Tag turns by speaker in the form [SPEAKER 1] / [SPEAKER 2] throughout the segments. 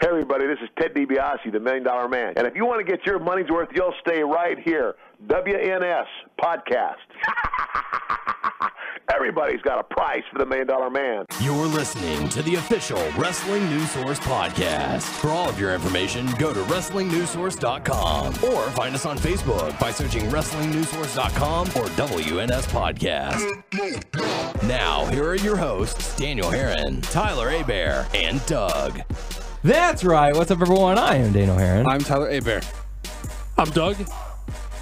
[SPEAKER 1] Hey everybody, this is Ted DiBiase, the $1 Million Man. And if you want to get your money's worth, you'll stay right here. WNS Podcast. Everybody's got a price for the $1 Million Man.
[SPEAKER 2] You're listening to the official Wrestling News Source Podcast. For all of your information, go to WrestlingNewsSource.com or find us on Facebook by searching WrestlingNewsSource.com or WNS Podcast. Now, here are your hosts, Daniel Herron, Tyler Abear, and Doug.
[SPEAKER 3] That's right. What's up, everyone? I am Daniel Herron.
[SPEAKER 4] I'm Tyler Abear.
[SPEAKER 5] I'm Doug.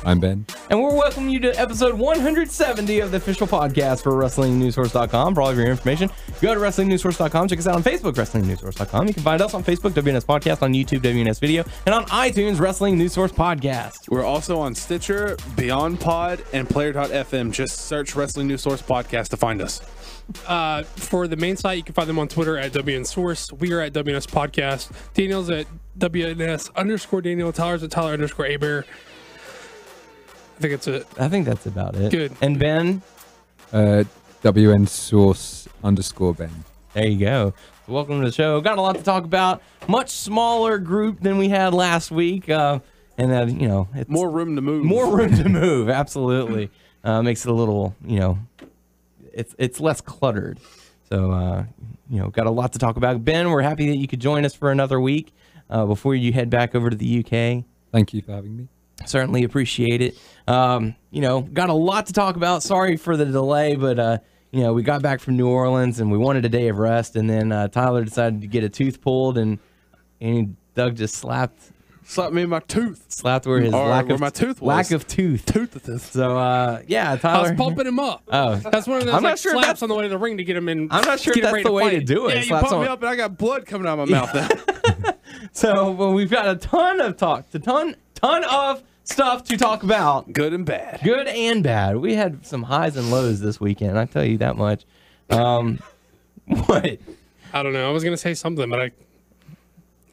[SPEAKER 4] I'm Ben.
[SPEAKER 3] And we're welcoming you to episode 170 of the official podcast for WrestlingNewsSource.com. For all of your information, go to WrestlingNewsSource.com. Check us out on Facebook, WrestlingNewsSource.com. You can find us on Facebook, WNS Podcast, on YouTube, WNS Video, and on iTunes, Wrestling News Source Podcast.
[SPEAKER 4] We're also on Stitcher, Beyond Pod, and Player.fm. Just search Wrestling News Source Podcast to find us.
[SPEAKER 5] For the main site, you can find them on Twitter at WN Source. We are at WNS Podcast. Daniel's at WNS_Daniel. Tyler's at Tyler_Abear. I think that's it.
[SPEAKER 3] I think that's about it.
[SPEAKER 5] Good.
[SPEAKER 3] And Ben?
[SPEAKER 6] WN Source _Ben.
[SPEAKER 3] There you go. Welcome to the show. Got a lot to talk about. Much smaller group than we had last week. It's
[SPEAKER 4] More room to move.
[SPEAKER 3] More room to move. Absolutely. Makes it a little, it's less cluttered. So, got a lot to talk about. Ben, we're happy that you could join us for another week before you head back over to the UK.
[SPEAKER 6] Thank you for having me.
[SPEAKER 3] Certainly appreciate it. Got a lot to talk about. Sorry for the delay, but, we got back from New Orleans and we wanted a day of rest. And then Tyler decided to get a tooth pulled and Doug just slapped
[SPEAKER 4] me in my tooth.
[SPEAKER 3] Slapped where his lack of
[SPEAKER 4] my tooth was.
[SPEAKER 3] Lack of tooth. So, Tyler.
[SPEAKER 5] I was pumping him up.
[SPEAKER 3] Oh.
[SPEAKER 5] That's one of those slaps on the way to the ring to get him in.
[SPEAKER 3] I'm not sure if that's the way to do it.
[SPEAKER 4] Yeah, you pumped me up and I got blood coming out of my mouth then.
[SPEAKER 3] So, we've got a ton of ton of stuff to talk about.
[SPEAKER 4] Good and bad.
[SPEAKER 3] Good and bad. We had some highs and lows this weekend. I tell you that much. What?
[SPEAKER 5] I don't know. I was gonna say something, but it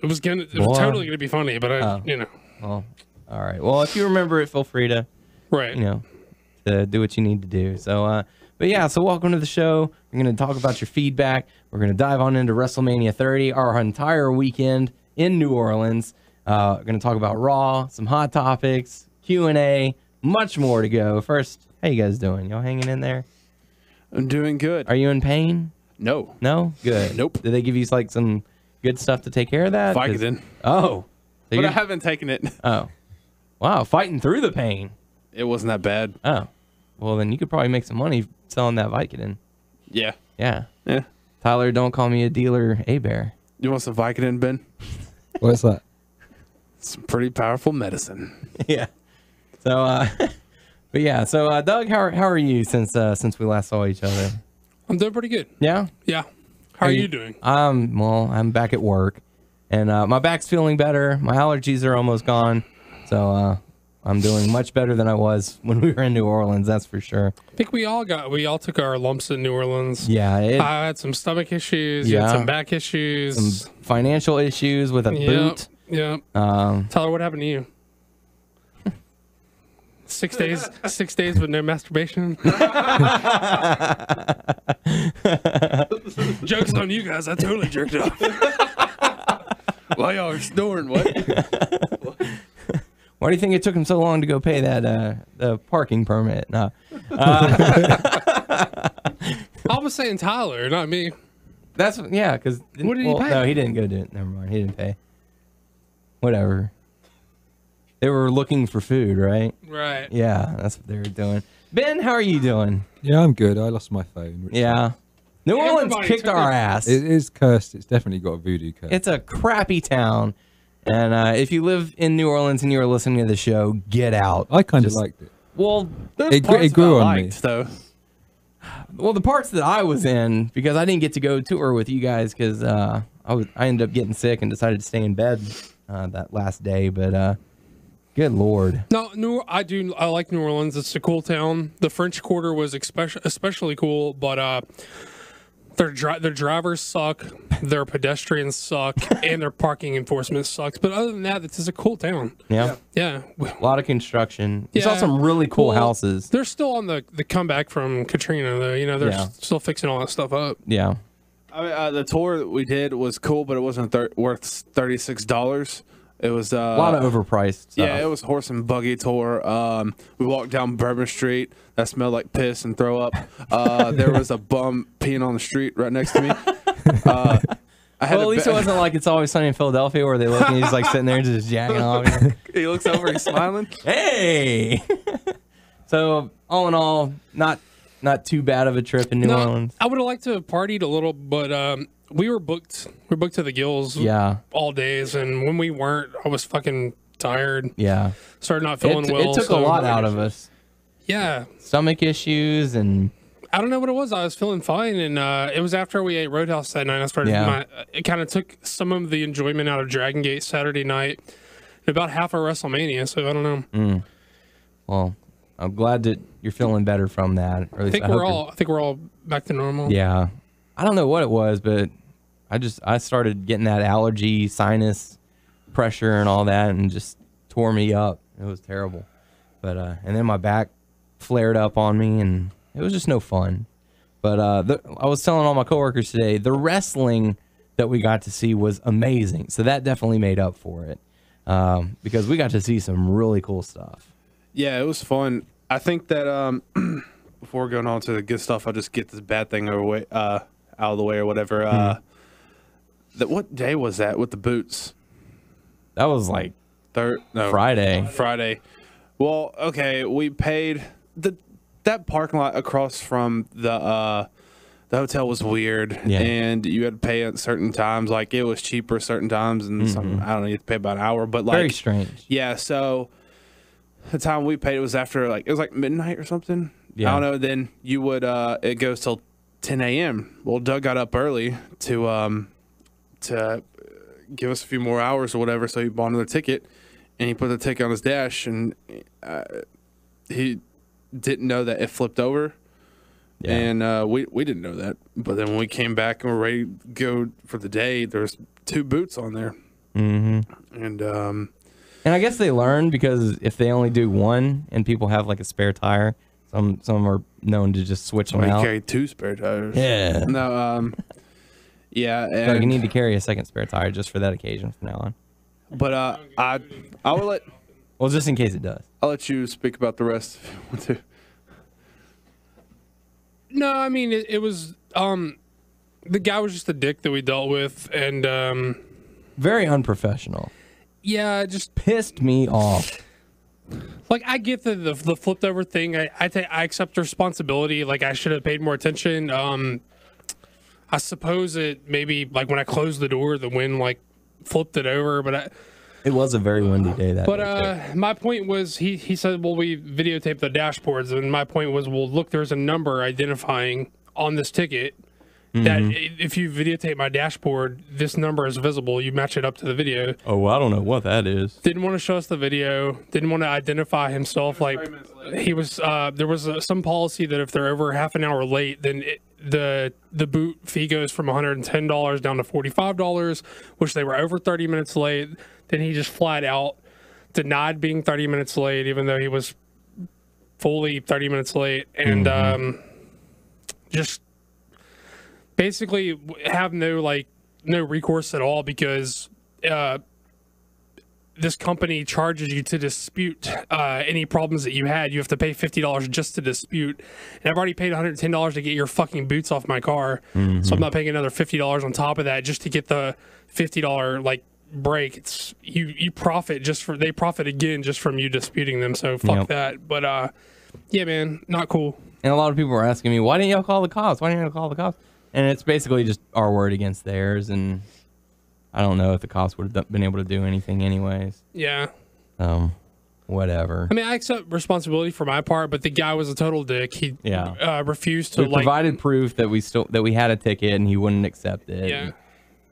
[SPEAKER 5] was totally gonna be funny, but
[SPEAKER 3] Well, all right. Well, if you remember it, feel free to to do what you need to do. So, so welcome to the show. We're gonna talk about your feedback. We're gonna dive on into WrestleMania 30, our entire weekend in New Orleans. We're going to talk about Raw, some hot topics, Q&A, much more to go. First, how you guys doing? Y'all hanging in there?
[SPEAKER 4] I'm doing good.
[SPEAKER 3] Are you in pain?
[SPEAKER 4] No.
[SPEAKER 3] No? Good.
[SPEAKER 4] Nope.
[SPEAKER 3] Did they give you some good stuff to take care of that?
[SPEAKER 4] Vicodin.
[SPEAKER 3] Oh. So
[SPEAKER 4] but I haven't taken it.
[SPEAKER 3] Oh. Wow, fighting through the pain.
[SPEAKER 4] It wasn't that bad.
[SPEAKER 3] Oh. Well, then you could probably make some money selling that Vicodin.
[SPEAKER 4] Yeah.
[SPEAKER 3] Yeah.
[SPEAKER 4] Yeah.
[SPEAKER 3] Tyler, don't call me a dealer, Abear.
[SPEAKER 4] You want some Vicodin, Ben?
[SPEAKER 6] What's that?
[SPEAKER 4] It's pretty powerful medicine.
[SPEAKER 3] Yeah. So, So, Doug, how are you since we last saw each other?
[SPEAKER 5] I'm doing pretty good.
[SPEAKER 3] Yeah.
[SPEAKER 5] Yeah. How are you doing?
[SPEAKER 3] I'm back at work, and my back's feeling better. My allergies are almost gone, so I'm doing much better than I was when we were in New Orleans. That's for sure.
[SPEAKER 5] I think we all took our lumps in New Orleans.
[SPEAKER 3] Yeah.
[SPEAKER 5] I had some stomach issues. You had some back issues.
[SPEAKER 3] Some financial issues with a boot.
[SPEAKER 5] Yeah. Tyler, what happened to you? 6 days. 6 days with no masturbation. Joke's on you guys. I totally jerked off.
[SPEAKER 4] Why y'all are snoring? What?
[SPEAKER 3] Why do you think it took him so long to go pay that the parking permit? No.
[SPEAKER 5] I was saying Tyler, not me.
[SPEAKER 3] Because
[SPEAKER 5] what did he pay?
[SPEAKER 3] No, he didn't go do it. Never mind. He didn't pay. Whatever. They were looking for food, right?
[SPEAKER 5] Right.
[SPEAKER 3] Yeah, that's what they were doing. Ben, how are you doing?
[SPEAKER 6] Yeah, I'm good. I lost my phone.
[SPEAKER 3] Yeah. New Orleans kicked our ass.
[SPEAKER 6] It is cursed. It's definitely got a voodoo curse.
[SPEAKER 3] It's a crappy town. And if you live in New Orleans and you're listening to the show, get out.
[SPEAKER 6] I kind of liked it.
[SPEAKER 3] Well,
[SPEAKER 6] it grew on me.
[SPEAKER 4] Though.
[SPEAKER 3] Well, the parts that I was in, because I didn't get to go tour with you guys because I ended up getting sick and decided to stay in bed that last day. But good Lord.
[SPEAKER 5] No, I like New Orleans. It's a cool town. The French Quarter was especially cool, but their drivers suck, their pedestrians suck, and their parking enforcement sucks. But other than that, it's a cool town.
[SPEAKER 3] Yeah.
[SPEAKER 5] Yeah.
[SPEAKER 3] A lot of construction. You saw some really cool houses.
[SPEAKER 5] They're still on the comeback from Katrina, though. They're still fixing all that stuff up.
[SPEAKER 3] Yeah.
[SPEAKER 4] I mean, the tour that we did was cool, but it wasn't worth $36. It was
[SPEAKER 3] a lot of overpriced stuff.
[SPEAKER 4] Yeah, it was horse and buggy tour. We walked down Bourbon Street. That smelled like piss and throw up. There was a bum peeing on the street right next to me.
[SPEAKER 3] Well, at least it wasn't like It's Always Sunny in Philadelphia where they look and he's like sitting there just jacking off.
[SPEAKER 4] He looks over, he's smiling.
[SPEAKER 3] Hey! So, all in all, not too bad of a trip in New Orleans.
[SPEAKER 5] I would have liked to have partied a little, but we were booked. We were booked to the gills all days, and when we weren't, I was fucking tired.
[SPEAKER 3] Yeah.
[SPEAKER 5] Started not feeling well.
[SPEAKER 3] It took a lot out of us.
[SPEAKER 5] Yeah.
[SPEAKER 3] Stomach issues and...
[SPEAKER 5] I don't know what it was. I was feeling fine, and it was after we ate Roadhouse that night. I started. It kind of took some of the enjoyment out of Dragon Gate Saturday night, and about half of WrestleMania. So I don't know.
[SPEAKER 3] Well, I'm glad that you're feeling better from that. Or at least
[SPEAKER 5] I think we're all back to normal.
[SPEAKER 3] Yeah. I don't know what it was, but I started getting that allergy, sinus pressure, and all that, and just tore me up. It was terrible. But and then my back flared up on me, and it was just no fun. But I was telling all my coworkers today, the wrestling that we got to see was amazing. So that definitely made up for it because we got to see some really cool stuff.
[SPEAKER 4] Yeah, it was fun. I think that before going on to the good stuff, I'll just get this bad thing out of the way or whatever. What day was that with the boots?
[SPEAKER 3] That was like Friday.
[SPEAKER 4] Friday. Well, okay, we paid that parking lot across from the hotel was weird, and you had to pay at certain times. Like it was cheaper certain times, and some, I don't know, you had to pay about an hour. But like
[SPEAKER 3] very strange.
[SPEAKER 4] Yeah, so the time we paid it was after it was like midnight or something.
[SPEAKER 3] Yeah.
[SPEAKER 4] I don't know. Then you would it goes till 10 a.m. Well, Doug got up early to give us a few more hours or whatever, so he bought another ticket, and he put the ticket on his dash, and he didn't know that it flipped over. Yeah. And we didn't know that. But then when we came back and were ready to go for the day, there's 2 boots on there. And
[SPEAKER 3] I guess they learned, because if they only do one and people have like a spare tire, some are known to just switch them out.
[SPEAKER 4] You carry 2 spare tires.
[SPEAKER 3] Yeah.
[SPEAKER 4] No. Yeah. And
[SPEAKER 3] so you need to carry a second spare tire just for that occasion from now on.
[SPEAKER 4] But I will let.
[SPEAKER 3] Well, just in case it does.
[SPEAKER 4] I'll let you speak about the rest if you want to.
[SPEAKER 5] No, I mean it was the guy was just a dick that we dealt with, and
[SPEAKER 3] very unprofessional.
[SPEAKER 5] Yeah, it just
[SPEAKER 3] pissed me off.
[SPEAKER 5] Like, I get the flipped over thing. I accept the responsibility. Like, I should have paid more attention. I suppose it maybe like when I closed the door, the wind like flipped it over, but
[SPEAKER 3] it was a very windy day that day.
[SPEAKER 5] But my point was, he said, well, we videotaped the dashboards, and my point was, well, look, there's a number identifying on this ticket that if you videotape my dashboard, this number is visible. You match it up to the video.
[SPEAKER 3] Oh, well, I don't know what that is.
[SPEAKER 5] Didn't want to show us the video. Didn't want to identify himself. Like, he was. There was some policy that if they're over half an hour late, then the boot fee goes from $110 down to $45, which they were over 30 minutes late. Then he just flat out denied being 30 minutes late, even though he was fully 30 minutes late, and just basically have no recourse at all, because this company charges you to dispute any problems that you had. You have to pay $50 just to dispute, and I've already paid $110 to get your fucking boots off my car, so I'm not paying another $50 on top of that just to get the $50 like break. It's you profit they profit again just from you disputing them, so fuck that. But yeah, man, not cool.
[SPEAKER 3] And a lot of people were asking me, why didn't y'all call the cops? Why didn't y'all call the cops? And it's basically just our word against theirs, and I don't know if the cops would have been able to do anything anyways.
[SPEAKER 5] Yeah.
[SPEAKER 3] Whatever.
[SPEAKER 5] I mean, I accept responsibility for my part, but the guy was a total dick. He refused to.
[SPEAKER 3] We provided proof that we had a ticket, and he wouldn't accept it.
[SPEAKER 5] Yeah.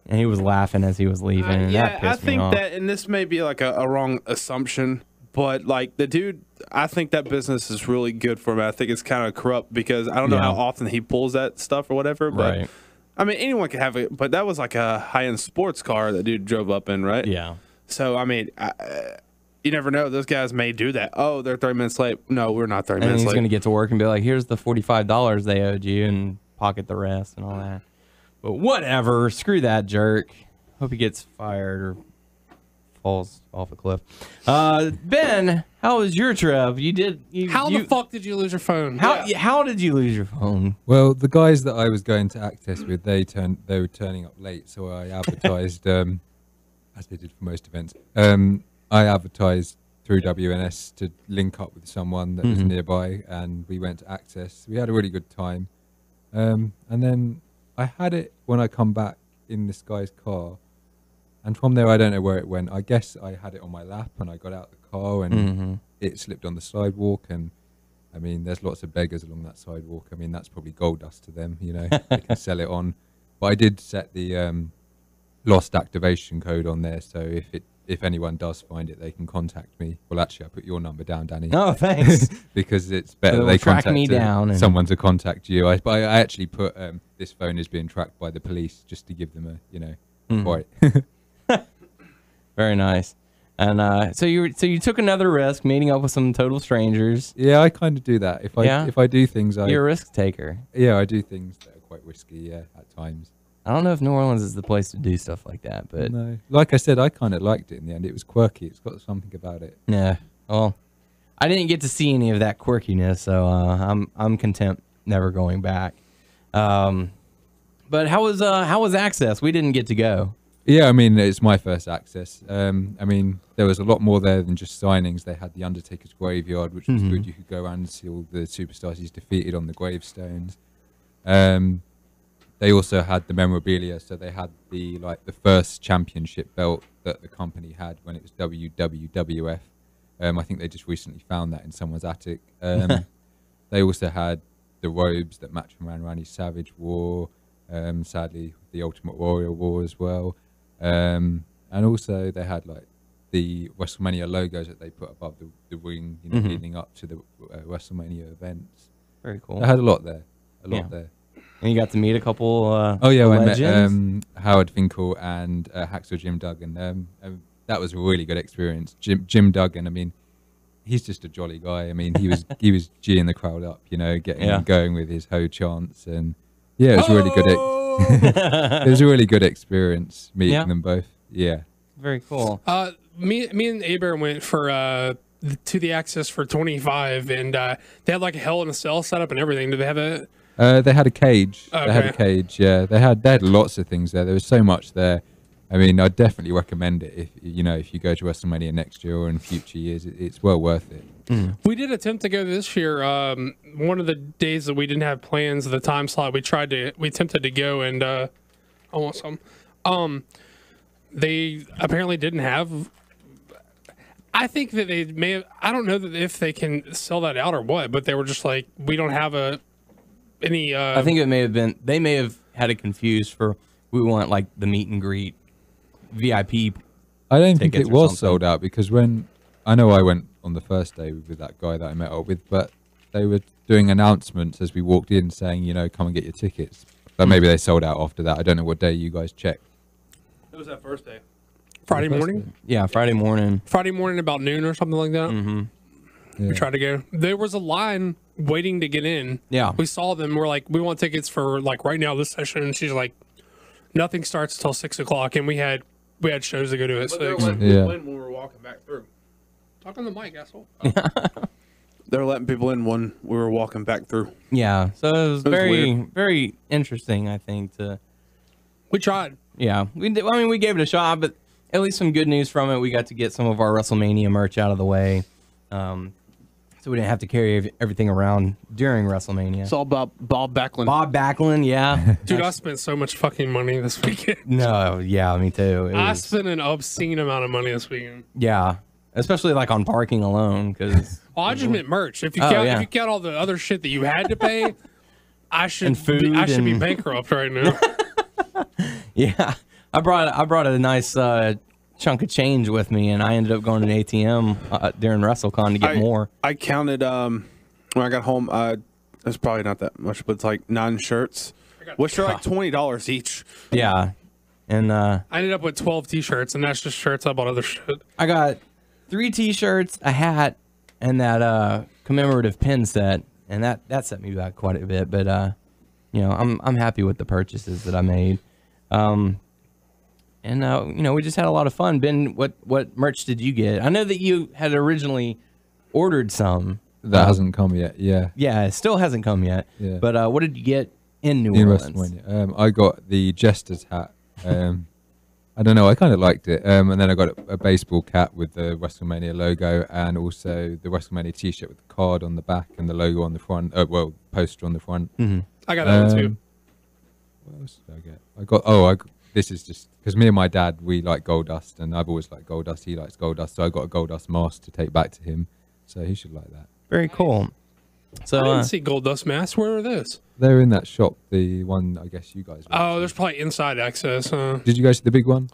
[SPEAKER 3] And he was laughing as he was leaving. And that pissed me off.
[SPEAKER 4] That, and this may be like a wrong assumption, but like the dude, I think that business is really good for him. I think it's kind of corrupt, because I don't know how often he pulls that stuff or whatever. But I mean, anyone can have it. But that was like a high-end sports car that dude drove up in, right?
[SPEAKER 3] Yeah.
[SPEAKER 4] So I mean, you never know. Those guys may do that. Oh, they're 30 minutes late. No, we're not 30 minutes late.
[SPEAKER 3] And he's going to get to work and be like, here's the $45 they owed you, and pocket the rest and all that. But whatever. Screw that jerk. Hope he gets fired or falls off a cliff. Ben, how was your trip? How
[SPEAKER 5] the fuck did you lose your phone?
[SPEAKER 3] How did you lose your phone?
[SPEAKER 6] Well, the guys that I was going to Access with, they were turning up late, so I advertised, as they did for most events. I advertised through WNS to link up with someone that was nearby, and we went to Access. We had a really good time, and then I had it when I come back in this guy's car, and from there I don't know where it went. I guess I had it on my lap, and I got out the car, and it slipped on the sidewalk. And I mean, there's lots of beggars along that sidewalk. I mean, that's probably gold dust to them, you know. They can sell it on. But I did set the lost activation code on there, so if anyone does find it, they can contact me. Well, actually, I put your number down, Danny.
[SPEAKER 3] Oh, thanks.
[SPEAKER 6] Because it's better
[SPEAKER 3] So
[SPEAKER 6] they
[SPEAKER 3] track
[SPEAKER 6] contact
[SPEAKER 3] me down
[SPEAKER 6] someone to contact you. I actually put this phone is being tracked by the police just to give them a quite.
[SPEAKER 3] Very nice. And so you took another risk, meeting up with some total strangers.
[SPEAKER 6] Yeah, I kind of do that. If I do things,
[SPEAKER 3] you're a risk taker.
[SPEAKER 6] Yeah, I do things that are quite risky. Yeah, at times.
[SPEAKER 3] I don't know if New Orleans is the place to do stuff like that, but
[SPEAKER 6] no. Like I said, I kind of liked it in the end. It was quirky. It's got something about it.
[SPEAKER 3] Yeah. Well, I didn't get to see any of that quirkiness, so I'm content never going back. But how was Access? We didn't get to go.
[SPEAKER 6] Yeah, I mean, it's my first Access. I mean, there was a lot more there than just signings. They had the Undertaker's graveyard, which was good. You could go around and see all the superstars he's defeated on the gravestones. They also had the memorabilia, so they had the first championship belt that the company had when it was WWF. I think they just recently found that in someone's attic. They also had the robes that Macho Man Randy Savage wore. Sadly, the Ultimate Warrior wore as well. And also they had the WrestleMania logos that they put above the ring, leading up to the WrestleMania events.
[SPEAKER 3] Very cool.
[SPEAKER 6] They had a lot there. A lot there.
[SPEAKER 3] And you got to meet a couple
[SPEAKER 6] legends? I met Howard Finkel and Hacksaw Jim Duggan. That was a really good experience. Jim Duggan, I mean, he's just a jolly guy. I mean, he was geeing the crowd up, getting them going with his ho chants, and yeah, it was really good. It was a really good experience meeting them both. Yeah,
[SPEAKER 3] very cool.
[SPEAKER 5] Me and Aber went for to the Access for 25, and they had like a Hell in a Cell set up and everything. Did they have a?
[SPEAKER 6] They had a cage.
[SPEAKER 5] Okay.
[SPEAKER 6] They had a cage. Yeah, they had lots of things there. There was so much there. I mean, I'd definitely recommend it if you go to WrestleMania next year or in future years. It's well worth it.
[SPEAKER 5] We did attempt to go this year. One of the days that we didn't have plans, the time slot, we attempted to go, and I want some. They apparently didn't have. I think that they may have. I don't know that if they can sell that out or what, but they were just like, we don't have any.
[SPEAKER 3] I think it may have been. They may have had it confused for. We want like the meet and greet VIP.
[SPEAKER 6] I don't think it was sold out, because when I know I went on the first day with that guy that I met up with, but they were doing announcements as we walked in saying, come and get your tickets. But maybe they sold out after that. I don't know what day you guys checked.
[SPEAKER 4] It was that first day.
[SPEAKER 5] Friday morning?
[SPEAKER 3] Yeah, Friday morning.
[SPEAKER 5] Friday morning about noon or something like that.
[SPEAKER 3] Mm-hmm.
[SPEAKER 5] We tried to go. There was a line waiting to get in.
[SPEAKER 3] Yeah.
[SPEAKER 5] We saw them. We're like, we want tickets for like right now this session. And she's like, nothing starts till 6 o'clock, and we had shows to go to at 6.
[SPEAKER 4] When we were walking back through.
[SPEAKER 5] Talk on the mic, asshole.
[SPEAKER 4] They were letting people in when we were walking back through.
[SPEAKER 3] Yeah, so it was very, very interesting, I think.
[SPEAKER 5] We tried.
[SPEAKER 3] Yeah, we gave it a shot, but at least some good news from it. We got to get some of our WrestleMania merch out of the way. So we didn't have to carry everything around during WrestleMania.
[SPEAKER 4] It's all about Bob Backlund.
[SPEAKER 3] Bob Backlund, yeah.
[SPEAKER 5] Dude, I spent so much fucking money this weekend.
[SPEAKER 3] No, yeah, me too.
[SPEAKER 5] I spent an obscene amount of money this weekend.
[SPEAKER 3] Yeah, especially like on parking alone, because.
[SPEAKER 5] Well, I just meant merch. If you count all the other shit that you had to pay, I should be bankrupt right now.
[SPEAKER 3] Yeah, I brought a nice chunk of change with me, and I ended up going to an ATM during WrestleCon to get more.
[SPEAKER 4] I counted when I got home. It's probably not that much, but it's like 9 shirts, which are like $20 each.
[SPEAKER 3] Yeah, and
[SPEAKER 5] I ended up with 12 T-shirts, and that's just shirts I bought other shit.
[SPEAKER 3] I got 3 T-shirts, a hat, and that commemorative pin set, and that set me back quite a bit. But I'm happy with the purchases that I made. We just had a lot of fun. Ben, what merch did you get? I know that you had originally ordered some.
[SPEAKER 6] That hasn't come yet. Yeah.
[SPEAKER 3] Yeah, it still hasn't come yet.
[SPEAKER 6] Yeah.
[SPEAKER 3] But what did you get in New Orleans?
[SPEAKER 6] WrestleMania. I got the Jester's hat. I don't know. I kind of liked it. And then I got a baseball cap with the WrestleMania logo, and also the WrestleMania T-shirt with the card on the back and the logo on the front. Poster on the front.
[SPEAKER 3] Mm-hmm.
[SPEAKER 5] I got that one too.
[SPEAKER 6] What else did I get? This is just because me and my dad, we like Goldust, and I've always liked Goldust. He likes Goldust, so I got a Goldust mask to take back to him. So he should like that.
[SPEAKER 3] Very cool. So
[SPEAKER 5] I didn't see Goldust masks. Where are those?
[SPEAKER 6] They're in that shop. The one I guess you guys.
[SPEAKER 5] Oh, there's probably inside access.
[SPEAKER 6] Did you go to the big one?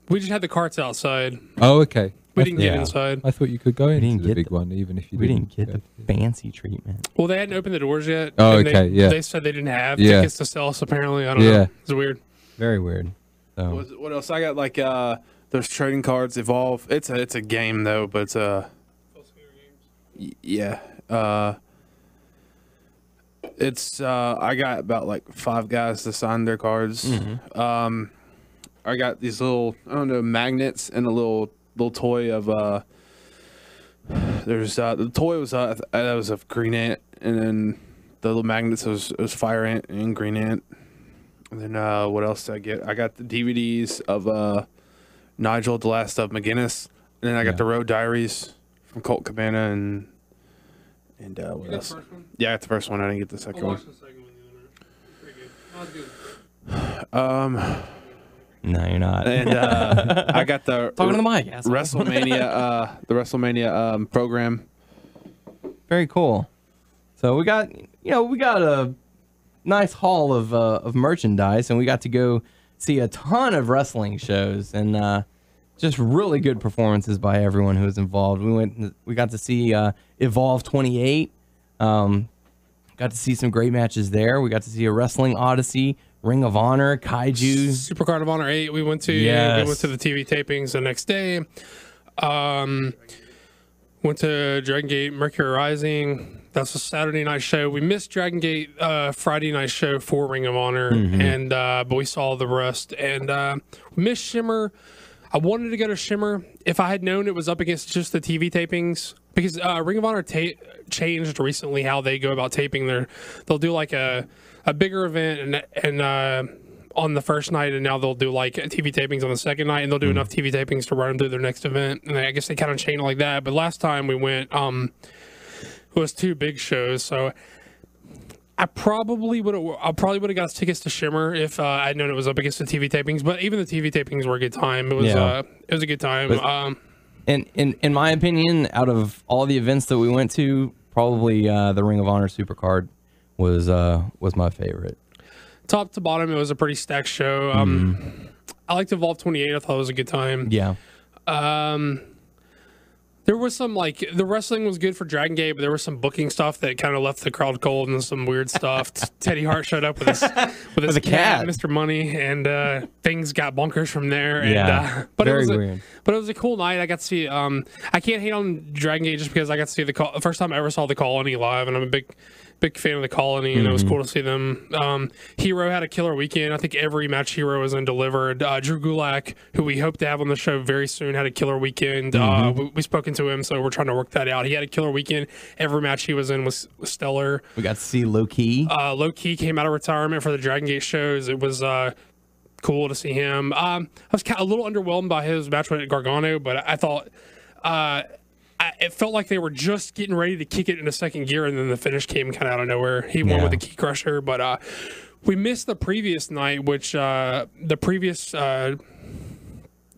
[SPEAKER 5] We just had the carts outside.
[SPEAKER 6] Oh, okay.
[SPEAKER 5] We didn't get inside.
[SPEAKER 6] I thought you could go into the
[SPEAKER 3] get
[SPEAKER 6] big one, even if you
[SPEAKER 3] didn't get the fancy treatment.
[SPEAKER 5] Well, they hadn't opened the doors yet.
[SPEAKER 6] Oh,
[SPEAKER 5] and
[SPEAKER 6] okay, yeah.
[SPEAKER 5] They said they didn't have tickets to sell us, apparently. I don't know. It's weird.
[SPEAKER 3] Very weird. So.
[SPEAKER 4] What else? I got like those trading cards Evolve. It's a game though, but yeah. It's I got about like 5 guys to sign their cards.
[SPEAKER 3] Mm-hmm.
[SPEAKER 4] I got these little magnets and a little toy of there's the toy was that was of Green Ant, and then the little magnets was Fire Ant and Green Ant. And then what else did I get? I got the DVDs of Nigel, The Last of McGinnis, and then I got the Road Diaries from Colt Cabana and what else? Yeah, I got the first one. I didn't get the second one.
[SPEAKER 5] The second one. Pretty good.
[SPEAKER 3] No, you're not.
[SPEAKER 4] And I got the
[SPEAKER 3] talking to the mic. Asshole.
[SPEAKER 4] WrestleMania program.
[SPEAKER 3] Very cool. So we got a nice haul of merchandise, and we got to go see a ton of wrestling shows, and just really good performances by everyone who was involved. We got to see Evolve 28. Got to see some great matches there. We got to see a Wrestling Odyssey, Ring of Honor, Kaiju,
[SPEAKER 5] Supercard of Honor 8. We went to the TV tapings the next day. Went to Dragon Gate Mercury Rising. That's a Saturday night show. We missed Dragon Gate Friday night show for Ring of Honor, and but we saw the rest. And we missed Shimmer. I wanted to go to Shimmer if I had known it was up against just the TV tapings, because Ring of Honor changed recently how they go about taping. They'll do like a bigger event and on the first night, and now they'll do like TV tapings on the second night, and they'll do enough TV tapings to run through their next event. And I guess they kind of chain like that. But last time we went, it was 2 big shows, so I probably would have got us tickets to Shimmer if I'd known it was up against the TV tapings. But even the TV tapings were a good time. It was a good time.
[SPEAKER 3] In my opinion, out of all the events that we went to, probably the Ring of Honor Supercard was my favorite.
[SPEAKER 5] Top to bottom, it was a pretty stacked show. I liked Evolve 28. I thought it was a good time.
[SPEAKER 3] Yeah.
[SPEAKER 5] There was some, like, the wrestling was good for Dragon Gate, but there was some booking stuff that kind of left the crowd cold and some weird stuff. Teddy Hart showed up with his cat, Mr. Money, and things got bonkers from there.
[SPEAKER 3] Yeah,
[SPEAKER 5] but
[SPEAKER 3] very weird.
[SPEAKER 5] But it was a cool night. I got to see. I can't hate on Dragon Gate just because I got to see the first time I ever saw the Colony live, and I'm a big fan of the Colony, and it was cool to see them. Hero had a killer weekend. I think every match Hero was in delivered. Drew Gulak, who we hope to have on the show very soon, had a killer weekend. We've spoken to him, so we're trying to work that out. He had a killer weekend. Every match he was in was stellar.
[SPEAKER 3] We got to see Low Key.
[SPEAKER 5] Low Key came out of retirement for the Dragon Gate shows. It was cool to see him. I was a little underwhelmed by his match with Gargano, but I thought it felt like they were just getting ready to kick it into second gear, and then the finish came kind of out of nowhere. He won with the Key Crusher, but we missed the previous night, which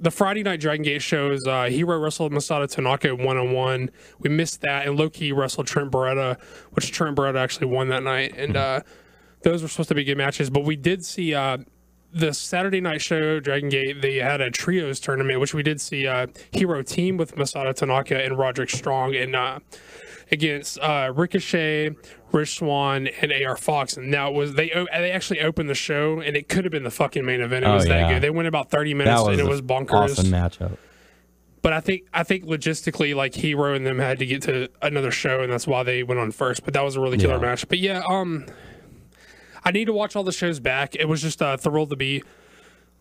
[SPEAKER 5] the Friday night Dragon Gate shows, Hero wrestled Masato Tanaka 1-on-1. We missed that, and Low-Key wrestled Trent Beretta, which Trent Beretta actually won that night, and those were supposed to be good matches. But we did see the Saturday night show, Dragon Gate, they had a trios tournament, which we did see Hero team with Masato Tanaka and Roderick Strong, and against Ricochet, Rich Swann, and AR Fox. And now they actually opened the show, and it could have been the fucking main event. It was that good. They went about 30 minutes, and it was bonkers.
[SPEAKER 3] Awesome matchup.
[SPEAKER 5] But I think logistically, like, Hero and them had to get to another show, and that's why they went on first. But that was a really killer match. But yeah, I need to watch all the shows back. It was just thrilled to be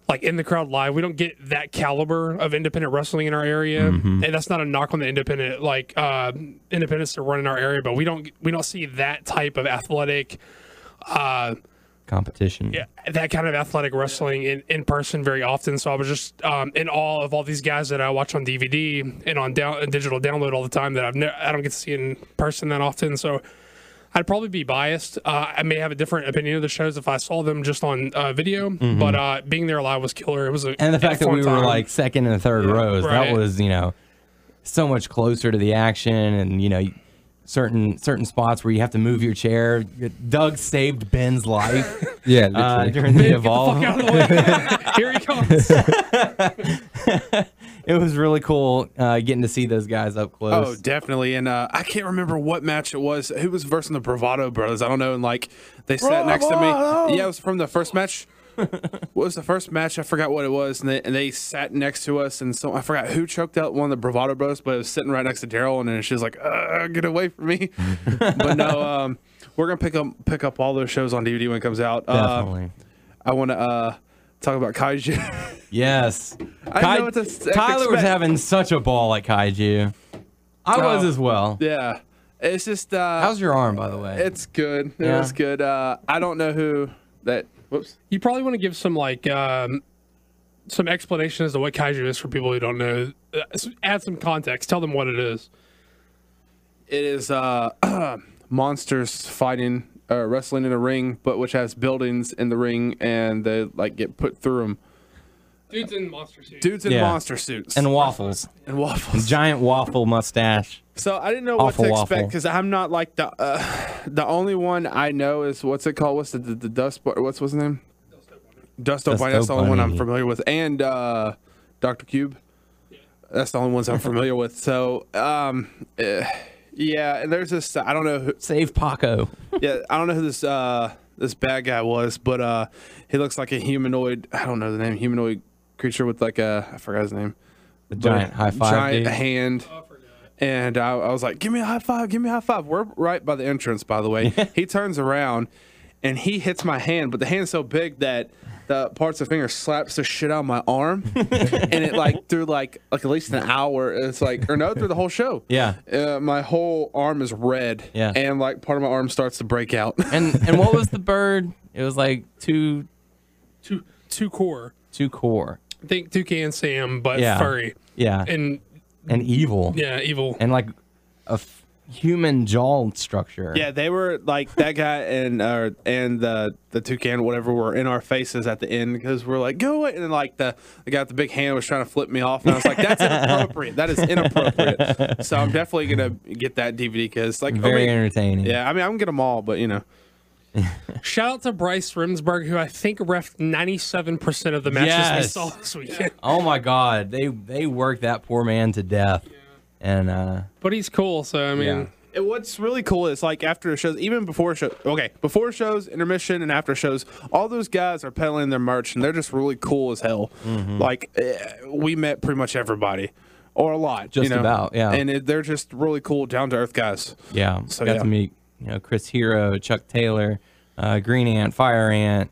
[SPEAKER 5] like in the crowd live. We don't get that caliber of independent wrestling in our area, and that's not a knock on the independent independents that run in our area, but we don't see that type of athletic
[SPEAKER 3] competition.
[SPEAKER 5] Yeah, that kind of athletic wrestling in person very often. So I was just in awe of all these guys that I watch on DVD and on digital download all the time that I don't get to see in person that often. So I'd probably be biased. I may have a different opinion of the shows if I saw them just on video, but being there live was killer. It was
[SPEAKER 3] and the fact that we were like second and third rows, that was so much closer to the action, and certain spots where you have to move your chair. Doug saved Ben's life.
[SPEAKER 6] Yeah, literally.
[SPEAKER 3] During the Evolve.
[SPEAKER 5] Get the fuck out of the way. Here he comes.
[SPEAKER 3] It was really cool getting to see those guys up close.
[SPEAKER 4] Oh, definitely. And I can't remember what match it was. Who was versing the Bravado Brothers? I don't know. And they sat next to me. Yeah, it was from the first match. What was the first match? I forgot what it was. And they sat next to us. And so I forgot who choked out one of the Bravado Brothers, but it was sitting right next to Daryl. And then she was like, get away from me. But no, we're going to pick up all those shows on DVD when it comes out.
[SPEAKER 3] Definitely.
[SPEAKER 4] I want to talk about Kaiju.
[SPEAKER 3] Yes.
[SPEAKER 4] I know what to
[SPEAKER 3] Tyler was having such a ball at Kaiju. I was as well.
[SPEAKER 4] Yeah. It's just...
[SPEAKER 3] how's your arm, by the way?
[SPEAKER 4] It's good. It was good. I don't know who that... Whoops.
[SPEAKER 5] You probably want to give some some explanation as to what Kaiju is for people who don't know. Add some context. Tell them what it is.
[SPEAKER 4] It is monsters fighting, wrestling in a ring, but which has buildings in the ring, and they get put through them.
[SPEAKER 5] Dudes in monster suits.
[SPEAKER 4] Dudes in monster suits.
[SPEAKER 3] And waffles.
[SPEAKER 4] And waffles.
[SPEAKER 3] Giant waffle mustache.
[SPEAKER 4] So I didn't know what to expect because I'm not like the only one I know is what's it called? What's the Dust? What's his name? Dusto Bunny. That's the only one I'm familiar with, and Dr. Cube. That's the only ones I'm familiar with. So yeah, and there's this. I don't know who.
[SPEAKER 3] Save Paco.
[SPEAKER 4] Yeah, I don't know who this bad guy was, but he looks like a humanoid. I don't know the name. Humanoid creature with I forgot his name.
[SPEAKER 3] The giant high five.
[SPEAKER 4] Giant hand. And I was like, give me a high five, give me a high five. We're right by the entrance, by the way. He turns around, and he hits my hand, but the hand's so big that the parts of the finger slaps the shit out of my arm. And it, through, at least an hour, it's through the whole show.
[SPEAKER 3] Yeah.
[SPEAKER 4] My whole arm is red.
[SPEAKER 3] Yeah.
[SPEAKER 4] And, part of my arm starts to break out.
[SPEAKER 3] And what was the bird? It was two
[SPEAKER 5] core.
[SPEAKER 3] Two core.
[SPEAKER 5] I think Toucan Sam, but furry.
[SPEAKER 3] Yeah. And evil.
[SPEAKER 5] Yeah, evil.
[SPEAKER 3] And a human jaw structure.
[SPEAKER 4] Yeah, they were that guy and the toucan, whatever, were in our faces at the end because we're like, go away. And then the guy with the big hand was trying to flip me off. And I was like, that's inappropriate. That is inappropriate. So I'm definitely going to get that DVD because
[SPEAKER 3] very entertaining.
[SPEAKER 4] Yeah, I mean, I'm going to get them all, but
[SPEAKER 5] Shout out to Bryce Rimsberg, who I think refed 97% of the matches we saw this weekend.
[SPEAKER 3] Oh my God, they worked that poor man to death, and
[SPEAKER 5] but he's cool. So I mean,
[SPEAKER 4] what's really cool is after shows, even before shows. Okay, before shows, intermission, and after shows, all those guys are peddling their merch, and they're just really cool as hell. We met pretty much everybody, or a lot,
[SPEAKER 3] just about, yeah.
[SPEAKER 4] And they're just really cool, down to earth guys.
[SPEAKER 3] Yeah, so got to meet. Chris Hero, Chuck Taylor, Green Ant, Fire Ant,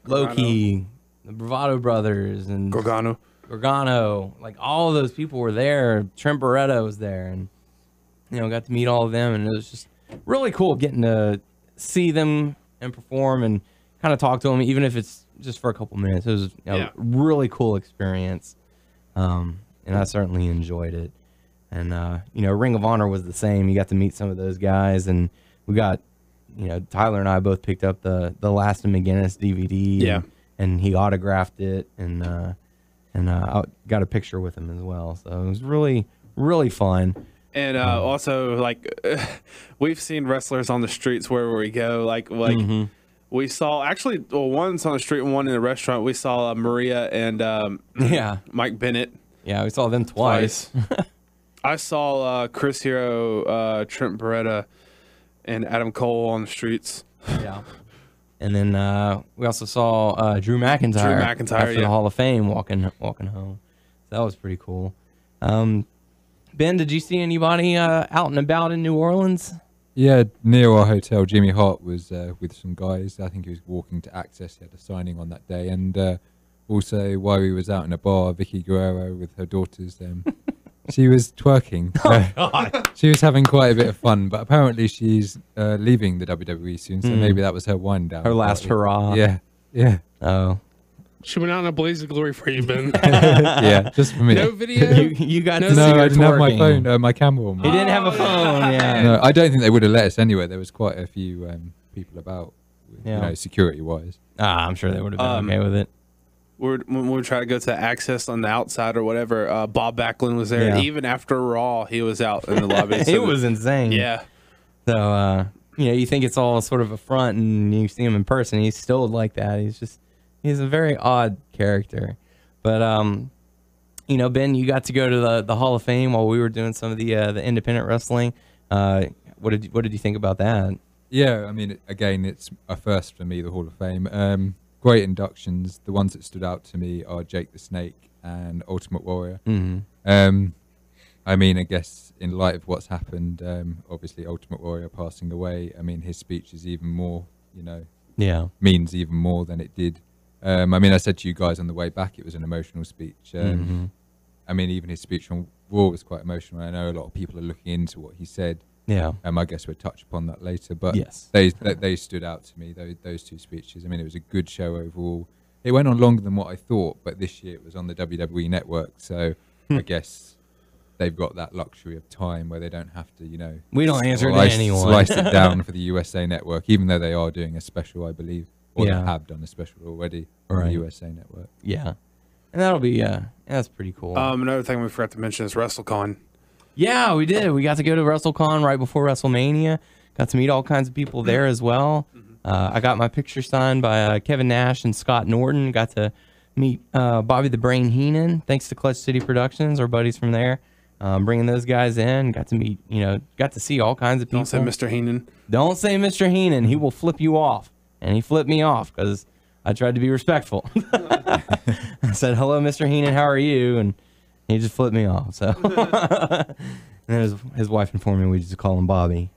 [SPEAKER 3] Loki, the Bravado Brothers, and
[SPEAKER 4] Gorgano.
[SPEAKER 3] All of those people were there. Trent Barretta was there, and got to meet all of them, and it was just really cool getting to see them and perform and kind of talk to them, even if it's just for a couple minutes. It was a really cool experience, and I certainly enjoyed it. And, Ring of Honor was the same. You got to meet some of those guys. And we got, Tyler and I both picked up the Last of McGinnis DVD.
[SPEAKER 4] Yeah.
[SPEAKER 3] And he autographed it. And I got a picture with him as well. So it was really, really fun.
[SPEAKER 4] And also, we've seen wrestlers on the streets wherever we go. We saw, actually, one's on the street and one in the restaurant. We saw Maria and Mike Bennett.
[SPEAKER 3] Yeah, we saw them twice.
[SPEAKER 4] I saw Chris Hero, Trent Barretta, and Adam Cole on the streets.
[SPEAKER 3] Yeah. And then we also saw Drew McIntyre after the Hall of Fame walking home. So that was pretty cool. Ben, did you see anybody out and about in New Orleans?
[SPEAKER 6] Yeah, near our hotel, Jimmy Hart was with some guys. I think he was walking to Access. He had a signing on that day. And also, while he was out in a bar, Vicky Guerrero with her daughters, she was twerking. She was having quite a bit of fun. But apparently she's leaving the WWE soon, so maybe that was her wind down.
[SPEAKER 3] Her last hurrah.
[SPEAKER 6] Yeah.
[SPEAKER 3] Oh.
[SPEAKER 5] She went out in a blaze of glory for you, Ben.
[SPEAKER 6] Yeah, just for me.
[SPEAKER 5] No video?
[SPEAKER 3] You got to see
[SPEAKER 6] No,
[SPEAKER 3] her
[SPEAKER 6] I didn't have my
[SPEAKER 3] twerking.
[SPEAKER 6] phone, my camera on me.
[SPEAKER 3] He didn't have a phone, yeah.
[SPEAKER 6] No, I don't think they would have let us anyway. There was quite a few people about,
[SPEAKER 3] Yeah.
[SPEAKER 6] security-wise.
[SPEAKER 3] I'm sure they would have been okay with it.
[SPEAKER 4] When we were trying to go to Access on the outside or whatever, Bob Backlund was there.
[SPEAKER 3] Yeah.
[SPEAKER 4] Even after Raw, he was out in the lobby.
[SPEAKER 3] It was insane.
[SPEAKER 4] Yeah.
[SPEAKER 3] So, you think it's all sort of a front, and you see him in person, he's still like that. He's a very odd character. But, Ben, you got to go to the Hall of Fame while we were doing some of the independent wrestling. What did you think about that?
[SPEAKER 6] Yeah, I mean, again, it's a first for me, the Hall of Fame. Great inductions. The ones that stood out to me are Jake the Snake and Ultimate Warrior.
[SPEAKER 3] Mm-hmm.
[SPEAKER 6] I mean, I guess in light of what's happened, obviously Ultimate Warrior passing away, I mean, his speech is even more, means even more than it did. I mean, I said to you guys on the way back, it was an emotional speech. I mean, even his speech on Raw was quite emotional. I know a lot of people are looking into what he said.
[SPEAKER 3] Yeah.
[SPEAKER 6] I guess we'll touch upon that later. But
[SPEAKER 3] yes,
[SPEAKER 6] they stood out to me, those two speeches. I mean, it was a good show overall. It went on longer than what I thought, but this year it was on the WWE Network. So I guess they've got that luxury of time where they don't have to,
[SPEAKER 3] we don't answer to anyone.
[SPEAKER 6] Slice it down for the USA Network, even though they are doing a special, I believe. Or
[SPEAKER 3] Yeah.
[SPEAKER 6] they have done a special already on the USA Network.
[SPEAKER 3] Yeah. And that'll be, that's pretty cool.
[SPEAKER 4] Another thing we forgot to mention is WrestleCon.
[SPEAKER 3] Yeah, we did. We got to go to WrestleCon right before WrestleMania. Got to meet all kinds of people there as well. I got my picture signed by Kevin Nash and Scott Norton. Got to meet Bobby the Brain Heenan, thanks to Clutch City Productions, our buddies from there. Bringing those guys in. Got to meet, got to see all kinds of people.
[SPEAKER 4] Don't say Mr. Heenan.
[SPEAKER 3] Don't say Mr. Heenan. He will flip you off. And he flipped me off because I tried to be respectful. I said, "Hello, Mr. Heenan, how are you?" And he just flipped me off. So, and then his wife informed me we just call him Bobby.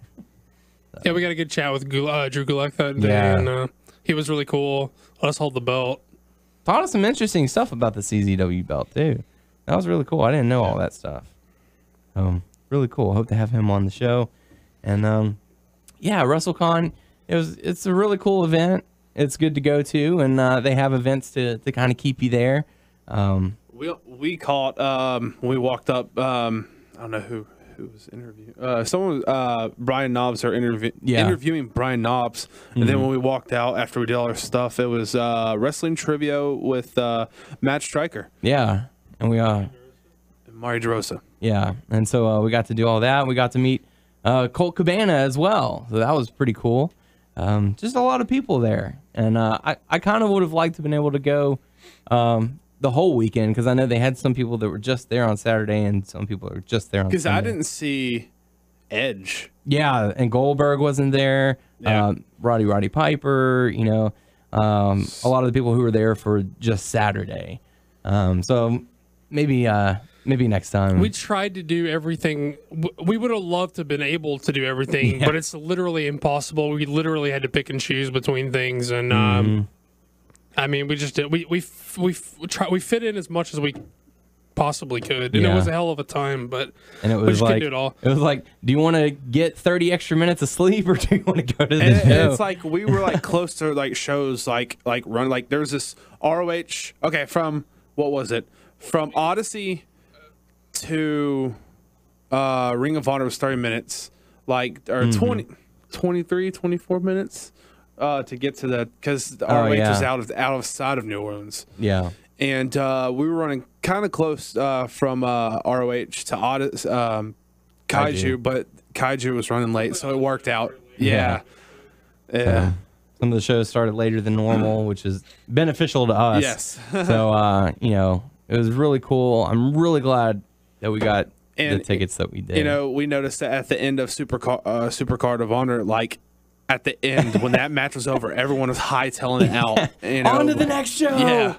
[SPEAKER 3] So.
[SPEAKER 5] Yeah, we got a good chat with Drew Gulak that day, and he was really cool. Let us hold the belt.
[SPEAKER 3] Taught us some interesting stuff about the CZW belt too. That was really cool. I didn't know all that stuff. Really cool. Hope to have him on the show. And WrestleCon. It's a really cool event. It's good to go to, and they have events to kind of keep you there.
[SPEAKER 4] We caught we walked up. I don't know who was interviewing. Someone Brian Knobs are interviewing Brian Knobs, and then when we walked out after we did all our stuff, it was wrestling trivia with Matt Stryker.
[SPEAKER 3] Yeah, and we
[SPEAKER 4] Mari DeRosa.
[SPEAKER 3] Yeah, and so we got to do all that. We got to meet Colt Cabana as well, so that was pretty cool. Just a lot of people there, and I kind of would have liked to have been able to go the whole weekend, because I know they had some people that were just there on Saturday and some people that were just there on Sunday.
[SPEAKER 4] Because I didn't see Edge.
[SPEAKER 3] Yeah, and Goldberg wasn't there.
[SPEAKER 4] Yeah.
[SPEAKER 3] Roddy Piper, a lot of the people who were there for just Saturday. So maybe next time.
[SPEAKER 5] We tried to do everything. We would have loved to have been able to do everything, but it's literally impossible. We literally had to pick and choose between things, and I mean, we just did. We fit in as much as we possibly could, and it was a hell of a time. But
[SPEAKER 3] and it was
[SPEAKER 5] we just
[SPEAKER 3] like,
[SPEAKER 5] couldn't do it all.
[SPEAKER 3] It was like, do you want to get 30 extra minutes of sleep, or do you want to go to the
[SPEAKER 4] And
[SPEAKER 3] show?
[SPEAKER 4] it's like we were like close to like shows like run like there's this ROH. Okay, from what was it? From Odyssey to Ring of Honor was 30 minutes, like or 23, 24 minutes to get to the, because the ROH was out of sight of New Orleans.
[SPEAKER 3] Yeah.
[SPEAKER 4] And we were running kind of close from ROH to Kaiju, but Kaiju was running late, so it worked out. Yeah.
[SPEAKER 3] Some of the shows started later than normal, which is beneficial to us.
[SPEAKER 4] Yes.
[SPEAKER 3] So, it was really cool. I'm really glad that we got the tickets that we did.
[SPEAKER 4] We noticed that at the end of Supercard of Honor, like at the end when that match was over, everyone was hightailing it out.
[SPEAKER 3] On to the next show.
[SPEAKER 4] Yeah.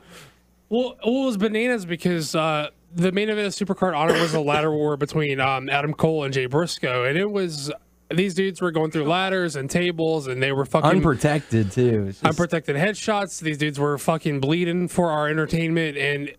[SPEAKER 5] Well, it was bananas because the main event of Supercard Honor was a ladder war between Adam Cole and Jay Briscoe, and it was these dudes were going through ladders and tables, and they were fucking
[SPEAKER 3] unprotected too.
[SPEAKER 5] Unprotected headshots. These dudes were fucking bleeding for our entertainment, and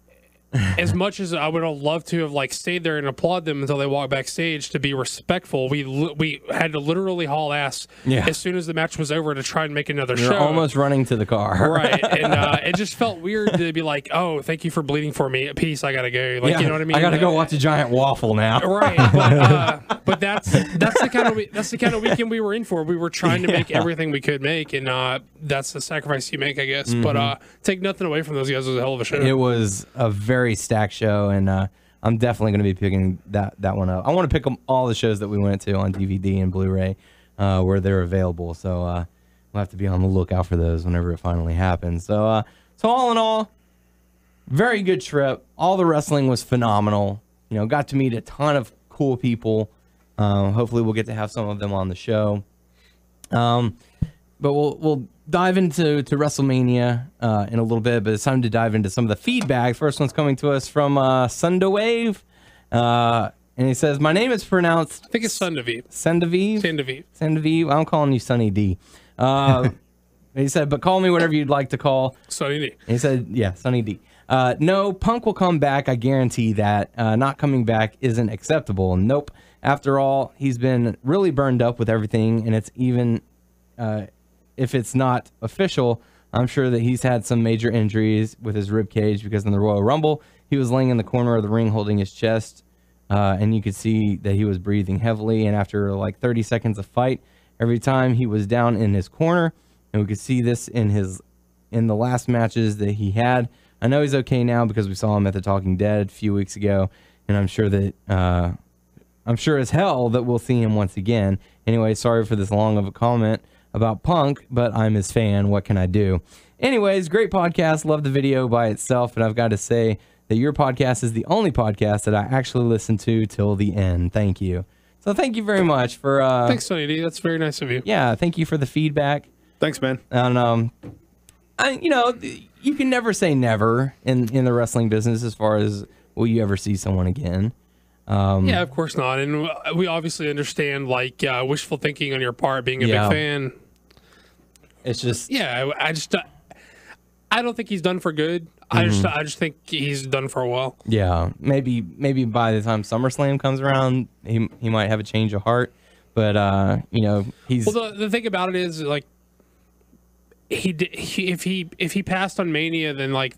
[SPEAKER 5] as much as I would have loved to have like stayed there and applaud them until they walked backstage to be respectful, we had to literally haul ass as soon as the match was over to try and make another show.
[SPEAKER 3] Almost running to the car,
[SPEAKER 5] right? And it just felt weird to be like, "Oh, thank you for bleeding for me. Peace. I gotta go." Like, you know what I mean?
[SPEAKER 3] I gotta go watch a giant waffle now.
[SPEAKER 5] Right? But that's the kind of weekend we were in for. We were trying to make everything we could make, and that's the sacrifice you make, I guess. But take nothing away from those guys. It was a hell of a show.
[SPEAKER 3] It was a very stacked show, and I'm definitely going to be picking that one up. I want to pick up all the shows that we went to on DVD and Blu-ray where they're available. So we'll have to be on the lookout for those whenever it finally happens. So all in all, very good trip. All the wrestling was phenomenal. You know, got to meet a ton of cool people. Hopefully, we'll get to have some of them on the show. But we'll dive into WrestleMania in a little bit, but it's time to dive into some of the feedback. First one's coming to us from Sundawave, and he says, "My name is pronounced."
[SPEAKER 5] I think it's Sundaviv.
[SPEAKER 3] Sundaviv. I'm calling you Sunny D. He said, "But call me whatever you'd like to call."
[SPEAKER 5] Sunny D.
[SPEAKER 3] And he said, "Yeah, Sunny D." No, Punk will come back. I guarantee that. Not coming back isn't acceptable. Nope. After all, he's been really burned up with everything, and it's even. If it's not official, I'm sure that he's had some major injuries with his rib cage because in the Royal Rumble, he was laying in the corner of the ring holding his chest, and you could see that he was breathing heavily. And after like 30 seconds of fight, every time he was down in his corner, and we could see this in the last matches that he had. I know he's okay now because we saw him at the Talking Dead a few weeks ago, and I'm sure as hell that we'll see him once again. Anyway, sorry for this long of a comment about Punk, but I'm his fan. What can I do? Anyways, great podcast. Love the video by itself, and I've got to say that your podcast is the only podcast that I actually listen to till the end. Thank you. So thank you very much for...
[SPEAKER 5] Thanks, Sonny D. That's very nice of you.
[SPEAKER 3] Yeah, thank you for the feedback.
[SPEAKER 4] Thanks, man.
[SPEAKER 3] And, you can never say never in the wrestling business as far as will you ever see someone again.
[SPEAKER 5] Yeah, of course not. And we obviously understand, like, wishful thinking on your part, being a big fan.
[SPEAKER 3] It's just...
[SPEAKER 5] Yeah, I don't think he's done for good. I just think he's done for a while.
[SPEAKER 3] Yeah, maybe by the time SummerSlam comes around, he might have a change of heart. But he's...
[SPEAKER 5] Well, the thing about it is, like, if he passed on Mania, then, like,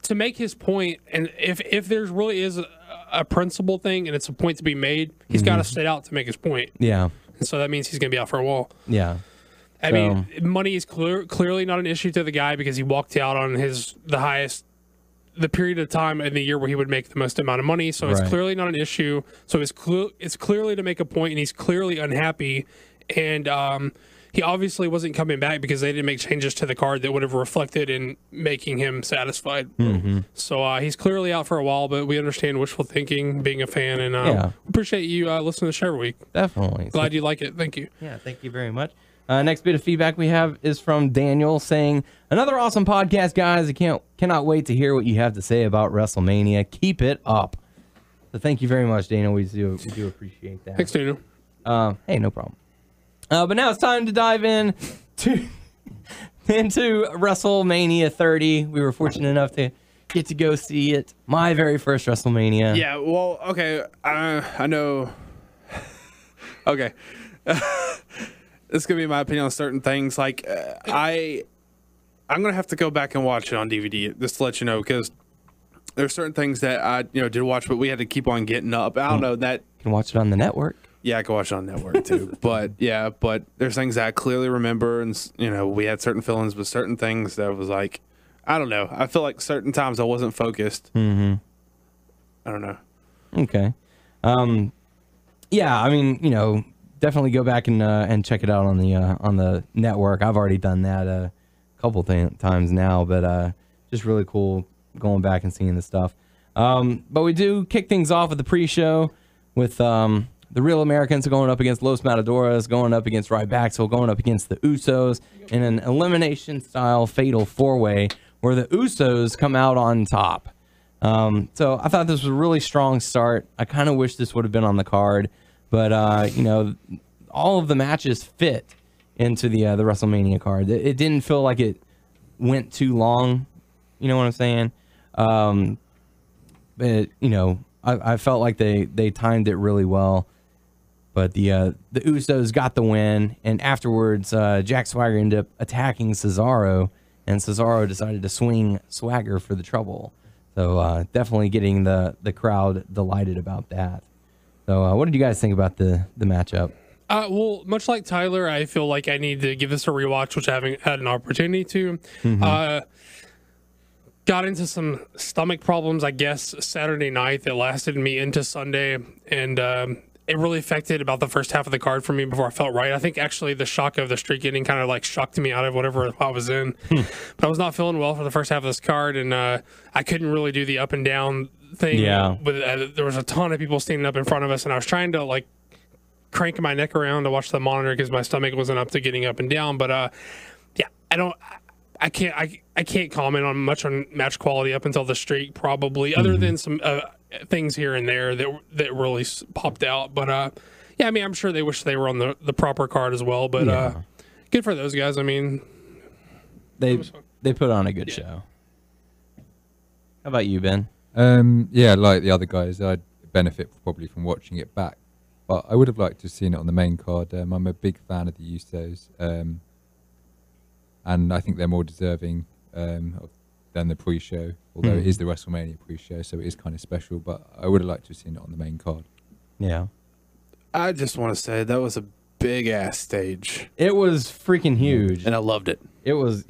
[SPEAKER 5] to make his point, and if there really is a principle thing and it's a point to be made, he's got to sit out to make his point.
[SPEAKER 3] Yeah.
[SPEAKER 5] And so that means he's going to be out for a while.
[SPEAKER 3] Yeah.
[SPEAKER 5] I mean, money is clearly not an issue to the guy because he walked out on the period of time in the year where he would make the most amount of money. So it's clearly not an issue. So it's clearly to make a point, and he's clearly unhappy. And he obviously wasn't coming back because they didn't make changes to the card that would have reflected in making him satisfied. So he's clearly out for a while, but we understand wishful thinking, being a fan, and appreciate you listening to the show every week.
[SPEAKER 3] Definitely.
[SPEAKER 5] Glad you like it. Thank you.
[SPEAKER 3] Yeah, thank you very much. Next bit of feedback we have is from Daniel saying, "Another awesome podcast, guys. I cannot wait to hear what you have to say about WrestleMania. Keep it up." So thank you very much, Daniel. We do appreciate that.
[SPEAKER 5] Thanks, Daniel.
[SPEAKER 3] Hey, no problem. But now it's time to dive into WrestleMania 30. We were fortunate enough to get to go see it. My very first WrestleMania.
[SPEAKER 4] Yeah, well, okay. I know. Okay. This is going to be my opinion on certain things. Like, I'm going to have to go back and watch it on DVD, just to let you know, because there's certain things that I did watch, but we had to keep on getting up. I don't know that.
[SPEAKER 3] You can watch it on the network.
[SPEAKER 4] Yeah, I can watch it on network too. but there's things that I clearly remember, and we had certain feelings with certain things that was like, I don't know. I feel like certain times I wasn't focused. I don't know.
[SPEAKER 3] Okay. Yeah, I mean, definitely go back and check it out on the network. I've already done that a couple times now, but just really cool going back and seeing the stuff. But we do kick things off with the pre-show with the Real Americans going up against Los Matadores, going up against Ryback, going up against the Usos in an elimination-style fatal four-way where the Usos come out on top. So I thought this was a really strong start. I kind of wish this would have been on the card, But you know, all of the matches fit into the WrestleMania card. It didn't feel like it went too long. You know what I'm saying? But you know, I felt like they timed it really well. But the Usos got the win, and afterwards, Jack Swagger ended up attacking Cesaro, and Cesaro decided to swing Swagger for the trouble. So definitely getting the crowd delighted about that. So what did you guys think about the matchup?
[SPEAKER 5] Well, much like Tyler, I feel like I need to give this a rewatch, which I haven't had an opportunity to. Got into some stomach problems, I guess, Saturday night that lasted me into Sunday, and it really affected about the first half of the card for me before I felt right. I think actually the shock of the streak ending kind of like shocked me out of whatever I was in. But I was not feeling well for the first half of this card, and I couldn't really do the up and down thing. Yeah. There was a ton of people standing up in front of us, and I was trying to like crank my neck around to watch the monitor because my stomach wasn't up to getting up and down. But yeah, I can't comment on much on match quality up until the streak, probably, other than some things here and there that really popped out. But yeah, I mean, I'm sure they wish they were on the proper card as well. But good for those guys. I mean,
[SPEAKER 3] they put on a good show. How about you, Ben?
[SPEAKER 6] Yeah, like the other guys, I'd benefit probably from watching it back. But I would have liked to have seen it on the main card. I'm a big fan of the Usos. And I think they're more deserving than the pre-show, although it is the WrestleMania pre-show, so it is kind of special. But I would have liked to have seen it on the main card.
[SPEAKER 3] Yeah.
[SPEAKER 4] I just want to say that was a big-ass stage.
[SPEAKER 3] It was freaking huge.
[SPEAKER 4] And I loved it.
[SPEAKER 3] It was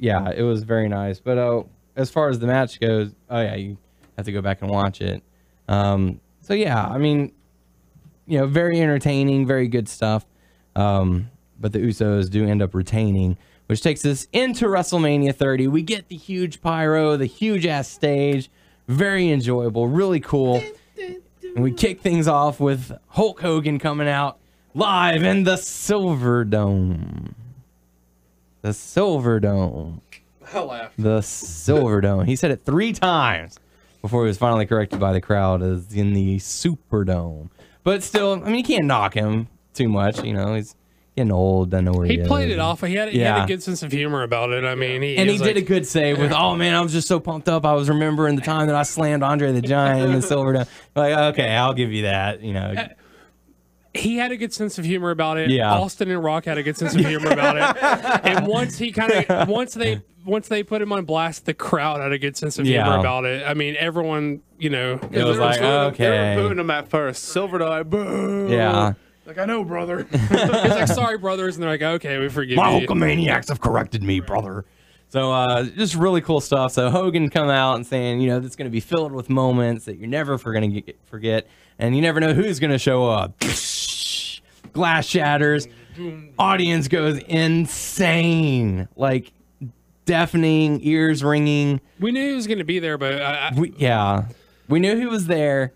[SPEAKER 3] very nice. But as far as the match goes, you have to go back and watch it. So, yeah, I mean, you know, very entertaining, very good stuff. But the Usos do end up retaining, which takes us into WrestleMania 30. We get the huge pyro, the huge-ass stage. Very enjoyable, really cool. And we kick things off with Hulk Hogan coming out live in the Silver Dome. The Silver Dome.
[SPEAKER 5] I laughed.
[SPEAKER 3] The Silver Dome. He said it 3 times before he was finally corrected by the crowd as in the Superdome. But still, I mean, you can't knock him too much. You know, he's getting old, doesn't know where he is.
[SPEAKER 5] He played it off. He had a good sense of humor about it. I mean, he
[SPEAKER 3] did a good save with, oh man, I was just so pumped up. I was remembering the time that I slammed Andre the Giant in the Silver Dome. Like, okay, I'll give you that. You know,
[SPEAKER 5] he had a good sense of humor about it.
[SPEAKER 3] Yeah.
[SPEAKER 5] Austin and Rock had a good sense of humor about it. And once they put him on blast, the crowd had a good sense of humor about it. I mean, everyone, you know,
[SPEAKER 3] it was like, okay,
[SPEAKER 4] they were booing him at first. Silver Dome, boo.
[SPEAKER 3] Yeah.
[SPEAKER 4] Like, I know, brother.
[SPEAKER 5] He's like, sorry, brothers. And they're like, okay, we forgive you.
[SPEAKER 3] My Hulkamaniacs have corrected me, brother. So just really cool stuff. So Hogan come out and saying, you know, it's going to be filled with moments that you're never going to forget. And you never know who's going to show up. Glass shatters. Audience goes insane. Like, deafening, ears ringing.
[SPEAKER 5] We knew he was going to be there, but...
[SPEAKER 3] we knew he was there.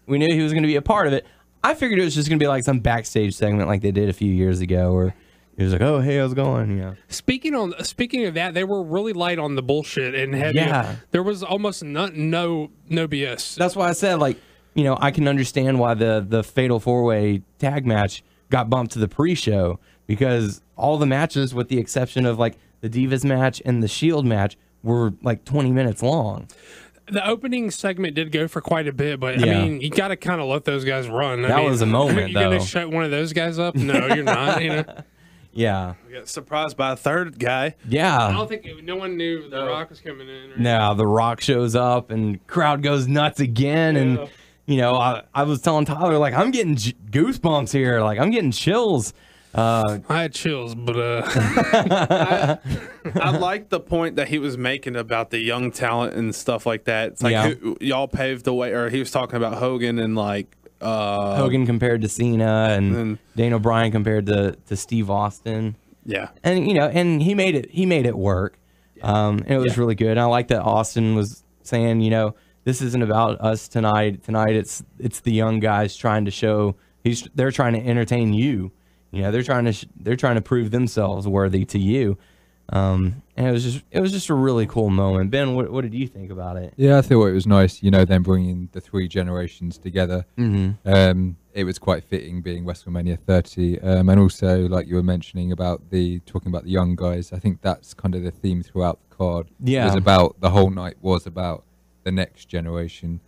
[SPEAKER 3] We knew he was going to be a part of it. I figured it was just going to be like some backstage segment like they did a few years ago where it was like, oh, hey, how's it going? Yeah.
[SPEAKER 5] Speaking of that, they were really light on the bullshit and heavy.
[SPEAKER 3] Yeah.
[SPEAKER 5] There was almost no BS.
[SPEAKER 3] That's why I said, like, you know, I can understand why the Fatal 4-Way tag match got bumped to the pre-show, because all the matches, with the exception of like the Divas match and the Shield match, were like 20 minutes long.
[SPEAKER 5] The opening segment did go for quite a bit, but I mean, you got to kind of let those guys run.
[SPEAKER 3] That was a moment,
[SPEAKER 5] you're going to shut one of those guys up? No, you're not. You know?
[SPEAKER 3] Yeah.
[SPEAKER 4] We got surprised by a third guy.
[SPEAKER 3] Yeah.
[SPEAKER 5] I don't think no one knew The Rock was coming in.
[SPEAKER 3] No, The Rock shows up and crowd goes nuts again. Yeah. And, you know, I was telling Tyler, like, I'm getting goosebumps here. Like, I'm getting chills.
[SPEAKER 5] I had chills, but
[SPEAKER 4] I like the point that he was making about the young talent and stuff like that. It's like y'all paved the way, or he was talking about Hogan and like
[SPEAKER 3] Hogan compared to Cena and Daniel Bryan compared to Steve Austin.
[SPEAKER 4] Yeah,
[SPEAKER 3] and you know, and he made it work. And it was really good. And I like that Austin was saying, you know, this isn't about us tonight. Tonight it's the young guys trying to show they're trying to entertain you. You know, they're trying to prove themselves worthy to you. And it was just a really cool moment. Ben, what did you think about it?
[SPEAKER 6] Yeah, I thought it was nice, them bringing the 3 generations together.
[SPEAKER 3] Mm-hmm.
[SPEAKER 6] It was quite fitting being WrestleMania 30. And also, like you were mentioning about talking about the young guys, I think that's kind of the theme throughout the card.
[SPEAKER 3] Yeah.
[SPEAKER 6] It was about, the whole night was about the next generation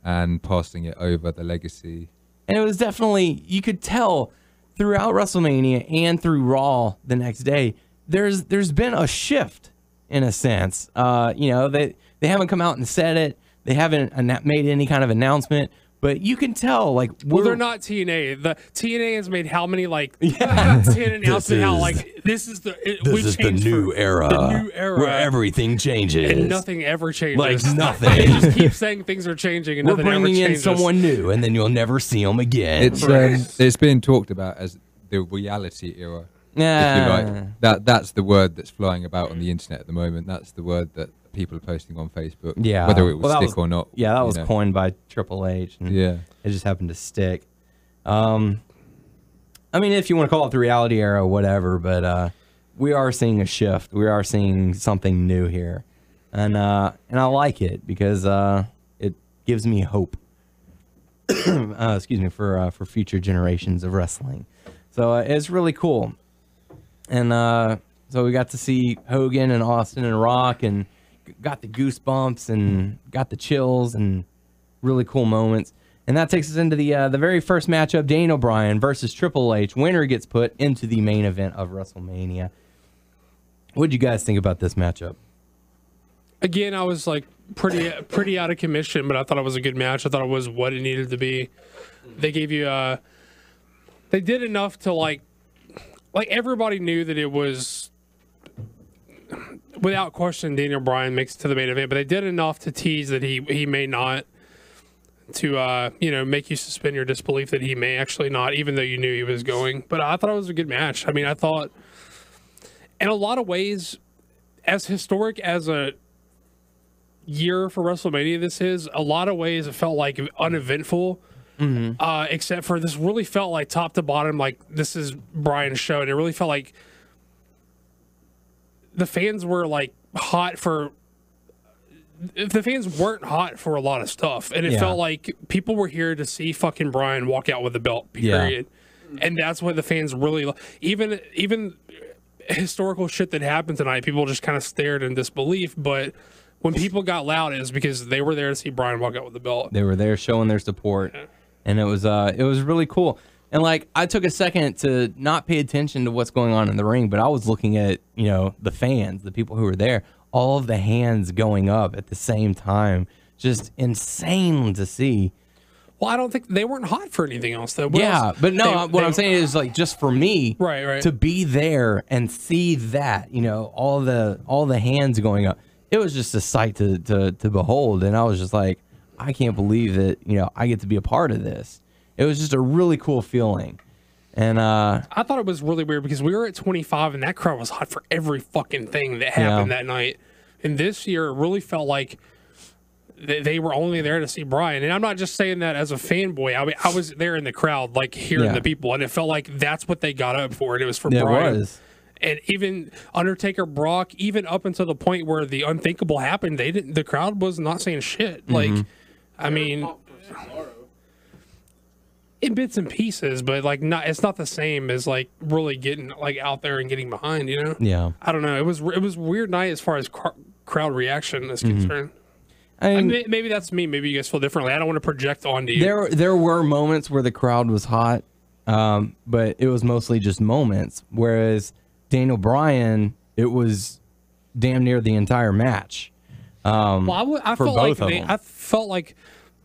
[SPEAKER 6] and passing it over, the legacy.
[SPEAKER 3] And it was definitely, you could tell throughout WrestleMania and through Raw the next day, there's been a shift in a sense. They haven't come out and said it. They haven't made any kind of announcement, but you can tell, like,
[SPEAKER 5] well, they're not TNA. The TNA has made how many 10 announcements? How this is the
[SPEAKER 2] new era.
[SPEAKER 5] The new era
[SPEAKER 2] where everything changes
[SPEAKER 5] and nothing ever changes.
[SPEAKER 2] Like nothing.
[SPEAKER 5] They just keep saying things are changing and
[SPEAKER 3] we're
[SPEAKER 5] nothing ever
[SPEAKER 3] bringing in
[SPEAKER 5] changes.
[SPEAKER 3] someone new, and then you'll never see them again.
[SPEAKER 6] It's been talked about as the reality era. If you like. That's the word that's flying about on the internet at the moment. That's the word that people are posting on Facebook.
[SPEAKER 3] Yeah,
[SPEAKER 6] whether it will stick or not.
[SPEAKER 3] Yeah, that was coined by Triple H. And
[SPEAKER 6] yeah,
[SPEAKER 3] it just happened to stick. I mean, if you want to call it the reality era, whatever. But we are seeing a shift. We are seeing something new here, and I like it because it gives me hope. Excuse me, for future generations of wrestling. So it's really cool. And so we got to see Hogan and Austin and Rock and got the goosebumps and got the chills and really cool moments. And that takes us into the very first matchup, Daniel Bryan versus Triple H. Winner gets put into the main event of WrestleMania. What did you guys think about this matchup?
[SPEAKER 5] Again, I was like pretty out of commission, but I thought it was a good match. I thought it was what it needed to be. They gave you they did enough to like everybody knew that it was, without question, Daniel Bryan makes it to the main event, but they did enough to tease that he may not, to make you suspend your disbelief that he may actually not, even though you knew he was going. But I thought it was a good match. I mean, I thought, in a lot of ways, as historic as a year for WrestleMania this is, a lot of ways it felt like uneventful. Except for this really felt like top to bottom, like this is Bryan's show, and it really felt like the fans were like hot for. The fans weren't hot for a lot of stuff, and it felt like people were here to see fucking Bryan walk out with the belt. Period, and that's what the fans really even historical shit that happened tonight. People just kind of stared in disbelief, but. When people got loud, it was because they were there to see Bryan walk out with the belt. They
[SPEAKER 3] were there showing their support. And it was really cool. And like I took a second to not pay attention to what's going on in the ring, but I was looking at, the fans, the people who were there, all of the hands going up at the same time. Just insane to see.
[SPEAKER 5] Well, I don't think they weren't hot for anything else though.
[SPEAKER 3] But no, what I'm saying is like just for me
[SPEAKER 5] right.
[SPEAKER 3] to be there and see that, all the hands going up. It was just a sight to behold, and I was just like, I can't believe that, I get to be a part of this. It was just a really cool feeling. And
[SPEAKER 5] I thought it was really weird because we were at 25 and that crowd was hot for every fucking thing that happened that night. And this year it really felt like they were only there to see Bryan. And I'm not just saying that as a fanboy. I mean, I was there in the crowd, like hearing the people, and it felt like that's what they got up for, and it was for Bryan.
[SPEAKER 3] It was.
[SPEAKER 5] And even Undertaker, Brock, even up until the point where the unthinkable happened, the crowd was not saying shit. Like, I mean, in bits and pieces, but like it's not the same as like really getting like out there and getting behind,
[SPEAKER 3] Yeah.
[SPEAKER 5] I don't know. It was a weird night as far as crowd reaction is concerned. I mean, maybe that's me. Maybe you guys feel differently. I don't want to project onto you.
[SPEAKER 3] There were moments where the crowd was hot, but it was mostly just moments. Whereas Daniel Bryan, it was damn near the entire match.
[SPEAKER 5] I felt like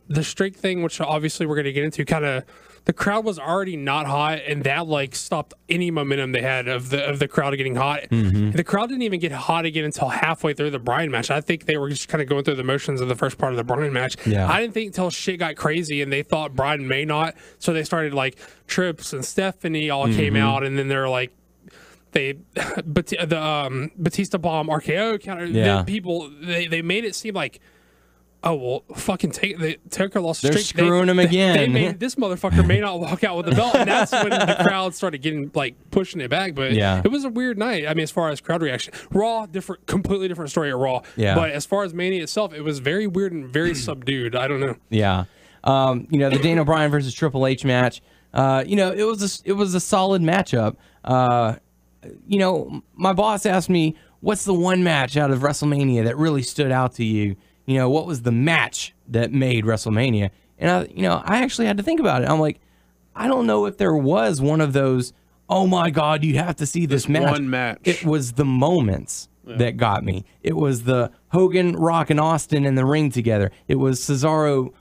[SPEAKER 5] the streak thing, which obviously we're going to get into, kind of the crowd was already not hot, and that like stopped any momentum they had of the crowd getting hot. The crowd didn't even get hot again until halfway through the Bryan match. I think they were just kind of going through the motions of the first part of the Bryan match. I didn't think until shit got crazy and they thought Bryan may not, so they started like Trips and Stephanie all came out, and then they're like. Batista bomb RKO counter. The people they made it seem like oh well, fucking Taker lost.
[SPEAKER 3] They're screwing him again.
[SPEAKER 5] This motherfucker may not walk out with the belt, and that's when the crowd started getting like pushing it back. But
[SPEAKER 3] yeah,
[SPEAKER 5] it was a weird night. I mean, as far as crowd reaction, Raw completely different story at Raw.
[SPEAKER 3] Yeah,
[SPEAKER 5] but as far as Mania itself, it was very weird and very subdued. I don't know.
[SPEAKER 3] Yeah, the Daniel Bryan versus Triple H match. It was a solid matchup. My boss asked me, what's the one match out of WrestleMania that really stood out to you? What was the match that made WrestleMania? And I actually had to think about it. I'm like, I don't know if there was one of those, oh my God, you have to see this match.
[SPEAKER 4] One match.
[SPEAKER 3] It was the moments that got me. It was the Hogan, Rock, and Austin in the ring together. It was Cesaro,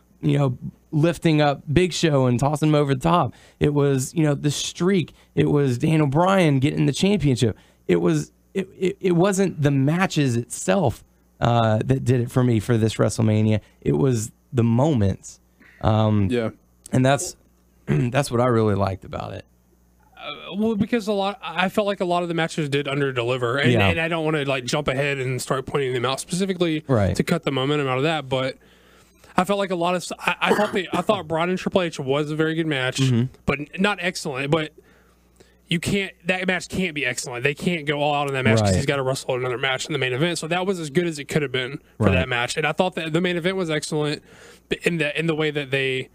[SPEAKER 3] lifting up Big Show and tossing him over the top. It was, the streak. It was Daniel Bryan getting the championship. It wasn't the matches itself that did it for me for this WrestleMania. It was the moments. And that's what I really liked about it.
[SPEAKER 5] Well, because I felt like a lot of the matches did underdeliver, and I don't want to like jump ahead and start pointing them out specifically to cut the momentum out of that, but I felt like a lot of I thought Braun and Triple H was a very good match, but not excellent. But that match can't be excellent. They can't go all out in that match because he's got to wrestle another match in the main event. So that was as good as it could have been for that match. And I thought that the main event was excellent in the way that they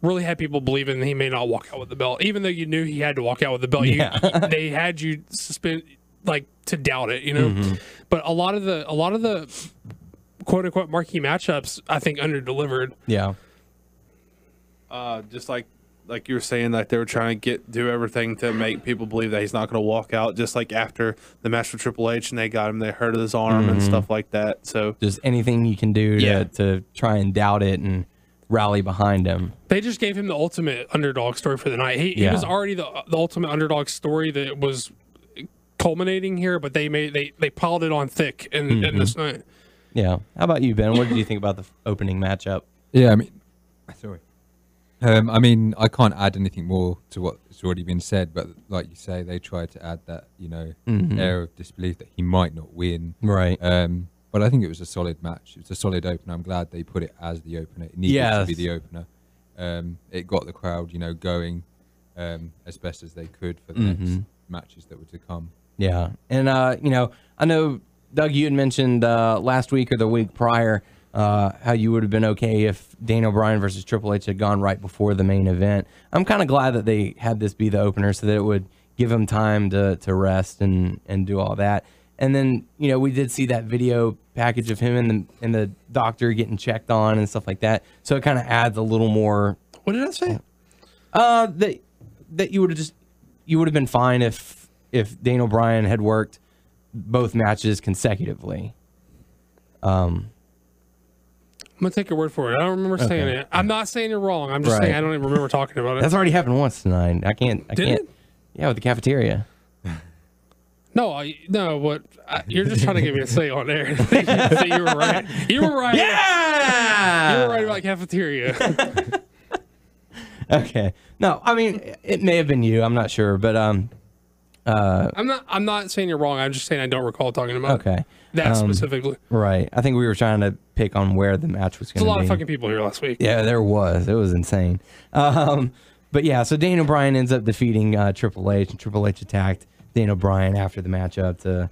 [SPEAKER 5] really had people believing he may not walk out with the belt, even though you knew he had to walk out with the belt. They had you suspend to doubt it, But a lot of the quote unquote marquee matchups, I think, underdelivered.
[SPEAKER 3] Yeah.
[SPEAKER 4] Just like you were saying, like they were trying to do everything to make people believe that he's not going to walk out. Just like after the match with Triple H, and they got him, they hurt his arm and stuff like that. So
[SPEAKER 3] just anything you can do to try and doubt it and rally behind him.
[SPEAKER 5] They just gave him the ultimate underdog story for the night. He was already the ultimate underdog story that was culminating here, but they piled it on thick in this night.
[SPEAKER 3] Yeah. How about you, Ben? What did you think about the opening matchup?
[SPEAKER 6] Yeah, I can't add anything more to what's already been said, but like you say, they tried to add that, air of disbelief that he might not win.
[SPEAKER 3] Right.
[SPEAKER 6] But I think it was a solid match. It was a solid opener. I'm glad they put it as the opener. It needed to be the opener. It got the crowd, going as best as they could for the next matches that were to come.
[SPEAKER 3] Yeah. And, I know, Doug, you had mentioned last week or the week prior how you would have been okay if Daniel Bryan versus Triple H had gone right before the main event. I'm kind of glad that they had this be the opener so that it would give him time to rest and do all that. And then, we did see that video package of him and the doctor getting checked on and stuff like that. So it kind of adds a little more.
[SPEAKER 5] What did I say?
[SPEAKER 3] That you would have been fine if Daniel Bryan had worked both matches consecutively.
[SPEAKER 5] I'm gonna take your word for it. I don't remember saying it. I'm not saying you're wrong. I'm just saying I don't even remember talking about it.
[SPEAKER 3] That's already happened once tonight. I can't.
[SPEAKER 5] Did it?
[SPEAKER 3] Yeah, with the cafeteria.
[SPEAKER 5] No, you're just trying to get me a say on there. So you were right. You were right.
[SPEAKER 3] Yeah,
[SPEAKER 5] you were right about cafeteria.
[SPEAKER 3] Okay. No, I mean it may have been you. I'm not sure, but I'm not saying you're wrong. I'm just saying I don't recall talking about that specifically. Right. I think we were trying to pick on where the match was going to be.
[SPEAKER 5] There's a lot of fucking people here last week.
[SPEAKER 3] Yeah, there was. It was insane. But yeah, so Daniel Bryan ends up defeating Triple H, and Triple H attacked Daniel Bryan after the matchup to,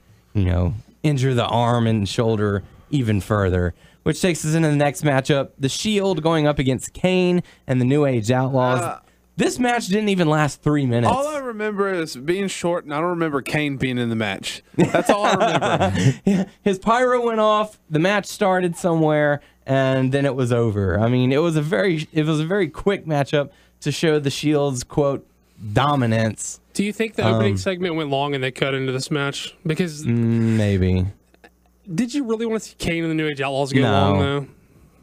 [SPEAKER 3] injure the arm and shoulder even further, which takes us into the next matchup. The Shield going up against Kane and the New Age Outlaws. This match didn't even last 3 minutes.
[SPEAKER 4] All I remember is being short, and I don't remember Kane being in the match. That's all I remember.
[SPEAKER 3] His pyro went off, the match started somewhere, and then it was over. I mean, it was a very quick matchup to show the Shield's, quote, dominance.
[SPEAKER 5] Do you think the opening segment went long and they cut into this match? Because
[SPEAKER 3] maybe.
[SPEAKER 5] Did you really want to see Kane and the New Age Outlaws get along, though?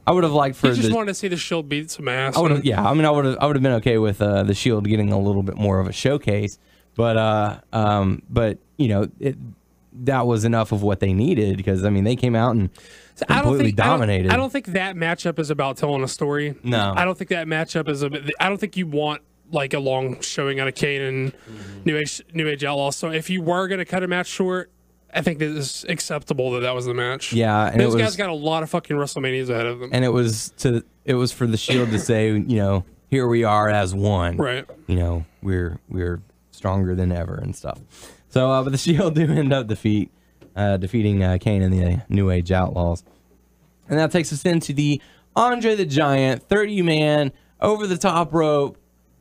[SPEAKER 3] I would have liked for.
[SPEAKER 5] You just wanted to see the Shield beat some ass.
[SPEAKER 3] I would have been okay with the Shield getting a little bit more of a showcase, but that was enough of what they needed because they came out and completely dominated.
[SPEAKER 5] I don't think that matchup is about telling a story.
[SPEAKER 3] No,
[SPEAKER 5] I don't think that matchup is I don't think you want like a long showing out of Kane and New Age Outlaws. So if you were going to cut a match short, I think it is acceptable that was the match.
[SPEAKER 3] Yeah, and
[SPEAKER 5] those guys got a lot of fucking WrestleManias ahead of them.
[SPEAKER 3] And it was for the Shield to say, here we are as one.
[SPEAKER 5] Right.
[SPEAKER 3] We're stronger than ever and stuff. So, but the Shield do end up defeating Kane and the New Age Outlaws. And that takes us into the Andre the Giant 30-man over the top rope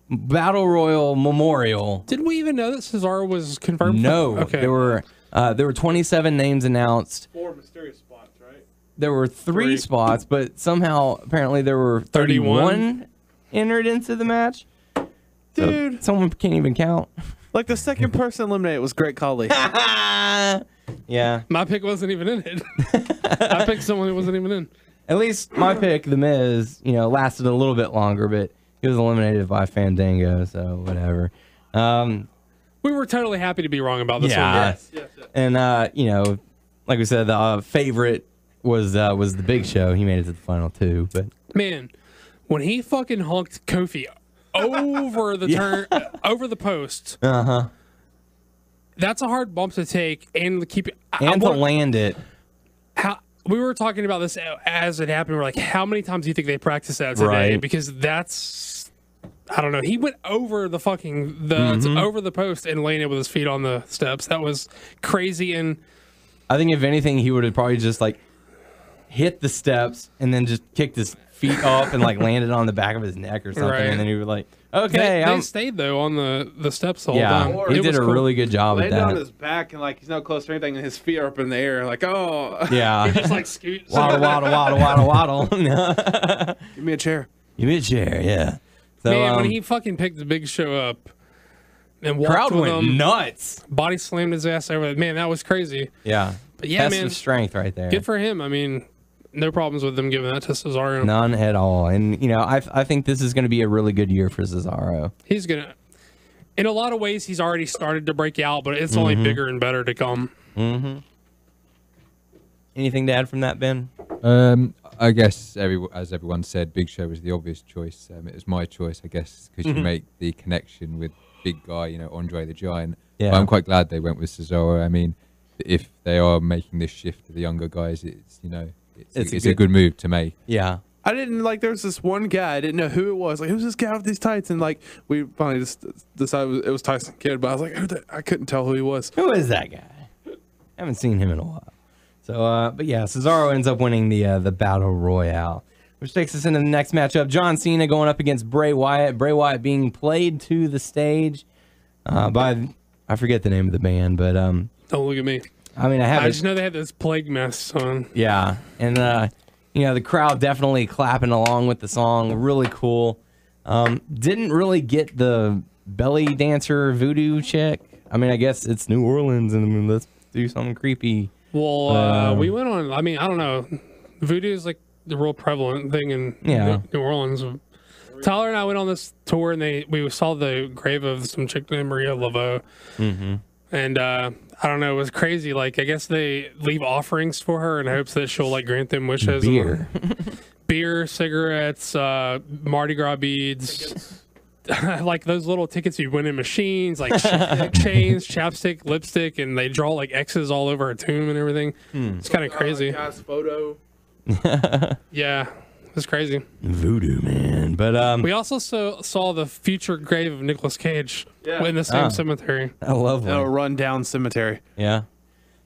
[SPEAKER 3] Battle Royal Memorial.
[SPEAKER 5] Did we even know that Cesaro was confirmed?
[SPEAKER 3] No.
[SPEAKER 5] Okay.
[SPEAKER 3] There were 27 names announced.
[SPEAKER 4] 4 mysterious spots, right?
[SPEAKER 3] There were three spots, but somehow apparently there were 31 entered into the match.
[SPEAKER 4] Dude,
[SPEAKER 3] so someone can't even count.
[SPEAKER 4] Like the second person eliminated was Great Khali.
[SPEAKER 3] Yeah.
[SPEAKER 5] My pick wasn't even in it. I picked someone who wasn't even in.
[SPEAKER 3] At least my pick, The Miz, lasted a little bit longer, but he was eliminated by Fandango, so whatever.
[SPEAKER 5] We were totally happy to be wrong about this one.
[SPEAKER 4] Yes.
[SPEAKER 3] And like we said, the favorite was the Big Show. He made it to the final two, but
[SPEAKER 5] man, when he fucking honked Kofi over the turn, over the post, that's a hard bump to take and keep it
[SPEAKER 3] and to land it.
[SPEAKER 5] How we were talking about this as it happened. We're like, how many times do you think they practiced that today?
[SPEAKER 3] Right.
[SPEAKER 5] Because that's, I don't know. He went over the fucking over the post and landed with his feet on the steps. That was crazy. And
[SPEAKER 3] I think if anything, he would have probably just like hit the steps and then just kicked his feet up and like landed on the back of his neck or something.
[SPEAKER 5] Right.
[SPEAKER 3] And then he would like, okay,
[SPEAKER 5] they stayed though on the steps the whole time.
[SPEAKER 3] He did a really good job at
[SPEAKER 4] Landed
[SPEAKER 3] that.
[SPEAKER 4] on his back and like he's not close to anything, and his feet are up in the air. Like, oh,
[SPEAKER 3] Yeah.
[SPEAKER 5] He just like scoots.
[SPEAKER 3] Waddle, waddle, waddle, waddle, waddle.
[SPEAKER 4] give me a chair.
[SPEAKER 3] Give me a chair, yeah. So,
[SPEAKER 5] Man, when he fucking picked the Big Show up and walked
[SPEAKER 3] crowd
[SPEAKER 5] with
[SPEAKER 3] went
[SPEAKER 5] him,
[SPEAKER 3] nuts.
[SPEAKER 5] body slammed his ass over. Man, that was crazy.
[SPEAKER 3] Yeah.
[SPEAKER 5] But yeah,
[SPEAKER 3] Test
[SPEAKER 5] man,
[SPEAKER 3] of strength right there.
[SPEAKER 5] good for him. I mean, no problems with them giving that to Cesaro.
[SPEAKER 3] None at all. And, I think this is going to be a really good year for Cesaro.
[SPEAKER 5] He's gonna, in a lot of ways, he's already started to break out, but it's only bigger and better to come.
[SPEAKER 3] Mm-hmm. Anything to add from that, Ben?
[SPEAKER 6] I guess, as everyone said, Big Show was the obvious choice. It was my choice, I guess, because you make the connection with big guy, Andre the Giant.
[SPEAKER 3] Yeah.
[SPEAKER 6] But I'm quite glad they went with Cesaro. I mean, if they are making this shift to the younger guys, it's a good move to make.
[SPEAKER 3] Yeah.
[SPEAKER 4] I didn't like. There was this one guy. I didn't know who it was. Like, who's this guy with these tights? And like, we finally just decided it was Tyson Kidd. But I was like, I couldn't tell who he was.
[SPEAKER 3] Who is that guy? Haven't seen him in a while. So, but yeah, Cesaro ends up winning the Battle Royale, which takes us into the next matchup. John Cena going up against Bray Wyatt. Bray Wyatt being played to the stage by, I forget the name of the band, but
[SPEAKER 5] Don't look at me.
[SPEAKER 3] I mean, I
[SPEAKER 5] just know they had those plague masks on.
[SPEAKER 3] Yeah, and the crowd definitely clapping along with the song. Really cool. Didn't really get the belly dancer voodoo chick. I mean, I guess it's New Orleans, and I mean, let's do something creepy.
[SPEAKER 5] Well, we went on. I mean, I don't know. Voodoo is like the real prevalent thing in New Orleans. Tyler and I went on this tour, and we saw the grave of some chick named Maria Laveau. Mm-hmm. And I don't know, it was crazy. Like, I guess they leave offerings for her in hopes that she'll like grant them wishes. Beer, cigarettes, Mardi Gras beads. Like those little tickets you win in machines, like chains, chapstick, lipstick, and they draw like X's all over her tomb and everything. It's kind of crazy.
[SPEAKER 4] Guy's photo.
[SPEAKER 5] Yeah, it was crazy.
[SPEAKER 3] Voodoo, man. But
[SPEAKER 5] we also saw the future grave of Nicolas Cage in the same cemetery.
[SPEAKER 3] I love
[SPEAKER 4] A
[SPEAKER 3] one.
[SPEAKER 4] run-down cemetery.
[SPEAKER 3] Yeah.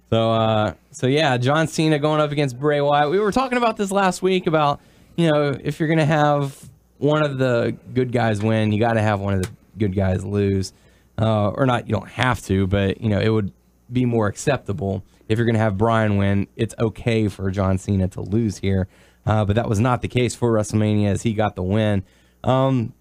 [SPEAKER 3] So yeah, John Cena going up against Bray Wyatt. We were talking about this last week about, if you're going to have one of the good guys win, you got to have one of the good guys lose. Or not, you don't have to, but, it would be more acceptable. If you're going to have Bryan win, it's okay for John Cena to lose here. But that was not the case for WrestleMania as he got the win. The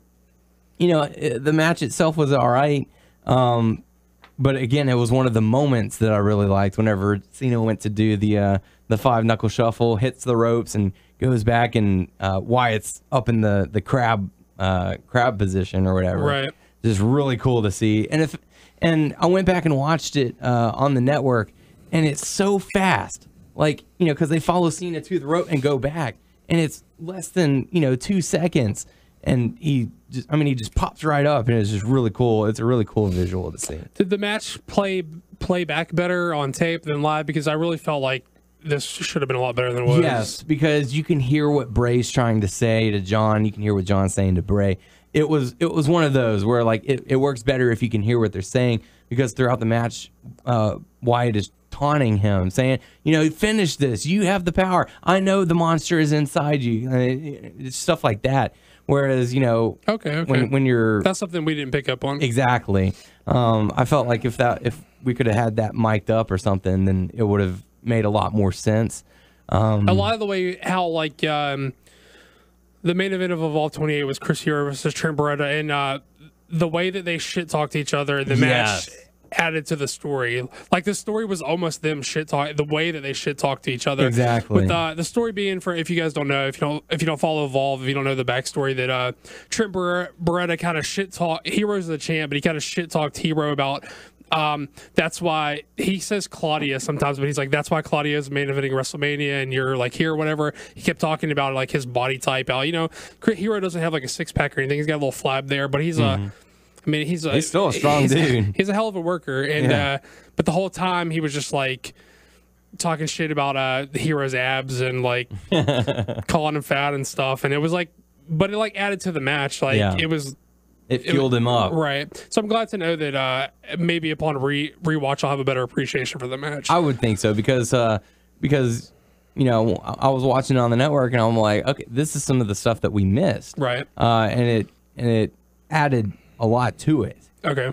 [SPEAKER 3] match itself was all right. But again, it was one of the moments that I really liked whenever Cena went to do the five knuckle shuffle, hits the ropes, and goes back, and Wyatt's up in the crab position or whatever.
[SPEAKER 5] Right.
[SPEAKER 3] Just really cool to see. And I went back and watched it on the network, and it's so fast. Like, because they follow Cena to the rope and go back, and it's less than 2 seconds. And he just pops right up, and it's just really cool. It's a really cool visual to see.
[SPEAKER 5] Did the match play play back better on tape than live? Because I really felt like this should have been a lot better than it was.
[SPEAKER 3] Yes, because you can hear what Bray's trying to say to John. You can hear what John's saying to Bray. It was one of those where like it works better if you can hear what they're saying, because throughout the match, Wyatt is taunting him, saying, finish this. You have the power. I know the monster is inside you. It's stuff like that. Whereas,
[SPEAKER 5] okay.
[SPEAKER 3] when you're...
[SPEAKER 5] That's something we didn't pick up on.
[SPEAKER 3] Exactly. I felt like if we could have had that mic'd up or something, then it would have made a lot more sense.
[SPEAKER 5] A lot of the way how, like, the main event of Evolve 28 was Chris Hero versus Trent Beretta, and the way that they shit-talked each other in the match added to the story. Like, the story was almost them shit-talk, the way that they shit-talked to each other.
[SPEAKER 3] Exactly.
[SPEAKER 5] With the story being, for if you guys don't know, if you don't follow Evolve, if you don't know the backstory, that Trent Beretta kind of shit-talked, Hero's the champ, but he kind of shit-talked Hero about... that's why he says Claudia sometimes, but he's like, that's why Claudia is main eventing WrestleMania and you're like here or whatever. He kept talking about like his body type. Hero doesn't have like a six-pack or anything. He's got a little flab there, but he's he's
[SPEAKER 3] still a strong dude.
[SPEAKER 5] He's a hell of a worker. And but the whole time he was just like talking shit about the Hero's abs and like calling him fat and stuff. And it was like, but it like added to the match. Like
[SPEAKER 3] it fueled him up.
[SPEAKER 5] Right. So I'm glad to know that maybe upon rewatch, I'll have a better appreciation for the match.
[SPEAKER 3] I would think so because I was watching it on the network and I'm like, okay, this is some of the stuff that we missed.
[SPEAKER 5] Right.
[SPEAKER 3] And it added a lot to it.
[SPEAKER 5] Okay.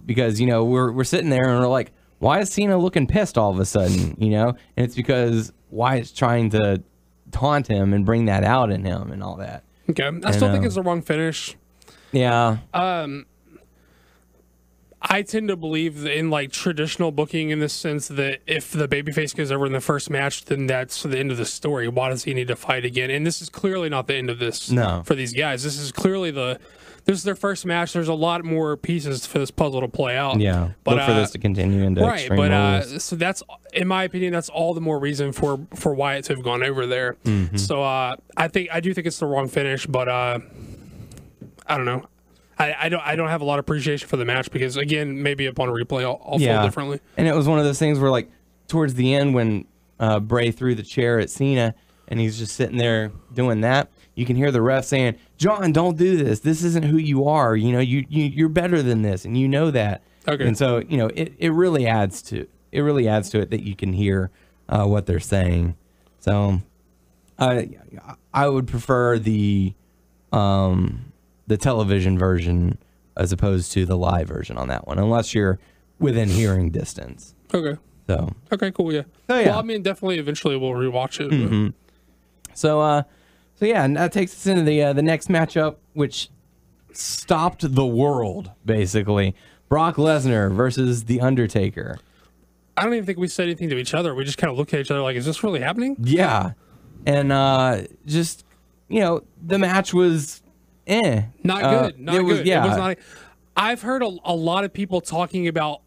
[SPEAKER 3] Because, we're sitting there and we're like, why is Cena looking pissed all of a sudden? And it's because Wyatt's trying to taunt him and bring that out in him and all that.
[SPEAKER 5] Okay. I still think it's the wrong finish.
[SPEAKER 3] Yeah.
[SPEAKER 5] I tend to believe in like traditional booking in the sense that if the babyface goes over in the first match, then that's the end of the story. Why does he need to fight again? And this is clearly not the end of this for these guys. This is clearly this is their first match. There's a lot more pieces for this puzzle to play out.
[SPEAKER 3] Yeah.
[SPEAKER 5] But
[SPEAKER 3] look for this to continue into Extreme Rules.
[SPEAKER 5] So that's, in my opinion, that's all the more reason for Wyatt to have gone over there.
[SPEAKER 3] Mm-hmm.
[SPEAKER 5] So I do think it's the wrong finish, but I don't know. I don't have a lot of appreciation for the match because, again, maybe upon replay I'll feel differently.
[SPEAKER 3] And it was one of those things where, like, towards the end when Bray threw the chair at Cena and he's just sitting there doing that, you can hear the ref saying, "John, don't do this. This isn't who you are. You're better than this, and you know that."
[SPEAKER 5] Okay.
[SPEAKER 3] And so, it really adds to it that you can hear what they're saying. So, I would prefer the television version as opposed to the live version on that one, unless you're within hearing distance.
[SPEAKER 5] Okay.
[SPEAKER 3] So.
[SPEAKER 5] Okay, cool, yeah.
[SPEAKER 3] So, yeah.
[SPEAKER 5] Well, I mean, definitely eventually we'll rewatch it.
[SPEAKER 3] Mm-hmm. So yeah, and that takes us into the next matchup, which stopped the world, basically. Brock Lesnar versus The Undertaker.
[SPEAKER 5] I don't even think we said anything to each other. We just kind of looked at each other like, is this really happening?
[SPEAKER 3] Yeah. And the match was
[SPEAKER 5] not good. Not good.
[SPEAKER 3] Yeah.
[SPEAKER 5] It was not. I've heard a lot of people talking about,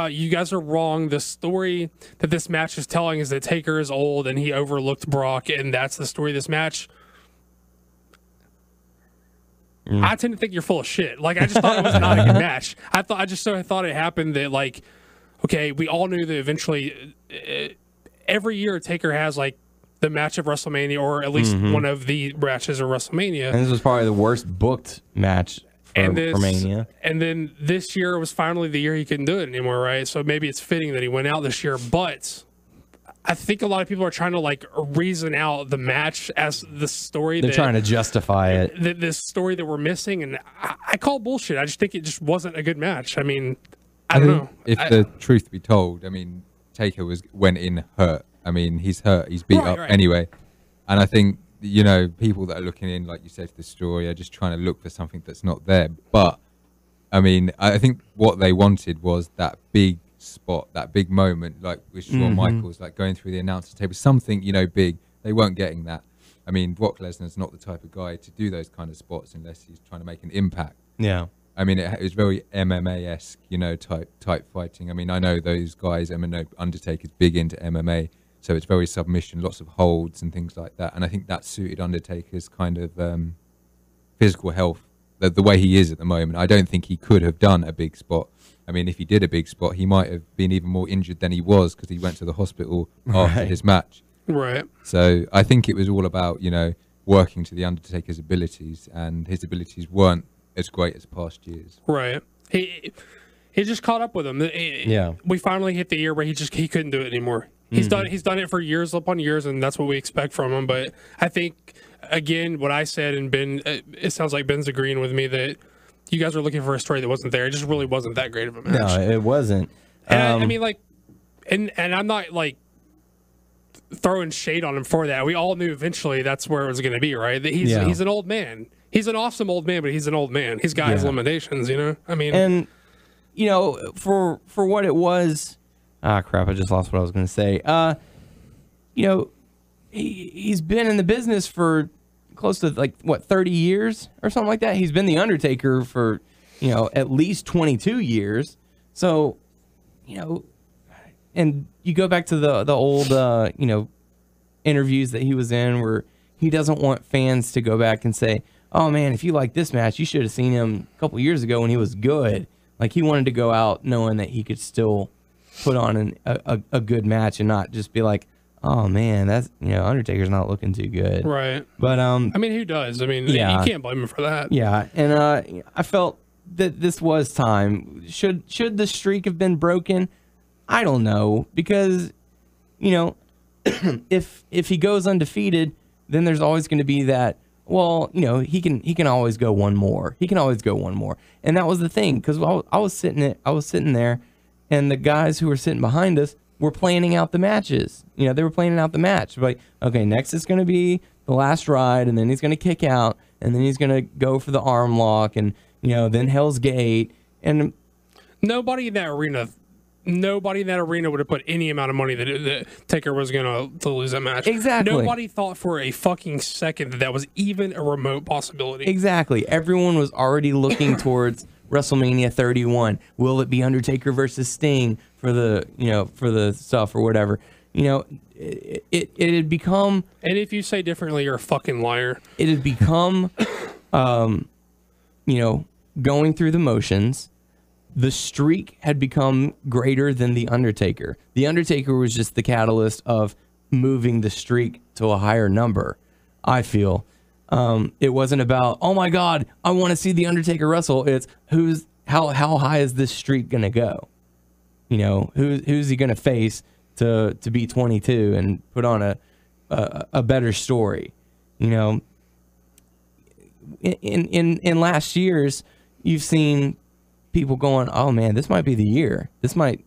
[SPEAKER 5] you guys are wrong. The story that this match is telling is that Taker is old and he overlooked Brock, and that's the story of this match. I tend to think you're full of shit. Like, I just thought it was not a good match. I just thought it happened that, like, okay, we all knew that eventually every year Taker has, like, the match of WrestleMania, or at least one of the matches of WrestleMania.
[SPEAKER 3] And this was probably the worst booked match for Mania.
[SPEAKER 5] And then this year was finally the year he couldn't do it anymore, right? So maybe it's fitting that he went out this year. But I think a lot of people are trying to like reason out the match as the story.
[SPEAKER 3] They're trying to justify it.
[SPEAKER 5] This story that we're missing. And I call bullshit. I just think it just wasn't a good match. I mean, I don't know.
[SPEAKER 6] If the truth be told, I mean, Taker went in hurt. I mean, he's hurt. He's beat up anyway. And I think, people that are looking in, like you said, to the story are just trying to look for something that's not there. But, I mean, I think what they wanted was that big spot, that big moment, like with Shawn Michaels, like going through the announcer's table, something, big. They weren't getting that. I mean, Brock Lesnar's not the type of guy to do those kind of spots unless he's trying to make an impact.
[SPEAKER 3] Yeah.
[SPEAKER 6] I mean, it was very MMA-esque, type fighting. I mean, I know those guys. I mean, Undertaker's big into MMA. So it's very submission, lots of holds and things like that. And I think that suited Undertaker's kind of physical health the way he is at the moment. I don't think he could have done a big spot. I mean, if he did a big spot, he might have been even more injured than he was because he went to the hospital after his match.
[SPEAKER 5] Right.
[SPEAKER 6] So I think it was all about, working to the Undertaker's abilities, and his abilities weren't as great as past years.
[SPEAKER 5] Right. He just caught up with him.
[SPEAKER 3] Yeah.
[SPEAKER 5] We finally hit the year where he couldn't do it anymore. He's done it for years upon years, and that's what we expect from him. But I think, again, what I said, and Ben, it sounds like Ben's agreeing with me that you guys are looking for a story that wasn't there. It just really wasn't that great of a match.
[SPEAKER 3] No, it wasn't.
[SPEAKER 5] And I mean, like, and I'm not like throwing shade on him for that. We all knew eventually that's where it was going to be, right? That he's an old man. He's an awesome old man, but he's an old man. He's got his limitations, I mean,
[SPEAKER 3] and for what it was, crap, I just lost what I was going to say. He's been in the business for close to 30 years or something like that. He's been the Undertaker for at least 22 years. So and you go back to the old interviews that he was in where he doesn't want fans to go back and say, oh man, if you like this match, you should have seen him a couple years ago when he was good. Like, he wanted to go out knowing that he could still put on a good match and not just be like, oh man, that's Undertaker's not looking too good.
[SPEAKER 5] right.
[SPEAKER 3] But
[SPEAKER 5] I mean, who does? I mean, you can't blame him for that.
[SPEAKER 3] yeah, and I felt that this was time. Should the streak have been broken? I don't know, because if he goes undefeated, then there's always going to be that. Well, he can always go one more. He can always go one more, and that was the thing, because I was sitting there, and the guys who were sitting behind us were planning out the matches. They were planning out the match. Like, okay, next is going to be the last ride, and then he's going to kick out, and then he's going to go for the arm lock, and then Hell's Gate, and
[SPEAKER 5] Nobody in that arena would have put any amount of money that Taker was going to lose that match.
[SPEAKER 3] Exactly.
[SPEAKER 5] Nobody thought for a fucking second that was even a remote possibility.
[SPEAKER 3] Exactly. Everyone was already looking towards WrestleMania 31. Will it be Undertaker versus Sting for the stuff or whatever? It had become.
[SPEAKER 5] And if you say differently, you're a fucking liar.
[SPEAKER 3] It had become, going through the motions. The streak had become greater than The Undertaker. The Undertaker was just the catalyst of moving the streak to a higher number, I feel. It wasn't about, oh my God, I want to see The Undertaker wrestle. It's how high is this streak going to go? Who's he going to face to be 22 and put on a better story? In last years, you've seen people going, oh man, this might be the year. This might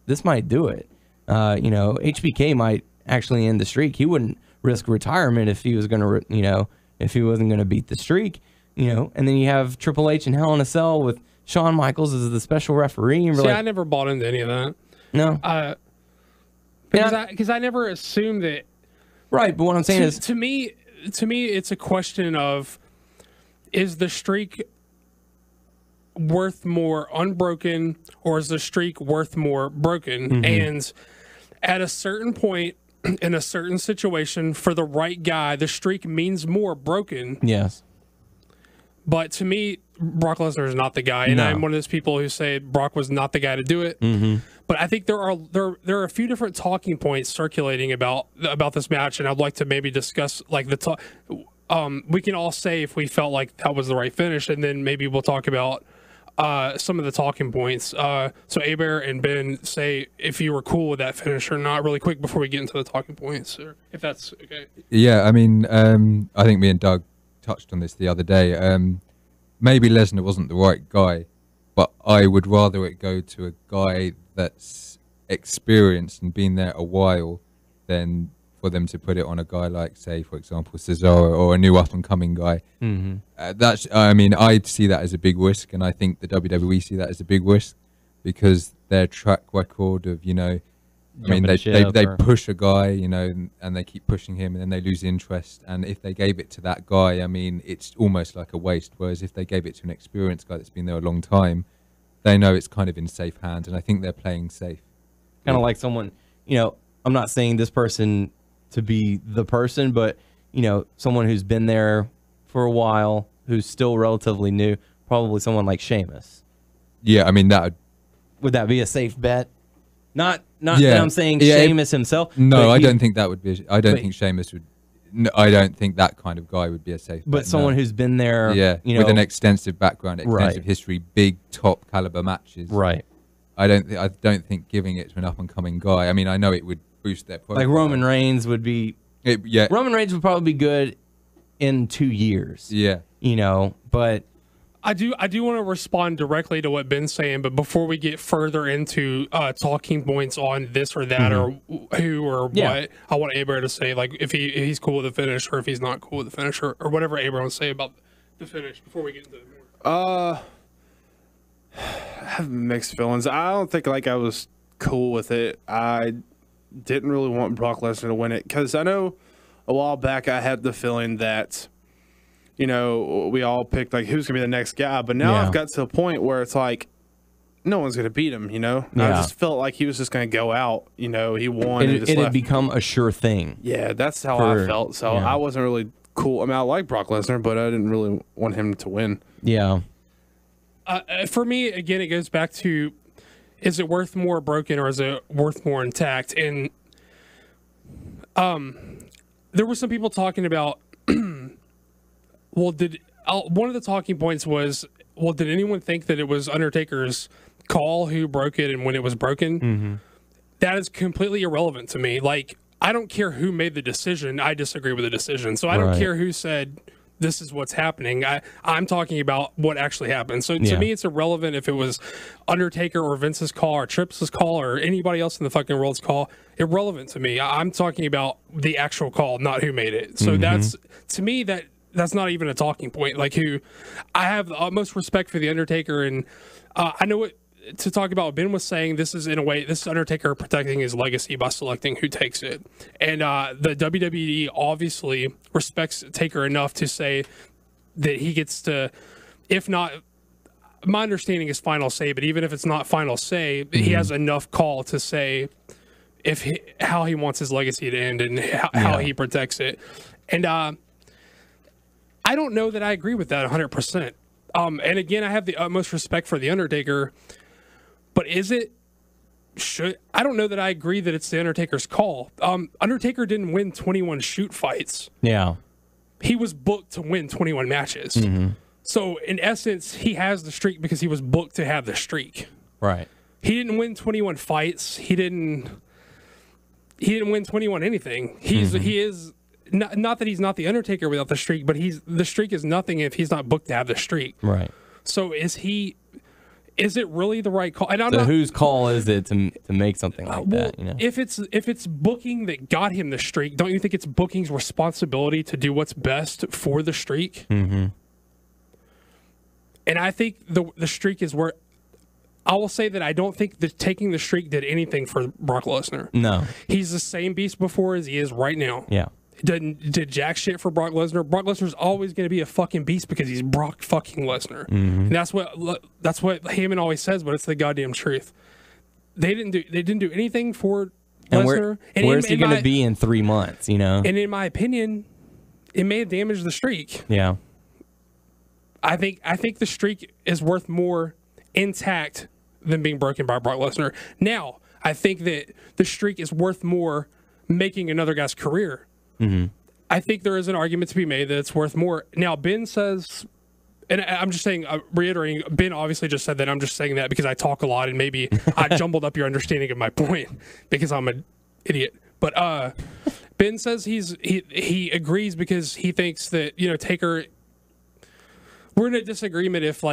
[SPEAKER 3] do it. HBK might actually end the streak. He wouldn't risk retirement if he was going to, if he wasn't going to beat the streak. And then you have Triple H and Hell in a Cell with Shawn Michaels as the special referee. And
[SPEAKER 5] I never bought into any of that.
[SPEAKER 3] No,
[SPEAKER 5] because I never assumed that.
[SPEAKER 3] Right, but what I'm saying is,
[SPEAKER 5] to me, it's a question of, is the streak worth more unbroken, or is the streak worth more broken?
[SPEAKER 3] Mm-hmm.
[SPEAKER 5] And at a certain point in a certain situation, for the right guy, the streak means more broken.
[SPEAKER 3] yes.
[SPEAKER 5] But to me, Brock Lesnar is not the guy, and
[SPEAKER 3] No.
[SPEAKER 5] I'm one of those people who say Brock was not the guy to do it.
[SPEAKER 3] Mm-hmm.
[SPEAKER 5] But I think there are a few different talking points circulating about this match, and I'd like to maybe discuss like the talk. We can all say if we felt like that was the right finish, and then maybe we'll talk about some of the talking points. So Aber and Ben, say if you were cool with that finish or not, really quick before we get into the talking points, or if that's okay.
[SPEAKER 6] Yeah, I mean, I think me and Doug touched on this the other day. Maybe Lesnar wasn't the right guy, but I would rather it go to a guy that's experienced and been there a while than for them to put it on a guy like, say, for example, Cesaro or a new up-and-coming guy.
[SPEAKER 3] Mm-hmm.
[SPEAKER 6] I'd see that as a big risk, and I think the WWE see that as a big risk because their track record of, they push a guy, and they keep pushing him, and then they lose interest. And if they gave it to that guy, it's almost like a waste. Whereas if they gave it to an experienced guy that's been there a long time, they know it's kind of in safe hands, and I think they're playing safe.
[SPEAKER 3] Kind of like someone, I'm not saying this person to be the person, but, someone who's been there for a while, who's still relatively new, probably someone like Sheamus.
[SPEAKER 6] Yeah, I mean that
[SPEAKER 3] would that be a safe bet? Not
[SPEAKER 6] Yeah.
[SPEAKER 3] that I'm saying Sheamus himself.
[SPEAKER 6] No, I don't think that would be. I don't think Sheamus would. No, I don't think that kind of guy would be a safe bet.
[SPEAKER 3] But someone who's been there,
[SPEAKER 6] with an extensive background, extensive history, big top caliber matches.
[SPEAKER 3] Right.
[SPEAKER 6] I don't think giving it to an up and coming guy. I mean, I know it would boost their profile.
[SPEAKER 3] Like Roman Reigns would be. Roman Reigns would probably be good in 2 years.
[SPEAKER 6] Yeah.
[SPEAKER 3] But
[SPEAKER 5] I do want to respond directly to what Ben's saying, but before we get further into talking points on this or that or who or what, I want Abraham to say, like, if he's cool with the finish or if he's not cool with the finish or whatever Abraham wants to say about the finish before we get into it more.
[SPEAKER 4] I have mixed feelings. I don't think like I was cool with it. I didn't really want Brock Lesnar to win it because I know a while back I had the feeling that, we all picked like who's gonna be the next guy, but now I've got to a point where it's like no one's gonna beat him. I just felt like he was just gonna go out. He won.
[SPEAKER 3] It had become a sure thing.
[SPEAKER 4] Yeah, that's how I felt. So I wasn't really cool. I mean, I like Brock Lesnar, but I didn't really want him to win.
[SPEAKER 3] Yeah.
[SPEAKER 5] For me, again, it goes back to, is it worth more broken or is it worth more intact? And there were some people talking about, one of the talking points was, did anyone think that it was Undertaker's call who broke it and when it was broken? Mm-hmm. That is completely irrelevant to me. Like, I don't care who made the decision. I disagree with the decision. So I don't care who said, this is what's happening. I'm talking about what actually happened. So to me, it's irrelevant if it was Undertaker or Vince's call or Trips' call or anybody else in the fucking world's call. Irrelevant to me. I'm talking about the actual call, not who made it. So that's, to me, that's not even a talking point. Like, I have the utmost respect for the Undertaker, and I know what to talk about. Ben was saying this is Undertaker protecting his legacy by selecting who takes it, and the WWE obviously respects Taker enough to say that he gets to, if not, my understanding is final say, but even if it's not final say, he has enough call to say how he wants his legacy to end and how he protects it, and I don't know that I agree with that 100%. And again, I have the utmost respect for the Undertaker. But I don't know that I agree that it's the Undertaker's call. Undertaker didn't win 21 shoot fights.
[SPEAKER 3] Yeah.
[SPEAKER 5] He was booked to win 21 matches. Mm-hmm. So in essence, he has the streak because he was booked to have the streak.
[SPEAKER 3] Right.
[SPEAKER 5] He didn't win 21 fights. He didn't win 21 anything. He is not that he's not the Undertaker without the streak, but the streak is nothing if he's not booked to have the streak.
[SPEAKER 3] Right.
[SPEAKER 5] So is it really the right call? And
[SPEAKER 3] whose call is it to make something like that?
[SPEAKER 5] If it's booking that got him the streak, don't you think it's booking's responsibility to do what's best for the streak? Mm-hmm. And I think the streak is where I will say that I don't think that taking the streak did anything for Brock Lesnar. No, he's the same beast before as he is right now. Yeah. Did jack shit for Brock Lesnar. Brock Lesnar's always going to be a fucking beast because he's Brock fucking Lesnar. Mm-hmm. And that's what Heyman always says, but it's the goddamn truth. They didn't do anything for Lesnar.
[SPEAKER 3] And where's he going to be in 3 months? And
[SPEAKER 5] in my opinion, it may have damaged the streak.
[SPEAKER 3] Yeah.
[SPEAKER 5] I think the streak is worth more intact than being broken by Brock Lesnar. Now, I think that the streak is worth more making another guy's career. Mm-hmm. I think there is an argument to be made that it's worth more. Now, Ben says, and I'm just saying, reiterating, Ben obviously just said that. I'm just saying that because I talk a lot and maybe I jumbled up your understanding of my point because I'm an idiot. But Ben says he agrees because he thinks that, Taker, we're in a disagreement if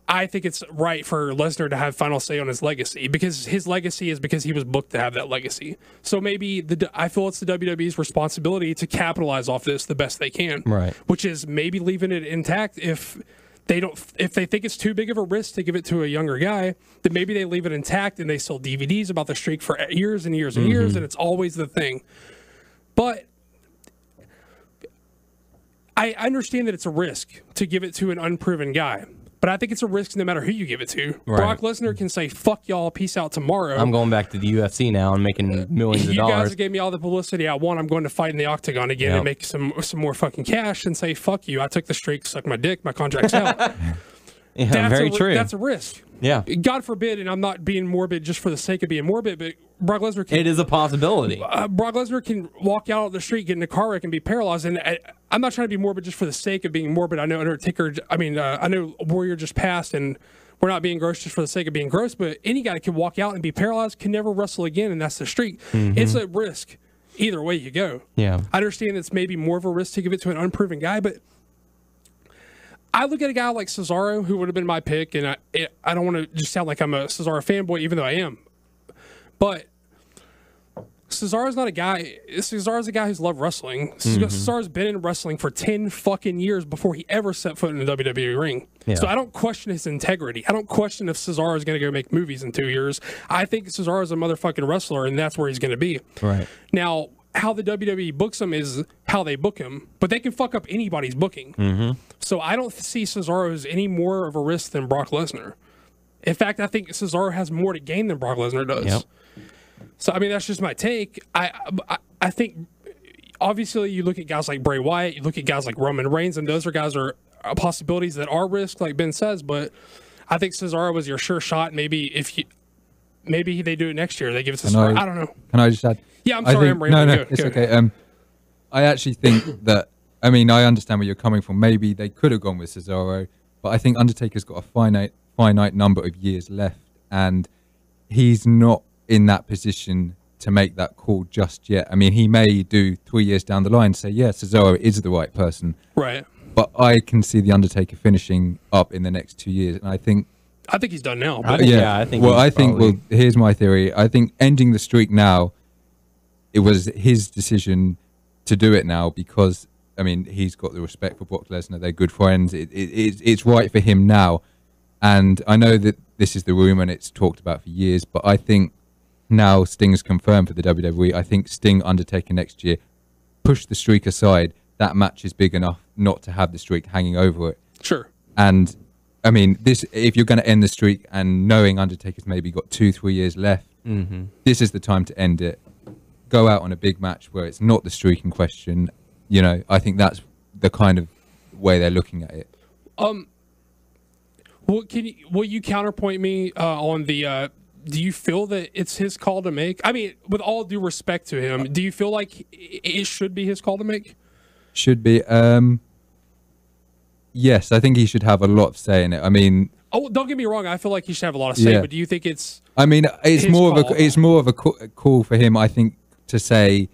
[SPEAKER 5] I think it's right for Lesnar to have final say on his legacy because his legacy is because he was booked to have that legacy. So maybe I feel it's the WWE's responsibility to capitalize off this the best they can. Right. Which is maybe leaving it intact if they think it's too big of a risk to give it to a younger guy, then maybe they leave it intact and they sell DVDs about the streak for years and years and years, and it's always the thing. But I understand that it's a risk to give it to an unproven guy. But I think it's a risk no matter who you give it to.
[SPEAKER 3] Right.
[SPEAKER 5] Brock Lesnar can say, fuck y'all, peace out tomorrow.
[SPEAKER 3] I'm going back to the UFC now and making millions of dollars.
[SPEAKER 5] You guys gave me all the publicity I want. I'm going to fight in the octagon again and make some more fucking cash and say, fuck you. I took the streak, suck my dick, my contract's out.
[SPEAKER 3] Yeah, very true.
[SPEAKER 5] That's a risk.
[SPEAKER 3] Yeah.
[SPEAKER 5] God forbid, and I'm not being morbid just for the sake of being morbid, but Brock Lesnar can...
[SPEAKER 3] It is a possibility.
[SPEAKER 5] Brock Lesnar can walk out on the street, get in a car wreck, and be paralyzed. And I'm not trying to be morbid just for the sake of being morbid. I know Undertaker... I know Warrior just passed, and we're not being gross just for the sake of being gross, but any guy that can walk out and be paralyzed can never wrestle again, and that's the streak. Mm-hmm. It's a risk either way you go.
[SPEAKER 3] Yeah.
[SPEAKER 5] I understand it's maybe more of a risk to give it to an unproven guy, but... I look at a guy like Cesaro, who would have been my pick, and I don't want to just sound like I'm a Cesaro fanboy, even though I am. But Cesaro's not a guy. Cesaro's a guy who's loved wrestling. Cesaro's been in wrestling for 10 fucking years before he ever set foot in a WWE ring. Yeah. So I don't question his integrity. I don't question if Cesaro is going to go make movies in 2 years. I think Cesaro's a motherfucking wrestler, and that's where he's going to be.
[SPEAKER 3] Right.
[SPEAKER 5] Now, how the WWE books him is how they book him, but they can fuck up anybody's booking. Mm-hmm. So I don't see Cesaro as any more of a risk than Brock Lesnar. In fact, I think Cesaro has more to gain than Brock Lesnar does.
[SPEAKER 3] Yep.
[SPEAKER 5] So, I mean, that's just my take. I think, obviously, you look at guys like Bray Wyatt, you look at guys like Roman Reigns, and those are guys are possibilities that are risk, like Ben says, but I think Cesaro was your sure shot. Maybe they do it next year. They give it to Cesaro. I don't know.
[SPEAKER 6] Can I just add?
[SPEAKER 5] Yeah, I'm sorry. I'm rambling.
[SPEAKER 6] No, it's okay. I actually think that, I mean, I understand where you're coming from. Maybe they could have gone with Cesaro, but I think Undertaker's got a finite number of years left, and he's not in that position to make that call just yet. I mean, he may do 3 years down the line say, yeah, Cesaro is the right person.
[SPEAKER 5] Right.
[SPEAKER 6] But I can see the Undertaker finishing up in the next 2 years, and I think
[SPEAKER 5] he's done now.
[SPEAKER 3] But I think.
[SPEAKER 6] Well, here's my theory. I think ending the streak now, it was his decision to do it now because, I mean, he's got the respect for Brock Lesnar. They're good friends. It's right for him now. And I know that this is the rumor and it's talked about for years, but I think now Sting's confirmed for the WWE. I think Sting Undertaker next year, push the streak aside. That match is big enough not to have the streak hanging over it.
[SPEAKER 5] Sure.
[SPEAKER 6] And I mean, if you're going to end the streak and knowing Undertaker's maybe got 2-3 years left, this is the time to end it. Go out on a big match where it's not the streak in question. You know, I think that's the kind of way they're looking at it.
[SPEAKER 5] Will you counterpoint me on the? Do you feel that it's his call to make? I mean, with all due respect to him, do you feel like it should be his call to make?
[SPEAKER 6] Should be. Yes, I think he should have a lot of say in it. I mean,
[SPEAKER 5] don't get me wrong. I feel like he should have a lot of say, but do you think it's?
[SPEAKER 6] I mean, it's more of a call for him. I think to say,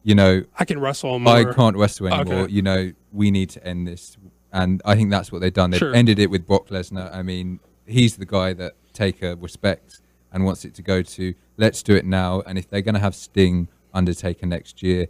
[SPEAKER 6] you know,
[SPEAKER 5] I can wrestle him.
[SPEAKER 6] I can't wrestle anymore. Okay. You know, we need to end this, and I think that's what they've done. They've ended it with Brock Lesnar. I mean, he's the guy that Taker respects and wants it to go to. Let's do it now. And if they're going to have Sting Undertaker next year,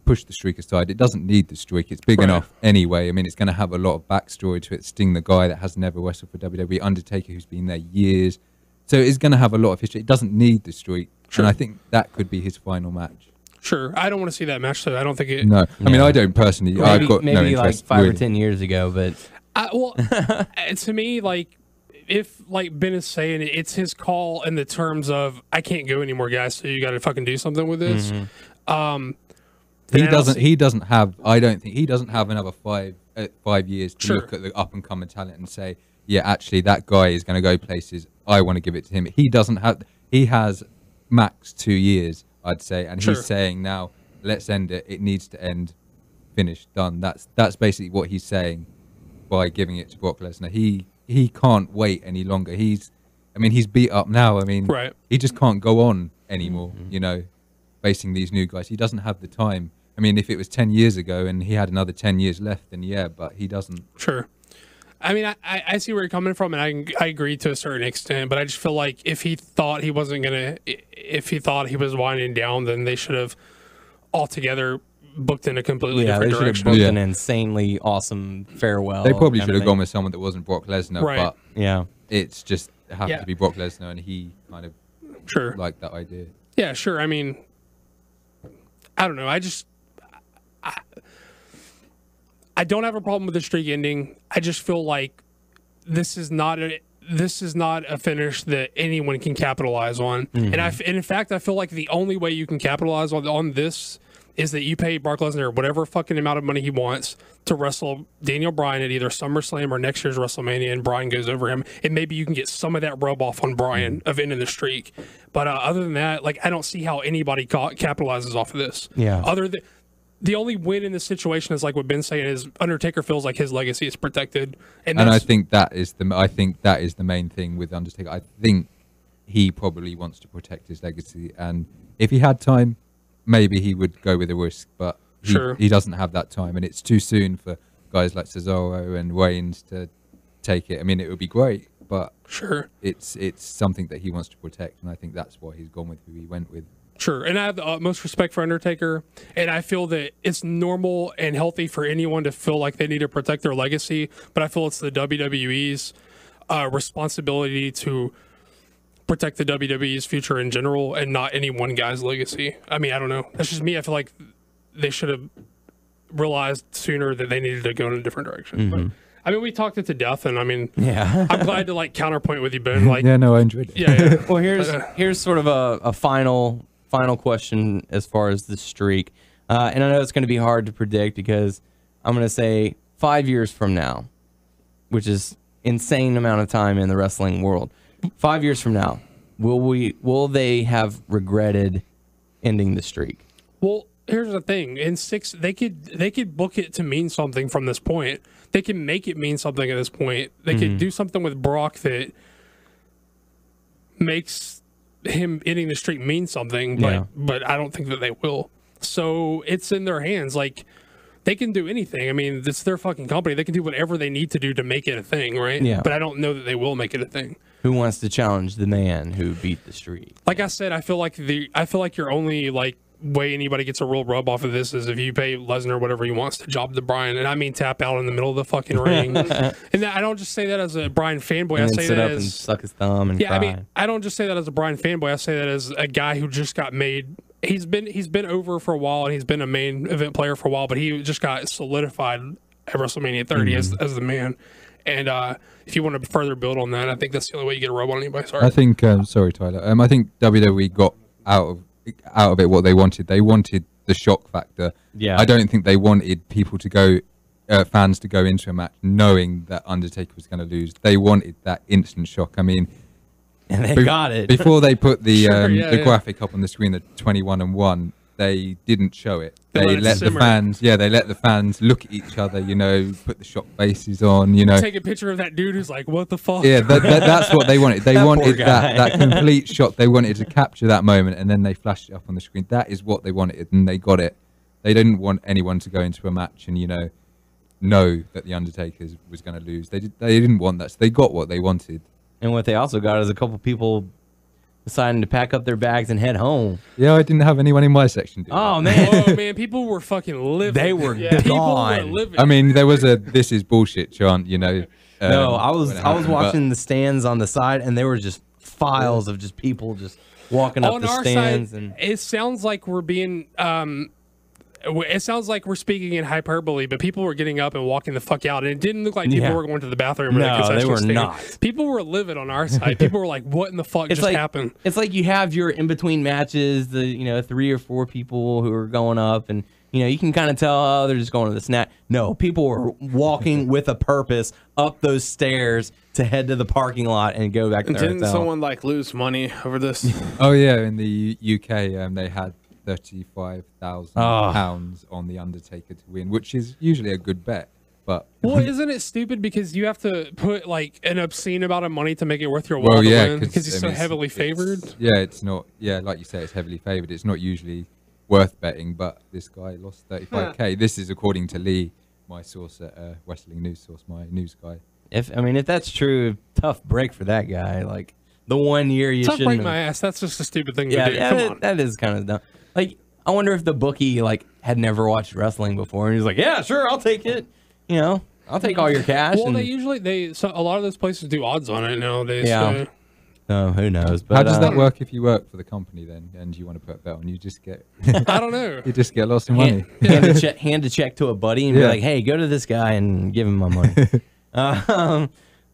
[SPEAKER 6] push the streak aside. It doesn't need the streak. It's big enough anyway. I mean, it's going to have a lot of backstory to it. Sting, the guy that has never wrestled for WWE, Undertaker, who's been there years. So it's going to have a lot of history. It doesn't need the streak. And I think that could be his final match.
[SPEAKER 5] Sure. I don't want to see that match, so I don't think it...
[SPEAKER 6] No. I mean, I don't personally. I've got no interest.
[SPEAKER 3] Maybe like 5 or 10 years ago, but...
[SPEAKER 5] To me, like, if, like Ben is saying, it's his call in the terms of, I can't go anymore, guys, so you got to fucking do something with this.
[SPEAKER 6] He doesn't have another 5 years to look at the up and coming talent and say, yeah, actually that guy is going to go places. I want to give it to him. He has max 2 years, I'd say, and he's saying now, let's end it. It needs to end. Finished. Done. That's basically what he's saying by giving it to Brock Lesnar. He can't wait any longer. He's beat up now. I mean, he just can't go on anymore. You know, facing these new guys, he doesn't have the time. I mean, if it was 10 years ago and he had another 10 years left, then yeah, but he doesn't.
[SPEAKER 5] Sure. I mean, I see where you're coming from, and I agree to a certain extent, but I just feel like if he thought he was winding down, then they should have altogether booked in a completely different direction.
[SPEAKER 3] They should have booked an insanely awesome farewell.
[SPEAKER 6] They probably should have gone with someone that wasn't Brock Lesnar, but it's just happened to be Brock Lesnar, and he kind of liked that idea.
[SPEAKER 5] Yeah, sure. I mean, I don't know. I don't have a problem with the streak ending. I just feel like this is not a finish that anyone can capitalize on. And in fact, I feel like the only way you can capitalize on this is that you pay Brock Lesnar whatever fucking amount of money he wants to wrestle Daniel Bryan at either SummerSlam or next year's WrestleMania, and Bryan goes over him, and maybe you can get some of that rub off on Bryan of ending the streak. But other than that, like, I don't see how anybody capitalizes off of this.
[SPEAKER 3] Yeah.
[SPEAKER 5] Other than the only win in this situation is, like what Ben's saying, is Undertaker feels like his legacy is protected, and
[SPEAKER 6] I think that is the main thing with Undertaker. I think he probably wants to protect his legacy, and if he had time, maybe he would go with a risk, but he doesn't have that time, and it's too soon for guys like Cesaro and Reigns to take it. I mean, it would be great, but it's something that he wants to protect, and I think that's why he's gone with who he went with.
[SPEAKER 5] Sure, and I have the utmost respect for Undertaker, and I feel that it's normal and healthy for anyone to feel like they need to protect their legacy, but I feel it's the WWE's responsibility to protect the WWE's future in general and not any one guy's legacy. I mean, I don't know. That's just me. I feel like they should have realized sooner that they needed to go in a different direction. But, I mean, we talked it to death, and I mean, I'm glad to like counterpoint with you, Ben. Like,
[SPEAKER 6] yeah, no, I enjoyed it.
[SPEAKER 5] Yeah.
[SPEAKER 3] Well, here's sort of a final question as far as the streak, and I know it's going to be hard to predict because I'm going to say 5 years from now, which is insane amount of time in the wrestling world. 5 years from now, will they have regretted ending the streak?
[SPEAKER 5] Well, here's the thing. In 6, they could book it to mean something from this point. They can make it mean something at this point. They could do something with Brock that makes him ending the streak mean something, but I don't think that they will. So it's in their hands. Like, they can do anything. I mean, it's their fucking company. They can do whatever they need to do to make it a thing, right?
[SPEAKER 3] Yeah.
[SPEAKER 5] But I don't know that they will make it a thing.
[SPEAKER 3] Who wants to challenge the man who beat the streak?
[SPEAKER 5] Like I said, I feel like your only like way anybody gets a real rub off of this is if you pay Lesnar whatever he wants to job to Bryan, and I mean tap out in the middle of the fucking ring. And I don't just say that as a Bryan fanboy.
[SPEAKER 3] And
[SPEAKER 5] I
[SPEAKER 3] then
[SPEAKER 5] say
[SPEAKER 3] sit
[SPEAKER 5] that
[SPEAKER 3] up
[SPEAKER 5] as
[SPEAKER 3] and suck his thumb and cry.
[SPEAKER 5] I mean, I don't just say that as a Bryan fanboy. I say that as a guy who just got made. He's been over for a while, and he's been a main event player for a while, but he just got solidified at WrestleMania 30 as the man. And if you want to further build on that, I think that's the only way you get a rub on anybody. Sorry.
[SPEAKER 6] I think, sorry, Tyler. I think WWE got out of it what they wanted. They wanted the shock factor.
[SPEAKER 3] Yeah.
[SPEAKER 6] I don't think they wanted people to go, fans to go into a match knowing that Undertaker was going to lose. They wanted that instant shock. I mean,
[SPEAKER 3] and they got it
[SPEAKER 6] before they put the graphic up on the screen, the 21-1. They didn't show it. They let the fans, they let the fans look at each other, you know, put the shock faces on, you know.
[SPEAKER 5] Take a picture of that dude who's like, what the fuck?
[SPEAKER 6] Yeah, that's what they wanted. They wanted that complete shock. They wanted to capture that moment, and then they flashed it up on the screen. That is what they wanted, and they got it. They didn't want anyone to go into a match and, you know that the Undertaker was going to lose. They didn't want that, so they got what they wanted.
[SPEAKER 3] And what they also got is a couple people deciding to pack up their bags and head home.
[SPEAKER 6] Yeah, I didn't have anyone in my section do that.
[SPEAKER 3] Oh, man.
[SPEAKER 5] Oh, man, people were fucking living.
[SPEAKER 3] They were
[SPEAKER 5] People
[SPEAKER 3] gone.
[SPEAKER 5] were living.
[SPEAKER 6] I mean, there was a "this is bullshit" chant, you know.
[SPEAKER 3] No, I was watching the stands on the side, and there were just files of just people just walking up
[SPEAKER 5] on
[SPEAKER 3] the
[SPEAKER 5] our
[SPEAKER 3] stands.
[SPEAKER 5] side,
[SPEAKER 3] And
[SPEAKER 5] it sounds like we're being it sounds like we're speaking in hyperbole, but people were getting up and walking the fuck out, and it didn't look like people were going to the bathroom.
[SPEAKER 3] No,
[SPEAKER 5] or the concession
[SPEAKER 3] they were
[SPEAKER 5] stand.
[SPEAKER 3] not.
[SPEAKER 5] People were livid on our side. People were like, "What in the fuck just happened?"
[SPEAKER 3] It's like you have your in between matches, the 3 or 4 people who are going up, and you can kind of tell they're just going to the snack. No, people were walking with a purpose up those stairs to head to the parking lot and go back to their
[SPEAKER 4] Didn't
[SPEAKER 3] hotel.
[SPEAKER 4] someone like lose money over this?
[SPEAKER 6] Oh yeah, in the UK, they had £35,000 on the Undertaker to win, which is usually a good bet. But
[SPEAKER 5] Well, isn't it stupid because you have to put like an obscene amount of money to make it worth your while to win because he's so heavily favored?
[SPEAKER 6] It's not. Yeah, like you say, it's heavily favored. It's not usually worth betting, but this guy lost 35k. This is according to Lee, my source at Wrestling News Source, my news guy.
[SPEAKER 3] If that's true, tough break for that guy. Like the 1 year you
[SPEAKER 5] Tough
[SPEAKER 3] shouldn't.
[SPEAKER 5] break my ass. That's just a stupid thing to do.
[SPEAKER 3] Yeah,
[SPEAKER 5] Come on.
[SPEAKER 3] that is kind of dumb. Like, I wonder if the bookie had never watched wrestling before, and he's like, "Yeah, sure, I'll take it. I'll take all your cash."
[SPEAKER 5] Well, a lot of those places do odds on it nowadays.
[SPEAKER 3] Yeah. Who knows? But
[SPEAKER 6] how does that work if you work for the company then, and you want to put a bet on? You just get.
[SPEAKER 5] I don't know.
[SPEAKER 6] You just get lost in money.
[SPEAKER 3] Hand a check to a buddy and be like, "Hey, go to this guy and give him my money."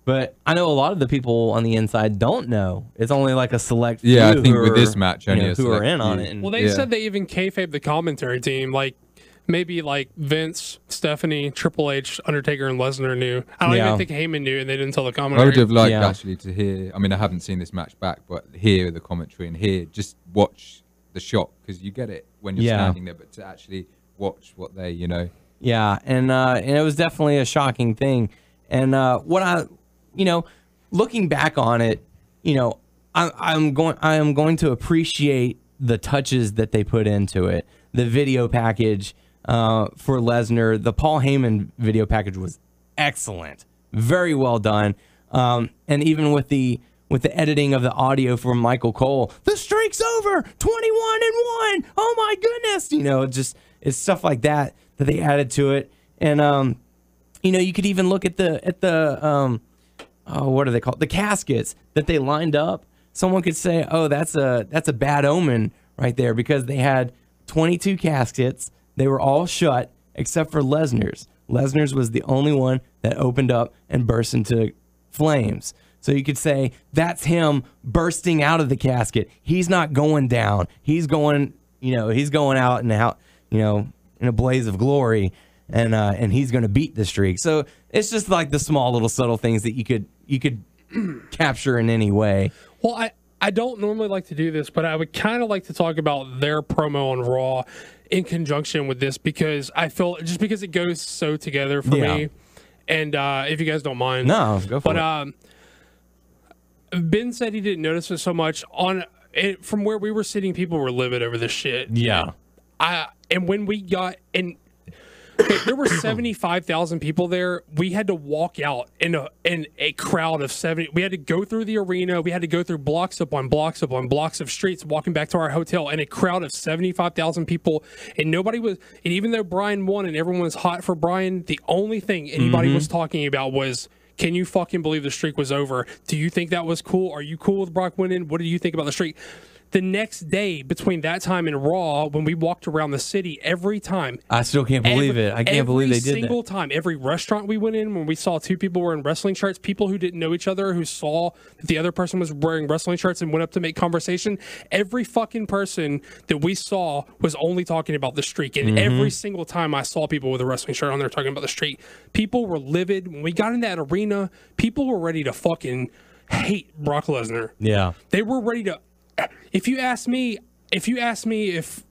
[SPEAKER 3] But I know a lot of the people on the inside don't know. It's only like a select few.
[SPEAKER 6] Yeah, I think with
[SPEAKER 3] are,
[SPEAKER 6] this match, only
[SPEAKER 3] who are in on it. And,
[SPEAKER 5] well, they said they even kayfabe the commentary team. Like, maybe like Vince, Stephanie, Triple H, Undertaker, and Lesnar knew. I don't even think Heyman knew, and they didn't tell the commentary.
[SPEAKER 6] I would have liked actually to hear. I mean, I haven't seen this match back, but hear the commentary and just watch the shot, because you get it when you're standing there, but to actually watch what they,
[SPEAKER 3] Yeah, and it was definitely a shocking thing. And what I, looking back on it, I am going to appreciate the touches that they put into it. The video package for Lesnar, the Paul Heyman video package was excellent, very well done. And even with the editing of the audio from Michael Cole, the streak's over, 21-1. Oh my goodness, it's stuff like that they added to it. And you could even look at the what are they called? The caskets that they lined up. Someone could say, "Oh, that's a bad omen right there," because they had 22 caskets. They were all shut except for Lesnar's. Lesnar's was the only one that opened up and burst into flames. So you could say that's him bursting out of the casket. He's not going down. He's going, he's going out in a blaze of glory, and he's going to beat the streak. So it's just like the small little subtle things that you could capture in any way.
[SPEAKER 5] Well, I don't normally like to do this, but I would kind of like to talk about their promo on Raw in conjunction with this, because I feel just because it goes so together for me. And if you guys don't mind,
[SPEAKER 3] no, go for it.
[SPEAKER 5] Ben said he didn't notice it so much from where we were sitting. People were livid over this shit.
[SPEAKER 3] Yeah.
[SPEAKER 5] And when we got in, there were 75,000 people there. We had to walk out in a crowd of 70. We had to go through the arena. We had to go through blocks upon blocks upon blocks of streets, walking back to our hotel, and a crowd of 75,000 people. And nobody was. And even though Bryan won and everyone was hot for Bryan, the only thing anybody was talking about was, can you fucking believe the streak was over? Do you think that was cool? Are you cool with Brock winning? What do you think about the streak? The next day, between that time and Raw, when we walked around the city, every time.
[SPEAKER 3] I still can't believe it. I can't believe they did that.
[SPEAKER 5] Every single time, every restaurant we went in, when we saw two people wearing wrestling shirts, people who didn't know each other, who saw that the other person was wearing wrestling shirts and went up to make conversation, every fucking person that we saw was only talking about the streak. And every single time I saw people with a wrestling shirt on there talking about the streak, people were livid. When we got in that arena, people were ready to fucking hate Brock Lesnar.
[SPEAKER 3] Yeah.
[SPEAKER 5] They were ready to... If you ask me if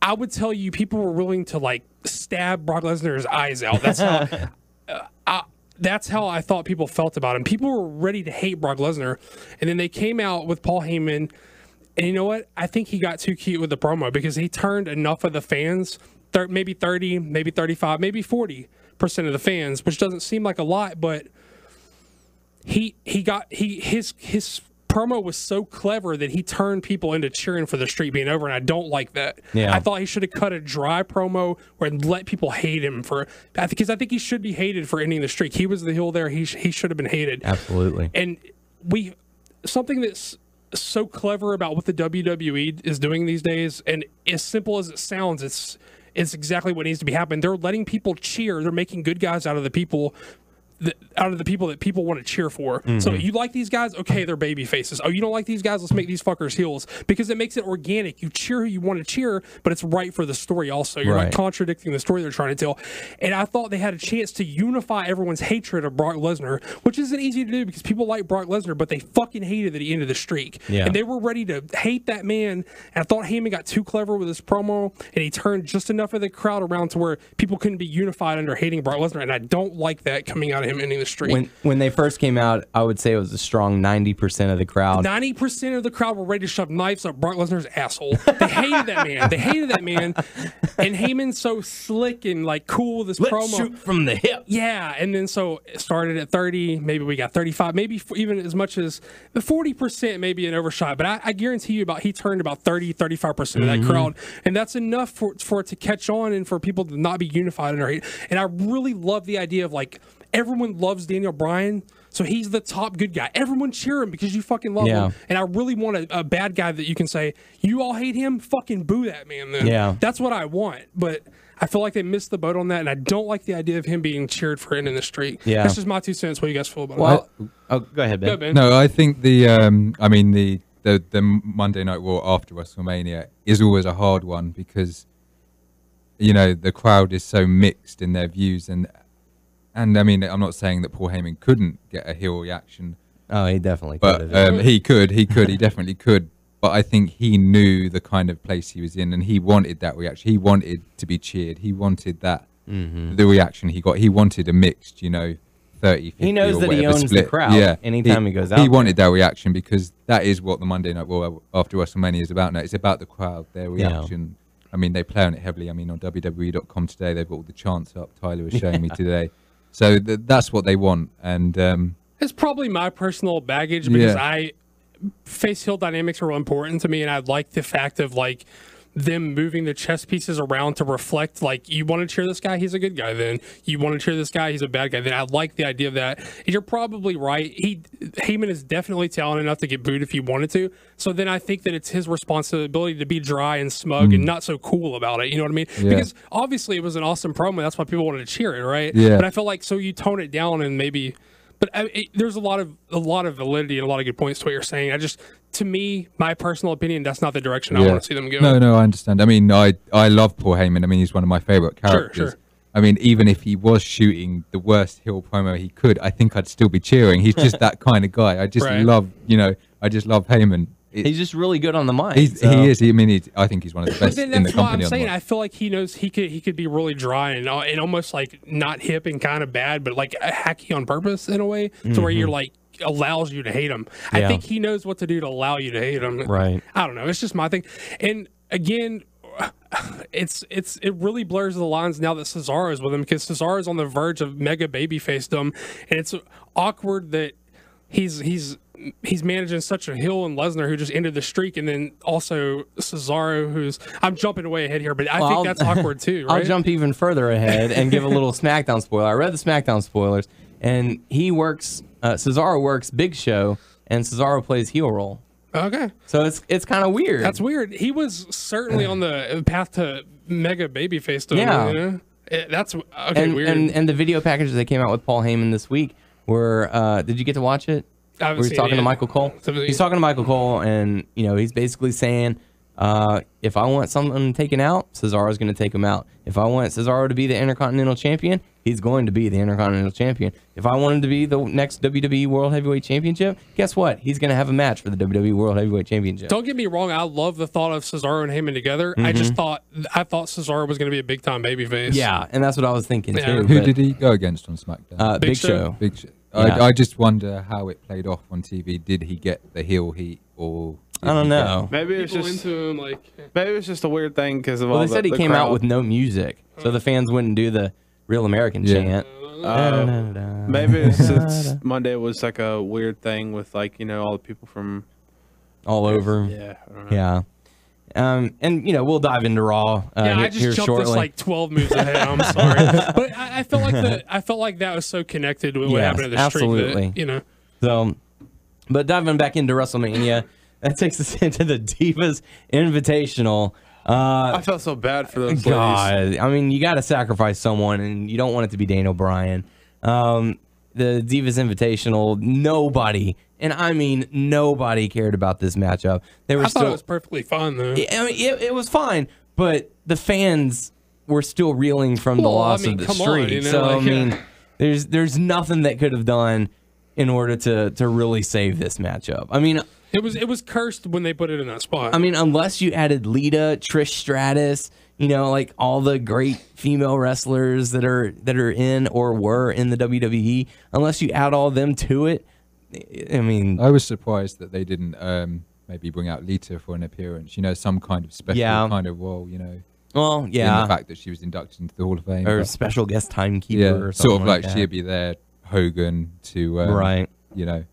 [SPEAKER 5] I would tell you, people were willing to like stab Brock Lesnar's eyes out. That's how I thought people felt about him. People were ready to hate Brock Lesnar, and then they came out with Paul Heyman, and you know what? I think he got too cute with the promo, because he turned enough of the fans, maybe 30, maybe 35, maybe 40% of the fans, which doesn't seem like a lot, but his promo was so clever that he turned people into cheering for the streak being over, and I don't like that.
[SPEAKER 3] Yeah.
[SPEAKER 5] I thought he should have cut a dry promo where let people hate him because I think he should be hated for ending the streak. He was the heel there. He should have been hated.
[SPEAKER 3] Absolutely.
[SPEAKER 5] And something that's so clever about what the WWE is doing these days, and as simple as it sounds, it's exactly what needs to be happening. They're letting people cheer. They're making good guys out of the people that people want to cheer for. So you like these guys? Okay, they're baby faces. Oh, you don't like these guys? Let's make these fuckers heels, because it makes it organic. You cheer who you want to cheer, but it's right for the story also. You're not contradicting the story they're trying to tell. And I thought they had a chance to unify everyone's hatred of Brock Lesnar, which isn't easy to do because people like Brock Lesnar, but they fucking hated that he ended the streak.
[SPEAKER 3] Yeah.
[SPEAKER 5] And they were ready to hate that man. And I thought Heyman got too clever with his promo, and he turned just enough of the crowd around to where people couldn't be unified under hating Brock Lesnar. And I don't like that coming out of him ending the streak.
[SPEAKER 3] When they first came out, I would say it was a strong 90% of the crowd.
[SPEAKER 5] 90% of the crowd were ready to shove knives up Brock Lesnar's asshole. They hated that man. They hated that man. And Heyman's so slick and like cool with his promo.
[SPEAKER 3] Shoot from the hip.
[SPEAKER 5] Yeah, and then so it started at 30, maybe we got 35, maybe even as much as 40%, maybe an overshot. But I guarantee you he turned about 30, 35% of that crowd. And that's enough for it to catch on and for people to not be unified under hate. And I really love the idea of like, everyone loves Daniel Bryan, so he's the top good guy. Everyone cheer him because you fucking love him. And I really want a bad guy that you can say, you all hate him, fucking boo that man then.
[SPEAKER 3] Yeah.
[SPEAKER 5] That's what I want. But I feel like they missed the boat on that, and I don't like the idea of him being cheered for ending the streak.
[SPEAKER 3] Yeah.
[SPEAKER 5] That's just my 2 cents. What do you guys feel about
[SPEAKER 3] Well,
[SPEAKER 5] it?
[SPEAKER 3] go ahead, Ben.
[SPEAKER 5] Go, Ben.
[SPEAKER 6] No, I think the Monday Night Raw after WrestleMania is always a hard one because, the crowd is so mixed in their views, and I mean, I'm not saying that Paul Heyman couldn't get a heel reaction.
[SPEAKER 3] Oh, he definitely
[SPEAKER 6] could.
[SPEAKER 3] But
[SPEAKER 6] he definitely could. But I think he knew the kind of place he was in, and he wanted that reaction. He wanted to be cheered. He wanted that, the reaction he got. He wanted a mixed, 30, 50
[SPEAKER 3] he knows
[SPEAKER 6] or
[SPEAKER 3] that he
[SPEAKER 6] whatever
[SPEAKER 3] owns
[SPEAKER 6] split.
[SPEAKER 3] the crowd anytime he goes out.
[SPEAKER 6] He wanted that reaction because that is what the Monday Night Raw after WrestleMania is about now. It's about the crowd, their reaction. I mean, they play on it heavily. I mean, on WWE.com today, they've got all the chants up. Tyler was showing me today. So that's what they want. And
[SPEAKER 5] it's probably my personal baggage because face heel dynamics are real important to me, and I like the fact of like them moving the chess pieces around to reflect like you want to cheer this guy, he's a good guy. Then you want to cheer this guy, he's a bad guy. Then I like the idea of that. And you're probably right. Heyman is definitely talented enough to get booed if he wanted to. So then I think that it's his responsibility to be dry and smug and not so cool about it. You know what I mean?
[SPEAKER 6] Yeah.
[SPEAKER 5] Because obviously it was an awesome promo. That's why people wanted to cheer it, right?
[SPEAKER 6] Yeah.
[SPEAKER 5] But I feel like so you tone it down and maybe. But there's a lot of validity and a lot of good points to what you're saying. To me, my personal opinion, that's not the direction I want to see them go.
[SPEAKER 6] No, I understand. I mean, I love Paul Heyman. I mean, he's one of my favorite characters.
[SPEAKER 5] Sure.
[SPEAKER 6] I mean, even if he was shooting the worst heel promo he could, I think I'd still be cheering. He's just that kind of guy. I just love, I just love Heyman.
[SPEAKER 3] He's just really good on the mic.
[SPEAKER 6] He is. I mean, I think he's one of the best in the company.
[SPEAKER 5] That's why I'm saying I feel like he knows he could be really dry and almost like not hip and kind of bad, but like hacky on purpose in a way to where you're like allows you to hate him. I think he knows what to do to allow you to hate him.
[SPEAKER 3] Right.
[SPEAKER 5] I don't know. It's just my thing. And again, it really blurs the lines now that Cesaro is with him because Cesaro is on the verge of mega babyfacedom, and it's awkward that he's managing such a heel and Lesnar who just ended the streak, and then also Cesaro who's I'm jumping way ahead here, but I think that's awkward too. Right?
[SPEAKER 3] I'll jump even further ahead and give a little SmackDown spoiler. I read the SmackDown spoilers, and Cesaro works Big Show, and Cesaro plays heel role.
[SPEAKER 5] Okay,
[SPEAKER 3] so it's kind of weird.
[SPEAKER 5] That's weird. He was certainly on the path to mega babyface.
[SPEAKER 3] Yeah,
[SPEAKER 5] that's okay.
[SPEAKER 3] And,
[SPEAKER 5] weird.
[SPEAKER 3] And the video packages that came out with Paul Heyman this week were. Did you get to watch it? Where he's talking to Michael Cole. He's talking to Michael Cole, and he's basically saying, if I want someone taken out, Cesaro's going to take him out. If I want Cesaro to be the Intercontinental Champion, he's going to be the Intercontinental Champion. If I want him to be the next WWE World Heavyweight Championship, guess what? He's going to have a match for the WWE World Heavyweight Championship.
[SPEAKER 5] Don't get me wrong. I love the thought of Cesaro and Heyman together. I thought Cesaro was going to be a big time babyface.
[SPEAKER 3] Yeah, and that's what I was thinking too.
[SPEAKER 6] Who did he go against on SmackDown?
[SPEAKER 3] Big Show.
[SPEAKER 6] Big Show.
[SPEAKER 3] Yeah.
[SPEAKER 6] I just wonder how it played off on TV. Did he get the heel heat or?
[SPEAKER 3] I don't know.
[SPEAKER 4] Maybe it's just
[SPEAKER 5] into him,
[SPEAKER 4] maybe it's just a weird thing because of
[SPEAKER 3] all.
[SPEAKER 4] Well,
[SPEAKER 3] they said he came out with no music, so the fans wouldn't do the Real American chant.
[SPEAKER 4] Maybe it's Monday was like a weird thing with all the people from
[SPEAKER 3] all over.
[SPEAKER 4] Yeah, I don't know.
[SPEAKER 3] Yeah. And we'll dive into Raw.
[SPEAKER 5] I just
[SPEAKER 3] here
[SPEAKER 5] jumped
[SPEAKER 3] shortly.
[SPEAKER 5] this like 12 moves ahead. I'm sorry, but I felt like that was so connected with what happened at the
[SPEAKER 3] absolutely.
[SPEAKER 5] streak. That,
[SPEAKER 3] So, but diving back into WrestleMania, that takes us into the Divas Invitational.
[SPEAKER 4] I felt so bad for those
[SPEAKER 3] God,
[SPEAKER 4] ladies.
[SPEAKER 3] I mean, you got to sacrifice someone, and you don't want it to be Daniel Bryan. The Divas Invitational, nobody, and I mean nobody, cared about this matchup.
[SPEAKER 5] I thought it was perfectly fun, though.
[SPEAKER 3] I mean, it was fine, but the fans were still reeling from the loss of the streak. I mean, there's nothing that could have done in order to really save this matchup. I mean,
[SPEAKER 5] it was cursed when they put it in that spot.
[SPEAKER 3] I mean, unless you added Lita, Trish Stratus, like all the great female wrestlers that are in or were in the WWE, unless you add all of them to it, I mean,
[SPEAKER 6] I was surprised that they didn't maybe bring out Lita for an appearance. Some kind of special kind of role.
[SPEAKER 3] Well, yeah,
[SPEAKER 6] in the fact that she was inducted into the Hall of Fame,
[SPEAKER 3] or special guest timekeeper, or something
[SPEAKER 6] sort of like
[SPEAKER 3] that.
[SPEAKER 6] she'd be there, Hogan to
[SPEAKER 3] right,
[SPEAKER 6] to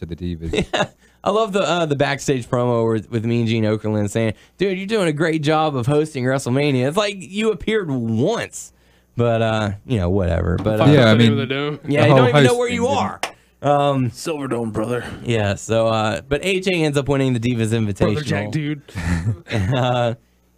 [SPEAKER 6] the Divas.
[SPEAKER 3] Yeah. I love the backstage promo with Mean Gene Okerlund saying, "Dude, you're doing a great job of hosting WrestleMania. It's like you appeared once, but whatever." But
[SPEAKER 6] I mean,
[SPEAKER 3] you don't even know where you are.
[SPEAKER 4] Silverdome, brother.
[SPEAKER 3] Yeah. So, but AJ ends up winning the Divas Invitational.
[SPEAKER 5] Brother Jack, dude.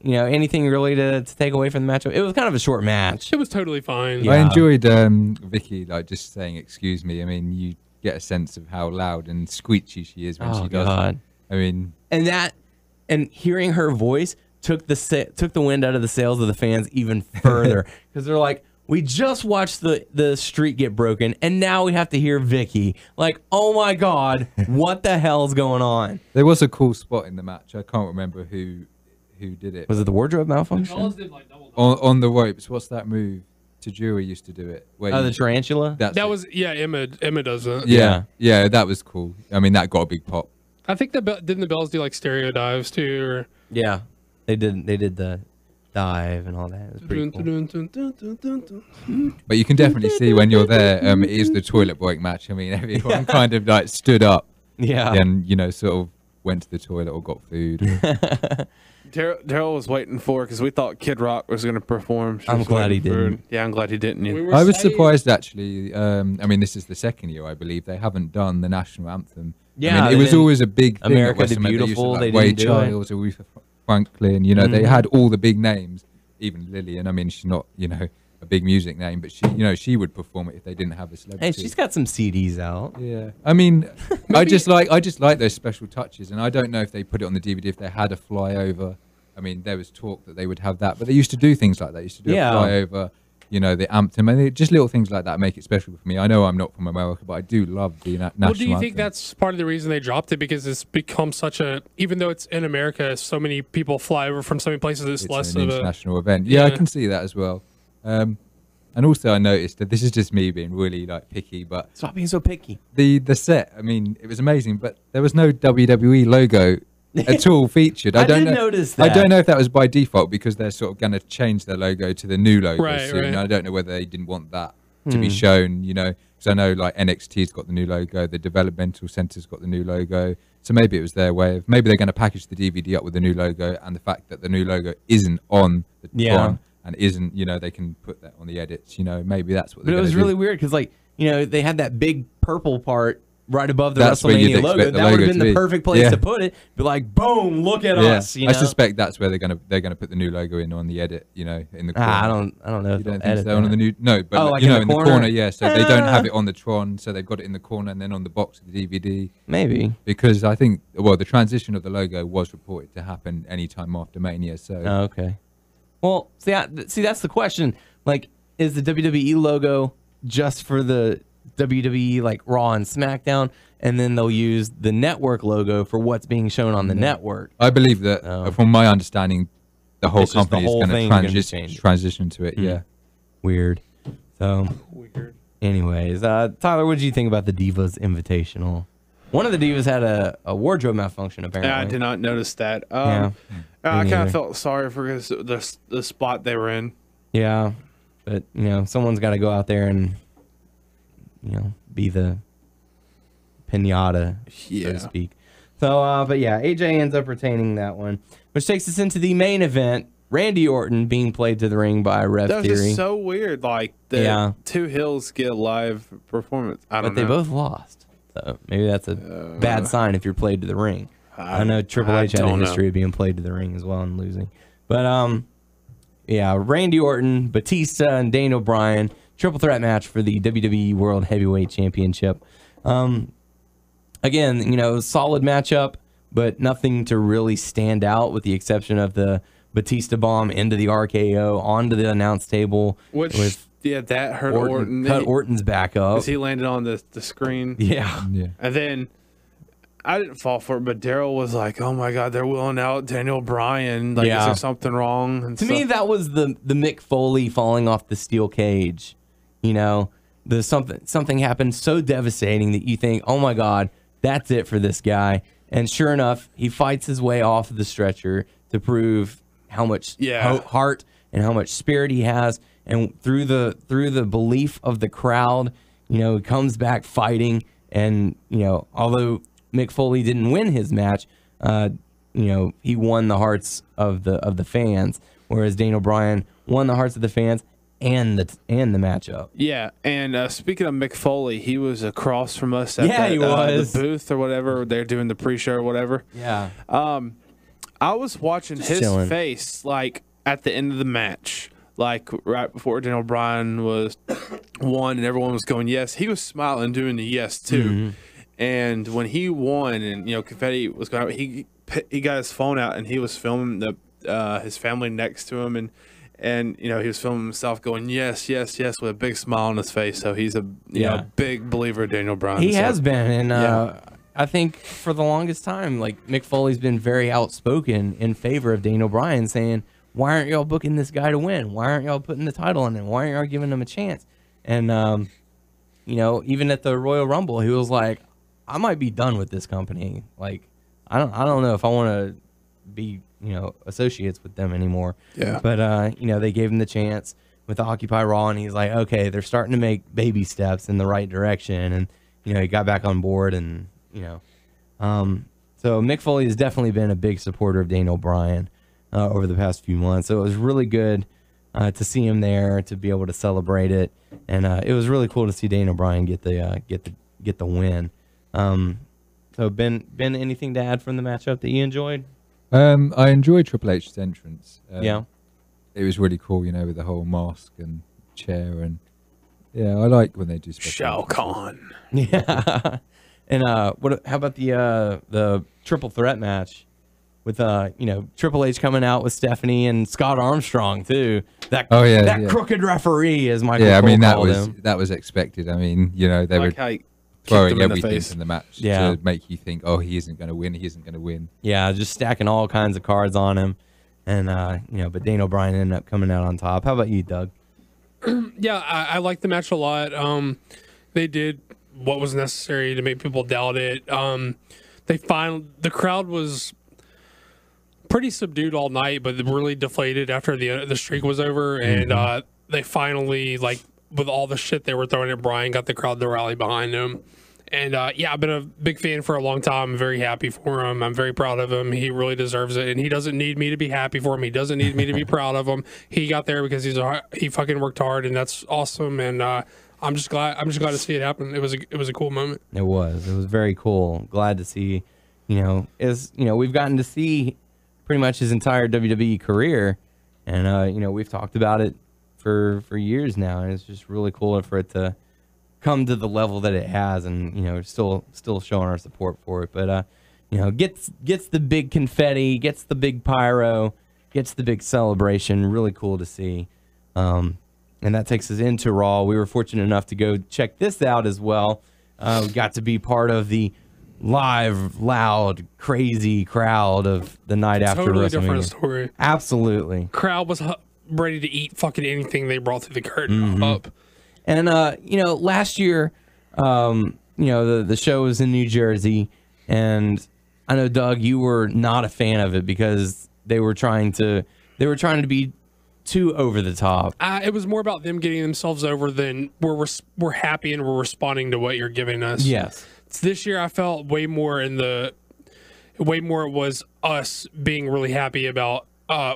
[SPEAKER 3] anything really to take away from the matchup? It was kind of a short match.
[SPEAKER 5] It was totally fine.
[SPEAKER 3] Yeah.
[SPEAKER 6] I enjoyed Vicky just saying "excuse me." I mean, you get a sense of how loud and screechy she is when she does
[SPEAKER 3] God.
[SPEAKER 6] it. I mean,
[SPEAKER 3] and hearing her voice took the wind out of the sails of the fans even further, because they're like, we just watched the streak get broken, and now we have to hear Vicky. Like, oh my God, what the hell's going on?
[SPEAKER 6] there was a cool spot in the match. I can't remember who did it.
[SPEAKER 3] Was it the wardrobe malfunction?
[SPEAKER 6] On the ropes? What's that move? Tajiri used to do it.
[SPEAKER 3] Oh, the tarantula?
[SPEAKER 5] Emma does it.
[SPEAKER 6] Yeah, that was cool. I mean, that got a big pop.
[SPEAKER 5] I think didn't the Bells do like stereo dives too? Or
[SPEAKER 3] Yeah, they did the dive and all that. It was pretty cool.
[SPEAKER 6] But you can definitely see when you're there, it is the toilet break match. I mean, everyone kind of like stood up, and sort of went to the toilet or got food.
[SPEAKER 4] Daryl was waiting for, because we thought Kid Rock was going to perform.
[SPEAKER 3] I'm glad he didn't.
[SPEAKER 4] Yeah, I'm glad he didn't. Yeah.
[SPEAKER 6] I was surprised actually. I mean, this is the second year I believe they haven't done the national anthem.
[SPEAKER 3] Yeah,
[SPEAKER 6] I mean, it was always a big thing.
[SPEAKER 3] America
[SPEAKER 6] at
[SPEAKER 3] the
[SPEAKER 6] WrestleMania.
[SPEAKER 3] Beautiful.
[SPEAKER 6] They
[SPEAKER 3] They
[SPEAKER 6] used to,
[SPEAKER 3] didn't
[SPEAKER 6] Ray
[SPEAKER 3] do it.
[SPEAKER 6] Charles, Aretha Franklin. They had all the big names. Even Lillian. I mean, she's not a big music name, but she would perform it if they didn't have a celebrity.
[SPEAKER 3] Hey, she's got some CDs out.
[SPEAKER 6] Yeah, I mean, I just like those special touches, and I don't know if they put it on the DVD if they had a flyover. I mean, there was talk that they would have that, but they used to do things like that. They used to do a flyover, the anthem, and just little things like that make it special for me. I know I'm not from America, but I do love the national
[SPEAKER 5] Well, do you think
[SPEAKER 6] anthem.
[SPEAKER 5] that's part of the reason they dropped it? Because it's become even though it's in America, so many people fly over from so many places, it's less
[SPEAKER 6] an
[SPEAKER 5] of
[SPEAKER 6] international event. Yeah, I can see that as well. And also I noticed that this is just me being really picky, but
[SPEAKER 3] Stop being so picky.
[SPEAKER 6] the set, I mean, it was amazing, but there was no WWE logo at all featured. I
[SPEAKER 3] did notice that.
[SPEAKER 6] I don't know if that was by default because they're sort of going to change their logo to the new logo
[SPEAKER 5] Right,
[SPEAKER 6] soon.
[SPEAKER 5] right.
[SPEAKER 6] I don't know whether they didn't want that to be shown, because I know NXT's got the new logo, the developmental center's got the new logo. So maybe it was their way of, maybe they're going to package the DVD up with the new logo, and the fact that the new logo isn't on the Tron and isn't, they can put that on the edits, maybe that's what they're
[SPEAKER 3] But it was
[SPEAKER 6] do.
[SPEAKER 3] really weird because, they had that big purple part right above the
[SPEAKER 6] That's where you'd
[SPEAKER 3] WrestleMania logo.
[SPEAKER 6] expect the
[SPEAKER 3] That would have
[SPEAKER 6] logo
[SPEAKER 3] been
[SPEAKER 6] to
[SPEAKER 3] the
[SPEAKER 6] be.
[SPEAKER 3] perfect place
[SPEAKER 6] Yeah.
[SPEAKER 3] to put it. But boom, look at us.
[SPEAKER 6] I suspect that's where they're gonna put the new logo in on the edit, in the corner.
[SPEAKER 3] I don't know.
[SPEAKER 6] You
[SPEAKER 3] If
[SPEAKER 6] don't
[SPEAKER 3] they'll
[SPEAKER 6] think
[SPEAKER 3] edit
[SPEAKER 6] so on
[SPEAKER 3] that.
[SPEAKER 6] the new? No, but
[SPEAKER 3] in
[SPEAKER 6] in
[SPEAKER 3] the
[SPEAKER 6] the corner,
[SPEAKER 3] corner?
[SPEAKER 6] yeah. So they don't have it on the Tron, so they've got it in the corner and then on the box of the DVD.
[SPEAKER 3] Maybe.
[SPEAKER 6] Because I think, the transition of the logo was reported to happen anytime after Mania. So
[SPEAKER 3] Oh, okay. Well, see, that's the question. Is the WWE logo just for the WWE Raw and SmackDown, and then they'll use the network logo for what's being shown on the network?
[SPEAKER 6] I believe that, from my understanding, the whole
[SPEAKER 3] It's just the
[SPEAKER 6] company
[SPEAKER 3] whole
[SPEAKER 6] is
[SPEAKER 3] thing
[SPEAKER 6] going
[SPEAKER 3] gonna be
[SPEAKER 6] to
[SPEAKER 3] changed.
[SPEAKER 6] transition to it. Yeah.
[SPEAKER 3] Weird. So,
[SPEAKER 5] weird.
[SPEAKER 3] anyways, Tyler, what did you think about the Divas Invitational? One of the Divas had a wardrobe malfunction, apparently.
[SPEAKER 4] I did not notice that.
[SPEAKER 3] Yeah.
[SPEAKER 4] I
[SPEAKER 3] Me
[SPEAKER 4] kind
[SPEAKER 3] neither.
[SPEAKER 4] of felt sorry for the spot they were in.
[SPEAKER 3] Yeah, but someone's got to go out there and be the pinata, so to speak. So, but yeah, AJ ends up retaining that one, which takes us into the main event. Randy Orton being played to the ring by Rev
[SPEAKER 4] That was
[SPEAKER 3] Theory.
[SPEAKER 4] just so weird. Two Hills get a live performance. I don't
[SPEAKER 3] But
[SPEAKER 4] know.
[SPEAKER 3] they both lost. So maybe that's a bad sign if you're played to the ring. I know Triple H had a history of being played to the ring as well and losing. But yeah, Randy Orton, Batista, and Daniel Bryan, triple threat match for the WWE World Heavyweight Championship. Again, solid matchup, but nothing to really stand out with the exception of the Batista bomb into the RKO onto the announce table.
[SPEAKER 4] That hurt Orton.
[SPEAKER 3] Cut Orton's back up.
[SPEAKER 4] As he landed on the screen.
[SPEAKER 3] Yeah.
[SPEAKER 4] And then I didn't fall for it, but Daryl was like, "Oh my God, they're wheeling out Daniel Bryan. Is there something wrong?" And
[SPEAKER 3] to me, that was the Mick Foley falling off the steel cage. There's something happened so devastating that you think, "Oh my God, that's it for this guy." And sure enough, he fights his way off the stretcher to prove how much heart and how much spirit he has. And through the belief of the crowd, he comes back fighting. And although Mick Foley didn't win his match, he won the hearts of the fans, whereas Daniel Bryan won the hearts of the fans and the matchup.
[SPEAKER 4] Yeah, and speaking of Mick Foley, he was across from us at
[SPEAKER 3] he was.
[SPEAKER 4] the booth or whatever. They're doing the pre-show or whatever.
[SPEAKER 3] Yeah.
[SPEAKER 4] I was watching his
[SPEAKER 3] chilling.
[SPEAKER 4] face like at the end of the match, like right before Daniel Bryan was won and everyone was going yes. He was smiling, doing the yes too.
[SPEAKER 3] Mm-hmm.
[SPEAKER 4] And when he won, and confetti was going out, he got his phone out and he was filming his family next to him, and he was filming himself going yes, yes, yes with a big smile on his face. So he's a big believer of Daniel Bryan.
[SPEAKER 3] He has been, and I think for the longest time, like Mick Foley's been very outspoken in favor of Daniel Bryan, saying, "Why aren't y'all booking this guy to win? Why aren't y'all putting the title on him? Why aren't y'all giving him a chance?" And even at the Royal Rumble, he was like, "I might be done with this company. Like, I don't know if I want to be associates with them anymore."
[SPEAKER 4] Yeah.
[SPEAKER 3] But they gave him the chance with Occupy Raw, and he's like, "Okay, they're starting to make baby steps in the right direction," and he got back on board, and so Mick Foley has definitely been a big supporter of Daniel Bryan over the past few months. So it was really good to see him there, to be able to celebrate it, and it was really cool to see Daniel Bryan get the win. So Ben, anything to add from the matchup that you enjoyed?
[SPEAKER 6] I enjoyed Triple H's entrance.
[SPEAKER 3] Yeah,
[SPEAKER 6] it was really cool, with the whole mask and chair, and I like when they do special.
[SPEAKER 4] Shao Kahn.
[SPEAKER 3] Yeah. And how about the triple threat match with Triple H coming out with Stephanie and Scott Armstrong too? That crooked referee, as Michael Cole called him.
[SPEAKER 6] That was expected. I mean, they were throwing everything in the match to make you think, oh, he isn't going to win. He isn't going to win. Yeah,
[SPEAKER 3] just stacking all kinds of cards on him, and but Daniel Bryan ended up coming out on top. How about you, Doug?
[SPEAKER 5] Yeah, I like the match a lot. They did what was necessary to make people doubt it. The crowd was pretty subdued all night, but really deflated after the streak was over, and they finally, like, with all the shit they were throwing at Bryan, got the crowd to rally behind him. And I've been a big fan for a long time. I'm very happy for him. I'm very proud of him. He really deserves it, and he doesn't need me to be happy for him. He doesn't need me to be proud of him. He got there because he fucking worked hard, and that's awesome. And I'm just glad to see it happen. It was a cool moment.
[SPEAKER 3] It was very cool. Glad to see, we've gotten to see pretty much his entire WWE career, and we've talked about it for years now, and it's just really cool for it to come to the level that it has, and still showing our support for it. But gets the big confetti, gets the big pyro, gets the big celebration. Really cool to see. And that takes us into Raw. We were fortunate enough to go check this out as well. We got to be part of the live, loud, crazy crowd of the night after
[SPEAKER 5] totally
[SPEAKER 3] WrestleMania.
[SPEAKER 5] Different story.
[SPEAKER 3] Absolutely.
[SPEAKER 5] Crowd was ready to eat fucking anything they brought through the curtain up.
[SPEAKER 3] And last year, the show was in New Jersey, and I know, Doug, you were not a fan of it because they were trying to be too over the top.
[SPEAKER 5] It was more about them getting themselves over than we're happy and we're responding to what you're giving us.
[SPEAKER 3] Yes.
[SPEAKER 5] This year I felt way more it was us being really happy about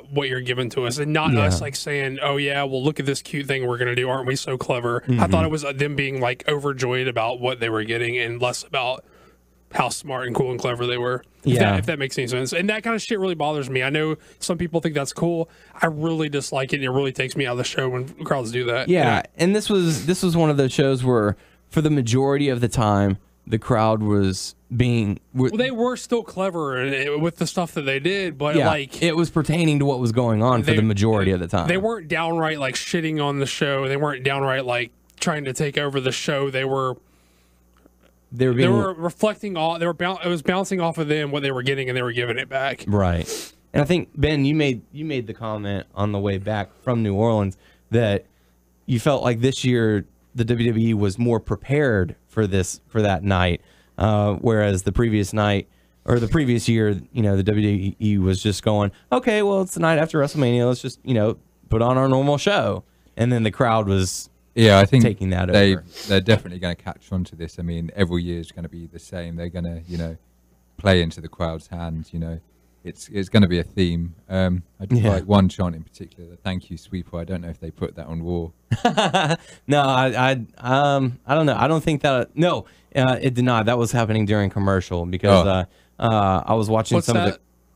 [SPEAKER 5] what you're giving to us, and not us like saying, "Oh yeah, well look at this cute thing we're gonna do. Aren't we so clever?" I thought it was them being like overjoyed about what they were getting and less about how smart and cool and clever they were. If that makes any sense. And that kind of shit really bothers me. I know some people think that's cool. I really dislike it, and it really takes me out of the show when crowds do that.
[SPEAKER 3] Yeah, and this was one of those shows where, for the majority of the time, the crowd was being...
[SPEAKER 5] Well, they were still clever with the stuff that they did, but
[SPEAKER 3] it was pertaining to what was going on for the majority of the time.
[SPEAKER 5] They weren't downright like shitting on the show. They weren't downright like trying to take over the show. They were reflecting all. It was bouncing off of them what they were getting, and they were giving it back.
[SPEAKER 3] Right. And I think, Ben, you made the comment on the way back from New Orleans that you felt like this year the WWE was more prepared for that night, whereas the previous night or the previous year, the WWE was just going, okay, well, it's the night after WrestleMania. Let's just put on our normal show, and then the crowd was. Yeah, I think taking that over.
[SPEAKER 6] They're definitely going to catch on to this. I mean, every year is going to be the same. They're going to, play into the crowd's hands. It's going to be a theme. I do like one chant in particular, the "Thank You, Sweeper." I don't know if they put that on Raw.
[SPEAKER 3] No, I don't know. I don't think that. No, it did not. That was happening during commercial because I was watching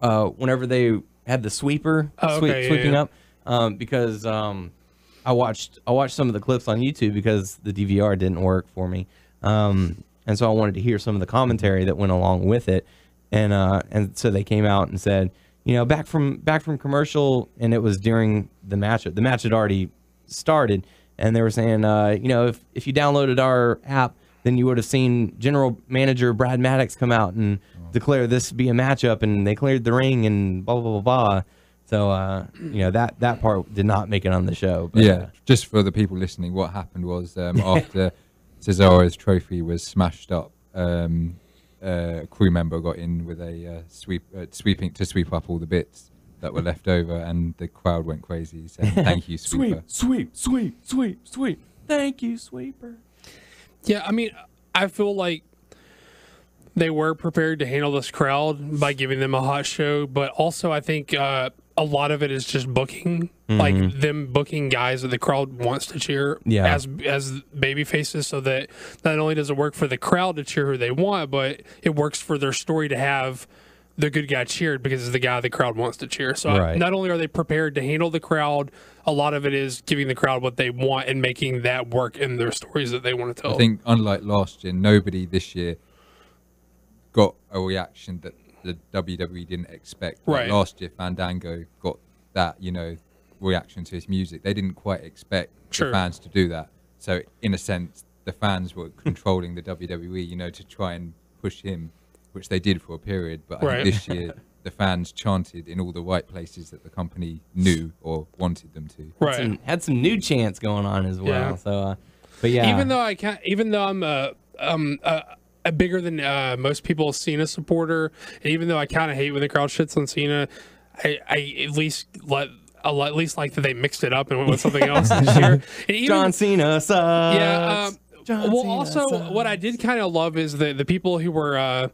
[SPEAKER 3] whenever they had the sweeper sweeping up, because I watched some of the clips on YouTube because the DVR didn't work for me, and so I wanted to hear some of the commentary that went along with it, and so they came out and said, back from commercial, and it was during the match. The match had already started, and they were saying, if you downloaded our app, then you would have seen General Manager Brad Maddox come out and declare this be a matchup, and they cleared the ring and blah blah blah blah. So that part did not make it on the show. But,
[SPEAKER 6] just for the people listening, what happened was after Cesaro's trophy was smashed up, a crew member got in with a sweep up all the bits that were left over, and the crowd went crazy saying, "Thank you, sweeper."
[SPEAKER 3] sweep. Thank you, sweeper.
[SPEAKER 5] Yeah, I mean, I feel like they were prepared to handle this crowd by giving them a hot show, but also I think a lot of it is just booking, like them booking guys that the crowd wants to cheer as baby faces, so that not only does it work for the crowd to cheer who they want, but it works for their story to have the good guy cheered because it's the guy the crowd wants to cheer. So not only are they prepared to handle the crowd, a lot of it is giving the crowd what they want and making that work in their stories that they want to tell.
[SPEAKER 6] I think unlike last year, nobody this year got a reaction that the WWE didn't expect. Like last year, Fandango got that, reaction to his music. They didn't quite expect the fans to do that. So in a sense, the fans were controlling the WWE, to try and push him, which they did for a period. But I think this year, the fans chanted in all the right places that the company knew or wanted them to.
[SPEAKER 3] Had some new chants going on as well. Yeah. So, but yeah.
[SPEAKER 5] Even though I'm a bigger than most people Cena supporter, and even though I kind of hate when the crowd shits on Cena, I at least like that they mixed it up and went with something else this year. And even,
[SPEAKER 3] John Cena sucks.
[SPEAKER 5] Yeah. What I did kind of love is the people who were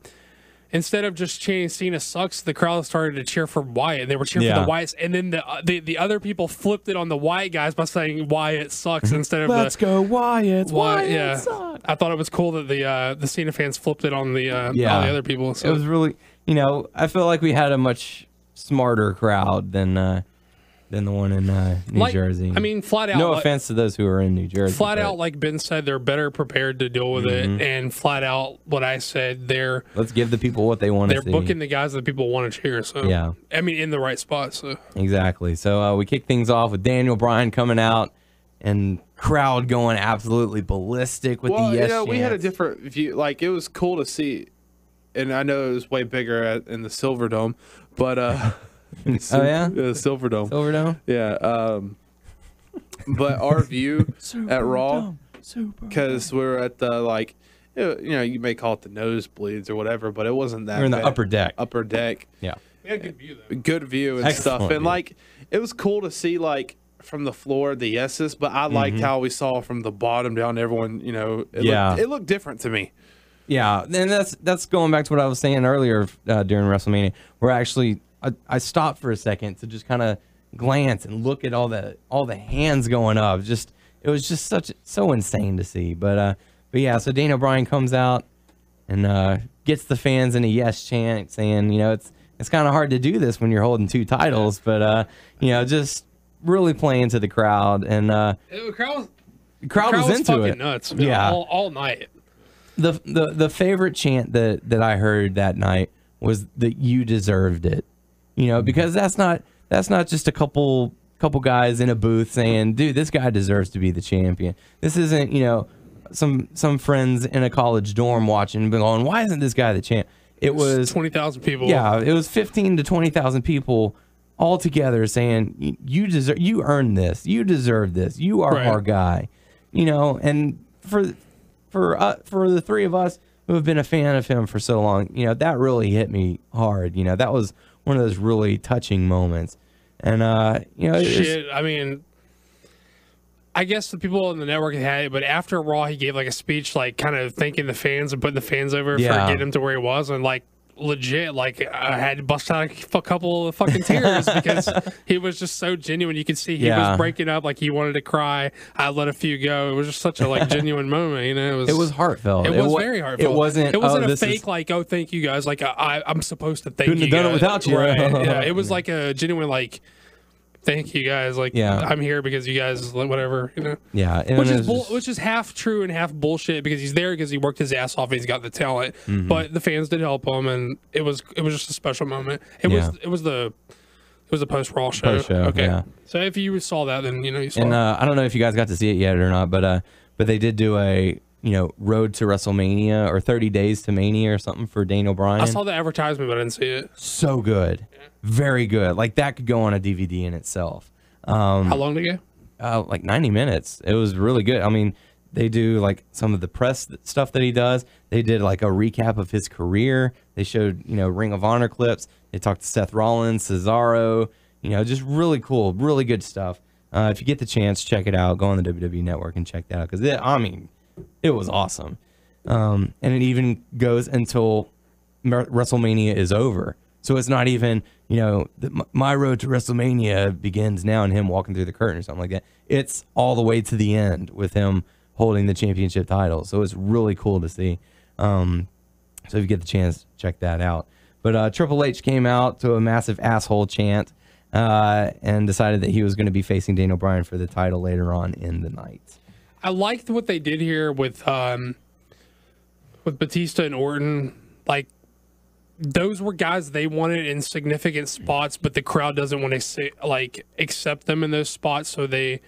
[SPEAKER 5] instead of just chanting Cena sucks, the crowd started to cheer for Wyatt. They were cheering for the Wyatts, and then the other people flipped it on the Wyatt guys by saying Wyatt sucks instead of
[SPEAKER 3] let's go Wyatt.
[SPEAKER 5] Wyatt sucks. I thought it was cool that the Cena fans flipped it on the all the other people. So.
[SPEAKER 3] It was really, I feel like we had a much smarter crowd than the one in New Jersey.
[SPEAKER 5] I mean, flat out.
[SPEAKER 3] No offense to those who are in New Jersey.
[SPEAKER 5] Flat out, like Ben said, they're better prepared to deal with it. And flat out, what I said,
[SPEAKER 3] let's give the people what they want to see.
[SPEAKER 5] They're booking the guys that people want to cheer. So I mean, in the right spot. So
[SPEAKER 3] exactly. So we kick things off with Daniel Bryan coming out and crowd going absolutely ballistic with the yes chants.
[SPEAKER 4] We had a different view. Like, it was cool to see, and I know it was way bigger in the Silver Dome, but.
[SPEAKER 3] Yeah,
[SPEAKER 4] Silver Dome. Yeah, but our view at Raw, because we were at the you may call it the nosebleeds or whatever, but it wasn't that.
[SPEAKER 3] We're in the
[SPEAKER 4] bad.
[SPEAKER 3] Upper deck.
[SPEAKER 5] Yeah, we had good view though.
[SPEAKER 4] Good view and
[SPEAKER 3] Excellent
[SPEAKER 4] stuff, and
[SPEAKER 3] view.
[SPEAKER 4] it was cool to see from the floor the yeses, but I liked how we saw from the bottom down everyone. It looked different to me.
[SPEAKER 3] Yeah, and that's going back to what I was saying earlier during WrestleMania, where actually. I stopped for a second to just kind of glance and look at all the hands going up. It was just so insane to see. But yeah, so Daniel Bryan comes out and gets the fans in a yes chant, saying, it's kind of hard to do this when you're holding two titles, but just really playing to the crowd, and the crowd was into it.
[SPEAKER 5] Nuts, all night.
[SPEAKER 3] The favorite chant that I heard that night was that you deserved it. Because that's not just a couple guys in a booth saying, dude, this guy deserves to be the champion. This isn't, some friends in a college dorm watching and going, why isn't this guy the champ? It was
[SPEAKER 5] 20,000 people.
[SPEAKER 3] Yeah, it was 15 to 20,000 people all together saying, you earned this. You deserve this. You are our guy. And for the three of us who have been a fan of him for so long, that really hit me hard. That was one of those really touching moments. And, I
[SPEAKER 5] mean, I guess the people on the network had it, but after Raw, he gave a speech, kind of thanking the fans and putting the fans over for getting him to where he was. And legit. Like, I had to bust out a couple of fucking tears because he was just so genuine. You could see he was breaking up, like he wanted to cry. I let a few go. It was just such a like genuine moment, you know.
[SPEAKER 3] It was heartfelt.
[SPEAKER 5] It was very heartfelt.
[SPEAKER 3] It wasn't
[SPEAKER 5] a fake like, oh, thank you guys. Like I'm supposed to thank
[SPEAKER 3] couldn't
[SPEAKER 5] you.
[SPEAKER 3] Couldn't have done it without you.
[SPEAKER 5] Right. Yeah, it was like a genuine like, thank you guys. Like, I'm here because you guys, whatever, you know.
[SPEAKER 3] Yeah,
[SPEAKER 5] which is half true and half bullshit because he's there because he worked his ass off and he's got the talent.
[SPEAKER 3] Mm-hmm.
[SPEAKER 5] But the fans did help him, and it was just a special moment. It was the post Raw show. Okay. Yeah. So if you saw that, then you know you saw.
[SPEAKER 3] And I don't know if you guys got to see it yet or not, but they did do a Road to WrestleMania or 30 Days to Mania or something for Daniel Bryan.
[SPEAKER 5] I saw the advertisement, but I didn't see it.
[SPEAKER 3] So good. Yeah. Very good. Like, that could go on a DVD in itself.
[SPEAKER 5] How long did it
[SPEAKER 3] go? Like 90 minutes. It was really good. I mean, they do like some of the press stuff that he does. They did like a recap of his career. They showed, Ring of Honor clips. They talked to Seth Rollins, Cesaro, just really cool, really good stuff. If you get the chance, check it out. Go on the WWE Network and check that out because it was awesome. And it even goes until WrestleMania is over. So it's not even, my road to WrestleMania begins now and him walking through the curtain or something like that. It's all the way to the end with him holding the championship title. So it's really cool to see. So if you get the chance, check that out. But Triple H came out to a massive asshole chant and decided that he was going to be facing Daniel Bryan for the title later on in the night.
[SPEAKER 5] I liked what they did here with Batista and Orton. Like, those were guys they wanted in significant spots, but the crowd doesn't want to accept them in those spots, so they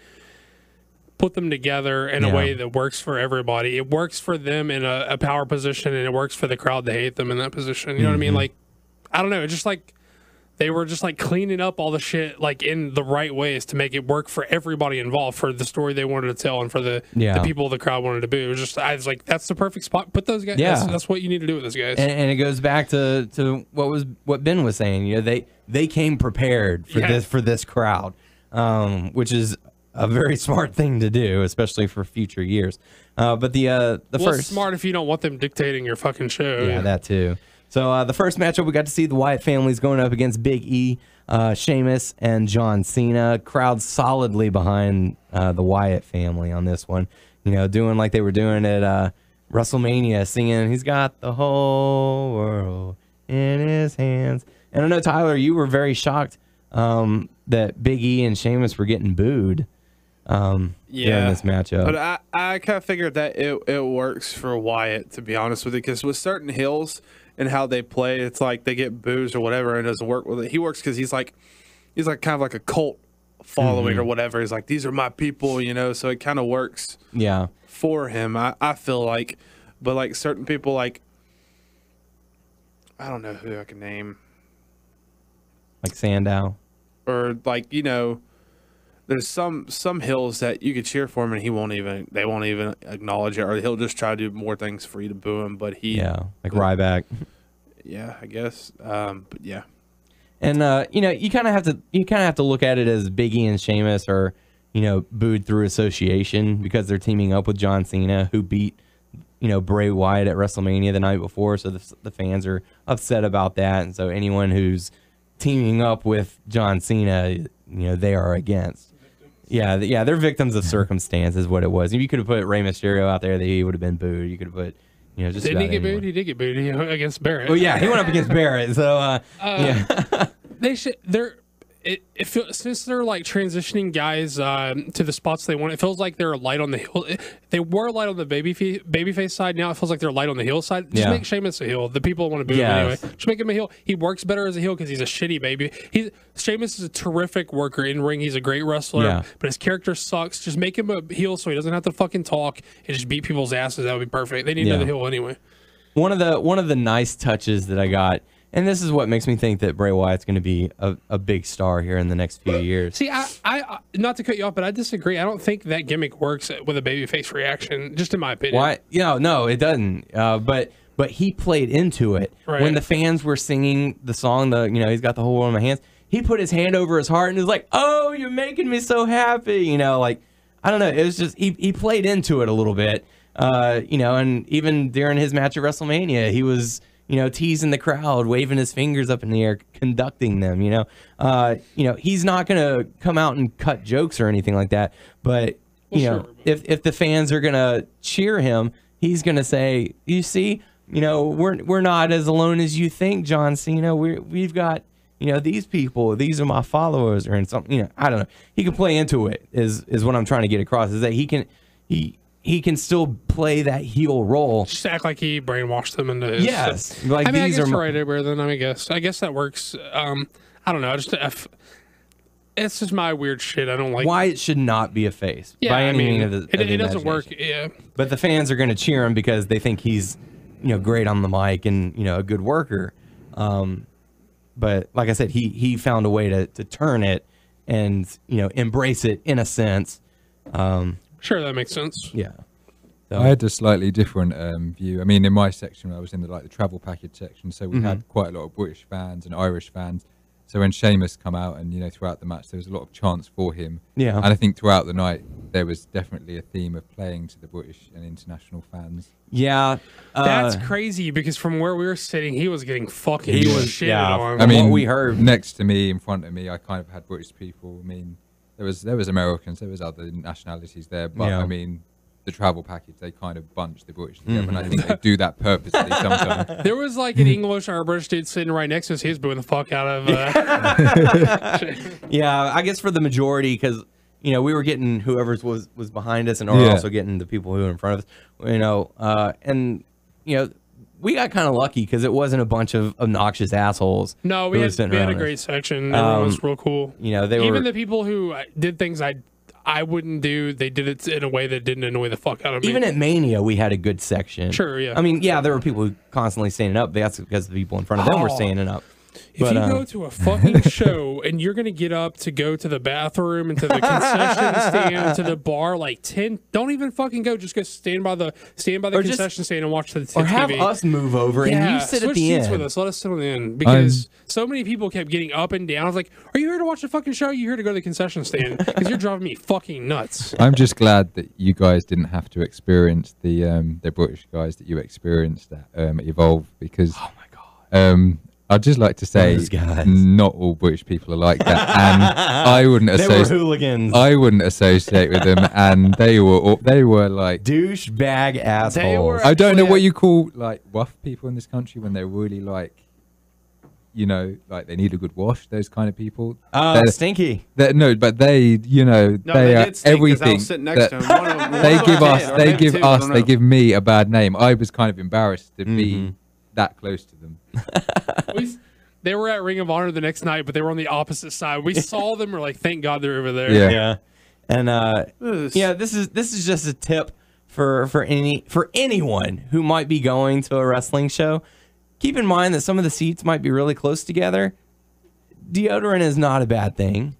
[SPEAKER 5] put them together in a way that works for everybody. It works for them in a power position, and it works for the crowd to hate them in that position. You know what I mean? Like, I don't know. It's just like they were just like cleaning up all the shit like in the right ways to make it work for everybody involved, for the story they wanted to tell and for the people the crowd wanted to boo. It was just, I was like, that's the perfect spot. Put those guys. Yeah. That's what you need to do with those guys.
[SPEAKER 3] And it goes back to what Ben was saying. They came prepared for this crowd, which is a very smart thing to do, especially for future years. But the first,
[SPEAKER 5] it's smart if you don't want them dictating your fucking show.
[SPEAKER 3] Yeah, that too. So the first matchup, we got to see the Wyatt families going up against Big E, Sheamus, and John Cena. Crowd solidly behind the Wyatt family on this one. Doing like they were doing at WrestleMania, singing, "He's got the whole world in his hands." And I know, Tyler, you were very shocked that Big E and Sheamus were getting booed during this matchup.
[SPEAKER 4] But I kind of figured that it works for Wyatt, to be honest with you, because with certain heels and how they play, it's like they get boos or whatever, and it doesn't work with it. He works because he's like kind of like a cult following or whatever. He's like, these are my people, so it kind of works for him, I feel like. But like certain people, like, I don't know who I can name,
[SPEAKER 3] like Sandow,
[SPEAKER 4] or like, there's some hills that you could cheer for him and they won't even acknowledge it, or he'll just try to do more things for you to boo him. But like
[SPEAKER 3] Ryback.
[SPEAKER 4] Yeah, I guess. But yeah.
[SPEAKER 3] And you kind of have to look at it as Big E and Sheamus are booed through association because they're teaming up with John Cena, who beat Bray Wyatt at WrestleMania the night before. So the fans are upset about that, and so anyone who's teaming up with John Cena, they are against. Yeah, they're victims of circumstance is what it was. If you could have put Rey Mysterio out there, he would have been booed. You could have put, just
[SPEAKER 5] didn't he get booed? He did get booed against Barrett.
[SPEAKER 3] Oh yeah, he went up against Barrett. So
[SPEAKER 5] they should. It feels, since they're like transitioning guys to the spots they want, it feels like they're light on the heel. They were light on the babyface side. Now it feels like they're light on the heel side. Just make Sheamus a heel. The people want to boo him anyway. Just make him a heel. He works better as a heel because he's a shitty baby. Sheamus is a terrific worker in ring. He's a great wrestler, but his character sucks. Just make him a heel so he doesn't have to fucking talk and just beat people's asses. That would be perfect. They need another heel anyway.
[SPEAKER 3] One of the nice touches that I got. And this is what makes me think that Bray Wyatt's going to be a big star here in the next few years.
[SPEAKER 5] See, I not to cut you off, but I disagree. I don't think that gimmick works with a babyface reaction, just in my opinion.
[SPEAKER 3] Why? No, it doesn't. But he played into it. Right. When the fans were singing the song, he's got the whole world in my hands, he put his hand over his heart and was like, "Oh, you're making me so happy." Like, I don't know. It was just, he played into it a little bit. And even during his match at WrestleMania, he was teasing the crowd, waving his fingers up in the air, conducting them. He's not gonna come out and cut jokes or anything like that. But if the fans are gonna cheer him, he's gonna say, "You see, we're not as alone as you think, John Cena. We've got." These people, these are my followers, or something. I don't know. He can play into it. Is what I'm trying to get across. Is that he can still play that heel role.
[SPEAKER 5] Just act like he brainwashed them into his.
[SPEAKER 3] Yes,
[SPEAKER 5] like I guess you're right, then. I guess that works. I don't know. It's just my weird shit. I don't like.
[SPEAKER 3] Wyatt should not be a face by any means of the
[SPEAKER 5] it doesn't work. Yeah,
[SPEAKER 3] but the fans are going to cheer him because they think he's great on the mic and a good worker. But like I said, he found a way to turn it and embrace it in a sense.
[SPEAKER 5] Sure, that makes sense.
[SPEAKER 3] Yeah.
[SPEAKER 6] So. I had a slightly different view. I mean, in my section, I was in the travel package section, so we had quite a lot of British fans and Irish fans. So when Sheamus come out and throughout the match, there was a lot of chants for him.
[SPEAKER 3] Yeah.
[SPEAKER 6] And I think throughout the night there was definitely a theme of playing to the British and international fans.
[SPEAKER 3] Yeah.
[SPEAKER 5] That's crazy because from where we were sitting, he was getting fucking shit on.
[SPEAKER 6] I mean,
[SPEAKER 3] what we heard
[SPEAKER 6] next to me, in front of me, I kind of had British people. I mean, there was Americans, there was other nationalities there, but I mean, the travel package, they kind of bunch the British together, and I think they do that purposely sometimes.
[SPEAKER 5] There was like an English or a British dude sitting right next to us. He was booing the fuck out of.
[SPEAKER 3] Yeah, I guess for the majority, because we were getting whoever was behind us, and or also getting the people who were in front of us. And we got kind of lucky because it wasn't a bunch of obnoxious assholes.
[SPEAKER 5] No, we had a great section. Everyone was real cool. Even the people who did things I wouldn't do, they did it in a way that didn't annoy the fuck out of me.
[SPEAKER 3] Even at Mania, we had a good section.
[SPEAKER 5] Sure, yeah.
[SPEAKER 3] I mean, there were people who constantly standing up. That's because the people in front of them were standing up.
[SPEAKER 5] If you go to a fucking show and you're going to get up to go to the bathroom and to the concession stand and to the bar, like 10, don't even fucking go. Just go stand by the concession stand and watch the TV.
[SPEAKER 3] Or have us move over and you sit at the end.
[SPEAKER 5] With us. Let us sit on the end. Because so many people kept getting up and down. I was like, are you here to watch the fucking show? Or are you here to go to the concession stand? Because you're driving me fucking nuts.
[SPEAKER 6] I'm just glad that you guys didn't have to experience the British guys that you experienced at Evolve, because
[SPEAKER 3] oh my god.
[SPEAKER 6] I'd just like to say, not all British people are like that, and I wouldn't associate.
[SPEAKER 3] They were hooligans.
[SPEAKER 6] I wouldn't associate with them, and they were like
[SPEAKER 3] douchebag assholes.
[SPEAKER 6] I don't know what you call like rough people in this country when they're really like, like they need a good wash. Those kind of people.
[SPEAKER 3] Stinky.
[SPEAKER 6] But they, they are everything. They give me a bad name. I was kind of embarrassed to be that close to them.
[SPEAKER 5] They were at Ring of Honor the next night, but they were on the opposite side. We saw them. We're like, thank God they're over there.
[SPEAKER 3] Yeah. And this is just a tip for anyone who might be going to a wrestling show. Keep in mind that some of the seats might be really close together. Deodorant is not a bad thing.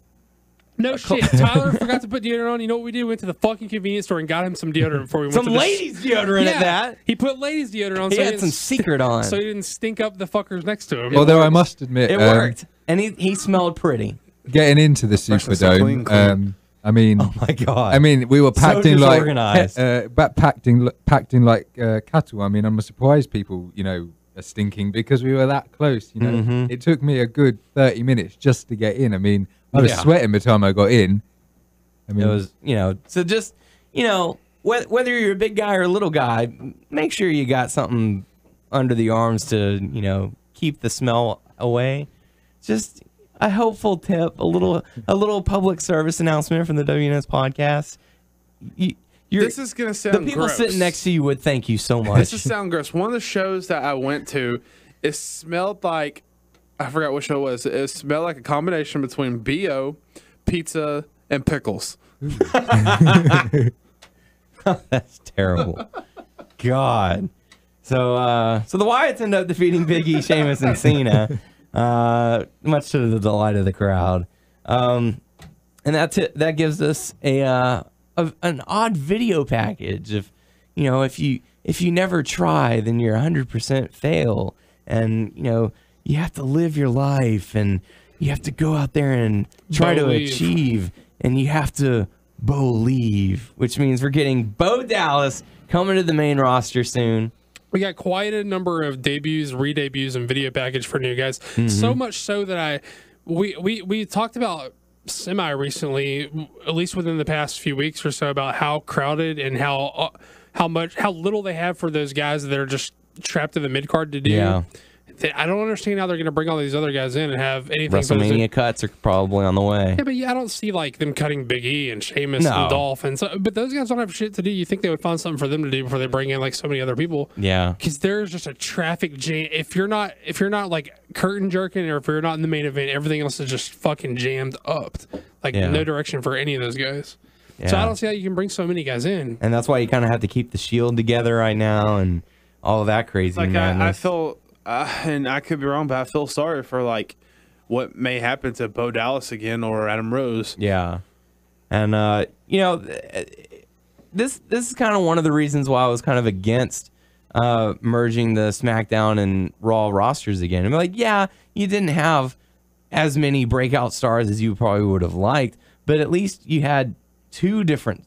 [SPEAKER 5] No shit. Tyler forgot to put deodorant on. You know what we did? We went to the fucking convenience store and got him some deodorant before we went
[SPEAKER 3] some ladies' deodorant at that.
[SPEAKER 5] He put ladies' deodorant on.
[SPEAKER 3] He had some secret on.
[SPEAKER 5] So he didn't stink up the fuckers next to him.
[SPEAKER 6] Although I must admit,
[SPEAKER 3] it worked. And he smelled pretty.
[SPEAKER 6] Getting into the Superdome, I mean,
[SPEAKER 3] oh my god!
[SPEAKER 6] I mean, we were packed in like packed in like cattle. I mean, I'm surprised people, are stinking because we were that close. It took me a good 30 minutes just to get in. I mean, I was sweating by the time I got in.
[SPEAKER 3] I mean, it was, so just, whether you're a big guy or a little guy, make sure you got something under the arms to, keep the smell away. Just a helpful tip, a little public service announcement from the WNS podcast.
[SPEAKER 4] This is going to sound gross.
[SPEAKER 3] The people sitting next to you would thank you so much.
[SPEAKER 4] This is sound gross. One of the shows that I went to, it smelled like, I forgot what show it was. It smelled like a combination between BO, pizza, and pickles.
[SPEAKER 3] That's terrible. God. So the Wyatts end up defeating Big E, Sheamus, and Cena, much to the delight of the crowd. And that gives us an odd video package of, if you never try, then you're 100% fail, and you have to live your life, and you have to go out there and try to achieve, and you have to believe, which means we're getting Bo Dallas coming to the main roster soon.
[SPEAKER 5] We got quite a number of debuts, re-debuts, and video package for new guys. So much so that we talked about semi recently, at least within the past few weeks or so, about how crowded and how little they have for those guys that are just trapped in the mid card to do.
[SPEAKER 3] Yeah.
[SPEAKER 5] I don't understand how they're going to bring all these other guys in and have anything.
[SPEAKER 3] WrestleMania cuts are probably on the way.
[SPEAKER 5] Yeah, but I don't see like them cutting Big E and Sheamus and Dolph, and so, but those guys don't have shit to do. You think they would find something for them to do before they bring in like so many other people?
[SPEAKER 3] Yeah,
[SPEAKER 5] because there's just a traffic jam. If you're not like curtain jerking, or if you're not in the main event, everything else is just fucking jammed up. Like no direction for any of those guys. Yeah. So I don't see how you can bring so many guys in.
[SPEAKER 3] And that's why you kind of have to keep the Shield together right now and all of that crazy.
[SPEAKER 4] Like I feel. And I could be wrong, but I feel sorry for like what may happen to Bo Dallas again or Adam Rose.
[SPEAKER 3] Yeah, and this is kind of one of the reasons why I was kind of against merging the SmackDown and Raw rosters again. I'm like, yeah, you didn't have as many breakout stars as you probably would have liked, but at least you had two different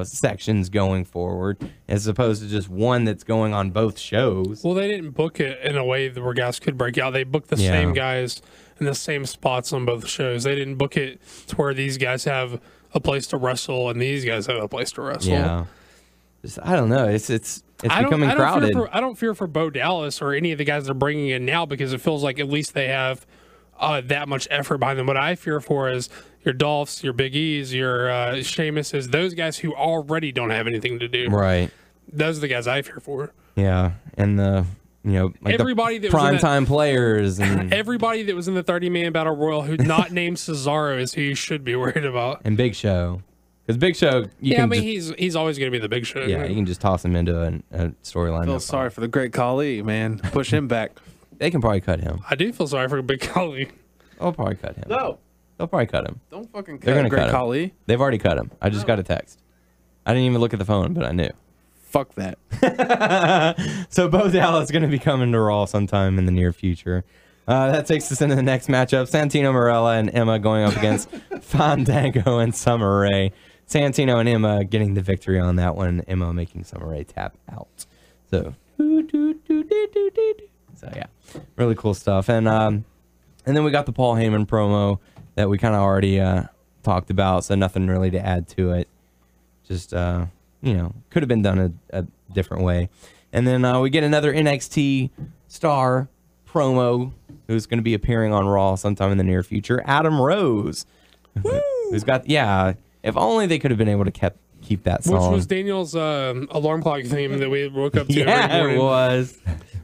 [SPEAKER 3] sections going forward as opposed to just one that's going on both shows.
[SPEAKER 5] Well, they didn't book it in a way where guys could break out. They booked the same guys in the same spots on both shows. They didn't book it to where these guys have a place to wrestle and these guys have a place to wrestle.
[SPEAKER 3] Yeah, I don't know. It's becoming crowded.
[SPEAKER 5] I don't fear for Bo Dallas or any of the guys they're bringing in now because it feels like at least they have that much effort behind them. What I fear for is your Dolphs, your Big E's, your Sheamuses, those guys who already don't have anything to do.
[SPEAKER 3] Right.
[SPEAKER 5] Those are the guys I fear for.
[SPEAKER 3] Yeah, and the like
[SPEAKER 5] everybody
[SPEAKER 3] the
[SPEAKER 5] that
[SPEAKER 3] primetime players and
[SPEAKER 5] everybody that was in the 30-man battle royal who's not named Cesaro is who you should be worried about.
[SPEAKER 3] And Big Show, because Big Show,
[SPEAKER 5] he's always going to be the Big Show.
[SPEAKER 3] Yeah, you can just toss him into a storyline.
[SPEAKER 4] I feel sorry for the Great Khali, man. Push him back.
[SPEAKER 3] They can probably cut him.
[SPEAKER 5] I do feel sorry for Big Khali.
[SPEAKER 3] They'll probably cut him.
[SPEAKER 4] No.
[SPEAKER 3] They'll probably cut him.
[SPEAKER 4] Don't fucking cut
[SPEAKER 3] They're gonna
[SPEAKER 4] Great
[SPEAKER 3] cut him.
[SPEAKER 4] Khali.
[SPEAKER 3] They've already cut him. I just got a text. I didn't even look at the phone, but I knew.
[SPEAKER 4] Fuck that.
[SPEAKER 3] So Bo Dallas is going to be coming to Raw sometime in the near future. That takes us into the next matchup. Santino Marella and Emma going up against Fandango and Summer Rae. Santino and Emma getting the victory on that one. Emma making Summer Rae tap out. So yeah, really cool stuff. And then we got the Paul Heyman promo that we kind of already talked about, so nothing really to add to it. Just, could have been done a different way. And then we get another NXT star promo who's going to be appearing on Raw sometime in the near future, Adam Rose. Who's got, if only they could have been able to keep that song.
[SPEAKER 5] Which was Daniel's alarm clock theme that we woke up to every
[SPEAKER 3] Yeah,
[SPEAKER 5] morning.
[SPEAKER 3] it was.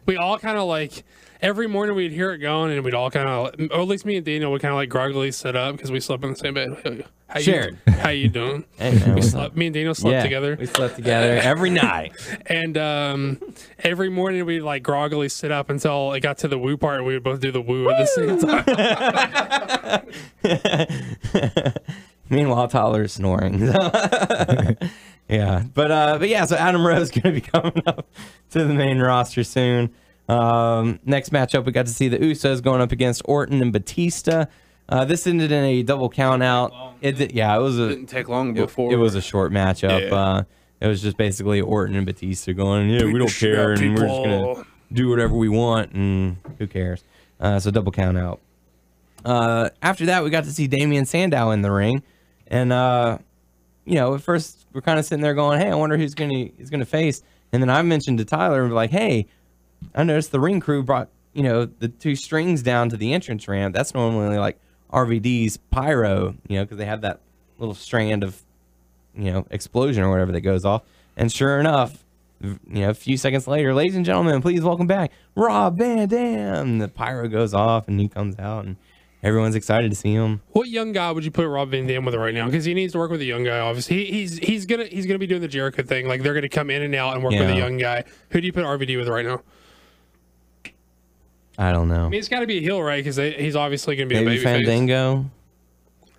[SPEAKER 5] We all kind of like, every morning we'd hear it going, and we'd all kind of, or at least me and Daniel would kind of like groggily sit up because we slept in the same bed. How you doing?
[SPEAKER 3] Hey, man,
[SPEAKER 5] me and Daniel slept together.
[SPEAKER 3] We slept together every night.
[SPEAKER 5] And every morning we'd like groggily sit up until it got to the woo part, and we would both do the woo at the same time.
[SPEAKER 3] Meanwhile, Tyler's snoring. Yeah, but yeah. So Adam Rose is going to be coming up to the main roster soon. Next matchup, we got to see the Usos going up against Orton and Batista. This ended in a double count out. It didn't
[SPEAKER 4] take long before.
[SPEAKER 3] It was a short matchup.
[SPEAKER 4] Yeah.
[SPEAKER 3] It was just basically Orton and Batista going, we don't care, and we're just gonna do whatever we want, and who cares? So double count out. After that, we got to see Damian Sandow in the ring, and at first we're kind of sitting there going, hey, I wonder who's gonna face. And then I mentioned to Tyler, like, hey, I noticed the ring crew brought the two strings down to the entrance ramp. That's normally like RVD's pyro, because they have that little strand of explosion or whatever that goes off. And sure enough, a few seconds later, ladies and gentlemen, please welcome back Rob Van Dam. The pyro goes off and he comes out and everyone's excited to see him.
[SPEAKER 5] What young guy would you put Rob Van Dam with right now? Because he needs to work with a young guy. Obviously, he's gonna be doing the Jericho thing. Like they're gonna come in and out and work with a young guy. Who do you put RVD with right now?
[SPEAKER 3] I don't know.
[SPEAKER 5] I mean, it's got to be a heel, right? Because he's obviously going to be a babyface.
[SPEAKER 3] Fandango.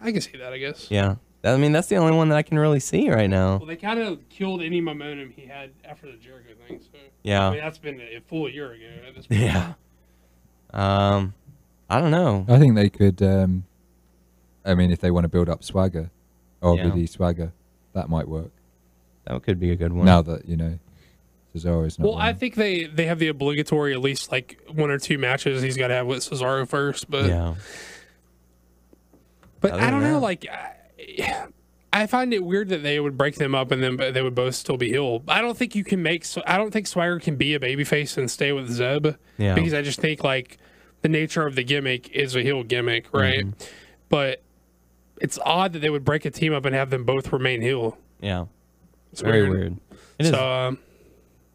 [SPEAKER 5] I can see that, I guess.
[SPEAKER 3] Yeah. I mean, that's the only one that I can really see right now.
[SPEAKER 5] Well, they kind of killed any momentum he had after the Jericho thing. So
[SPEAKER 3] yeah.
[SPEAKER 5] I mean, that's been a full year ago at this point.
[SPEAKER 3] Yeah. I don't know.
[SPEAKER 6] I think they could. If they want to build up swagger, RVD swagger, that might work.
[SPEAKER 3] That could be a good one.
[SPEAKER 6] Now that Cesaro's not.
[SPEAKER 5] Well, I think they have the obligatory at least like 1 or 2 matches he's got to have with Cesaro first, but
[SPEAKER 3] Yeah.
[SPEAKER 5] But
[SPEAKER 3] Other
[SPEAKER 5] I don't
[SPEAKER 3] than
[SPEAKER 5] know,
[SPEAKER 3] that.
[SPEAKER 5] like I find it weird that they would break them up and then they would both still be heel. I don't think you can make. I don't think Swagger can be a babyface and stay with Zeb.
[SPEAKER 3] Yeah.
[SPEAKER 5] Because I just think like the nature of the gimmick is a heel gimmick, right?
[SPEAKER 3] Mm-hmm.
[SPEAKER 5] But it's odd that they would break a team up and have them both remain heel.
[SPEAKER 3] Yeah.
[SPEAKER 5] It's
[SPEAKER 3] Very weird. It is.
[SPEAKER 5] So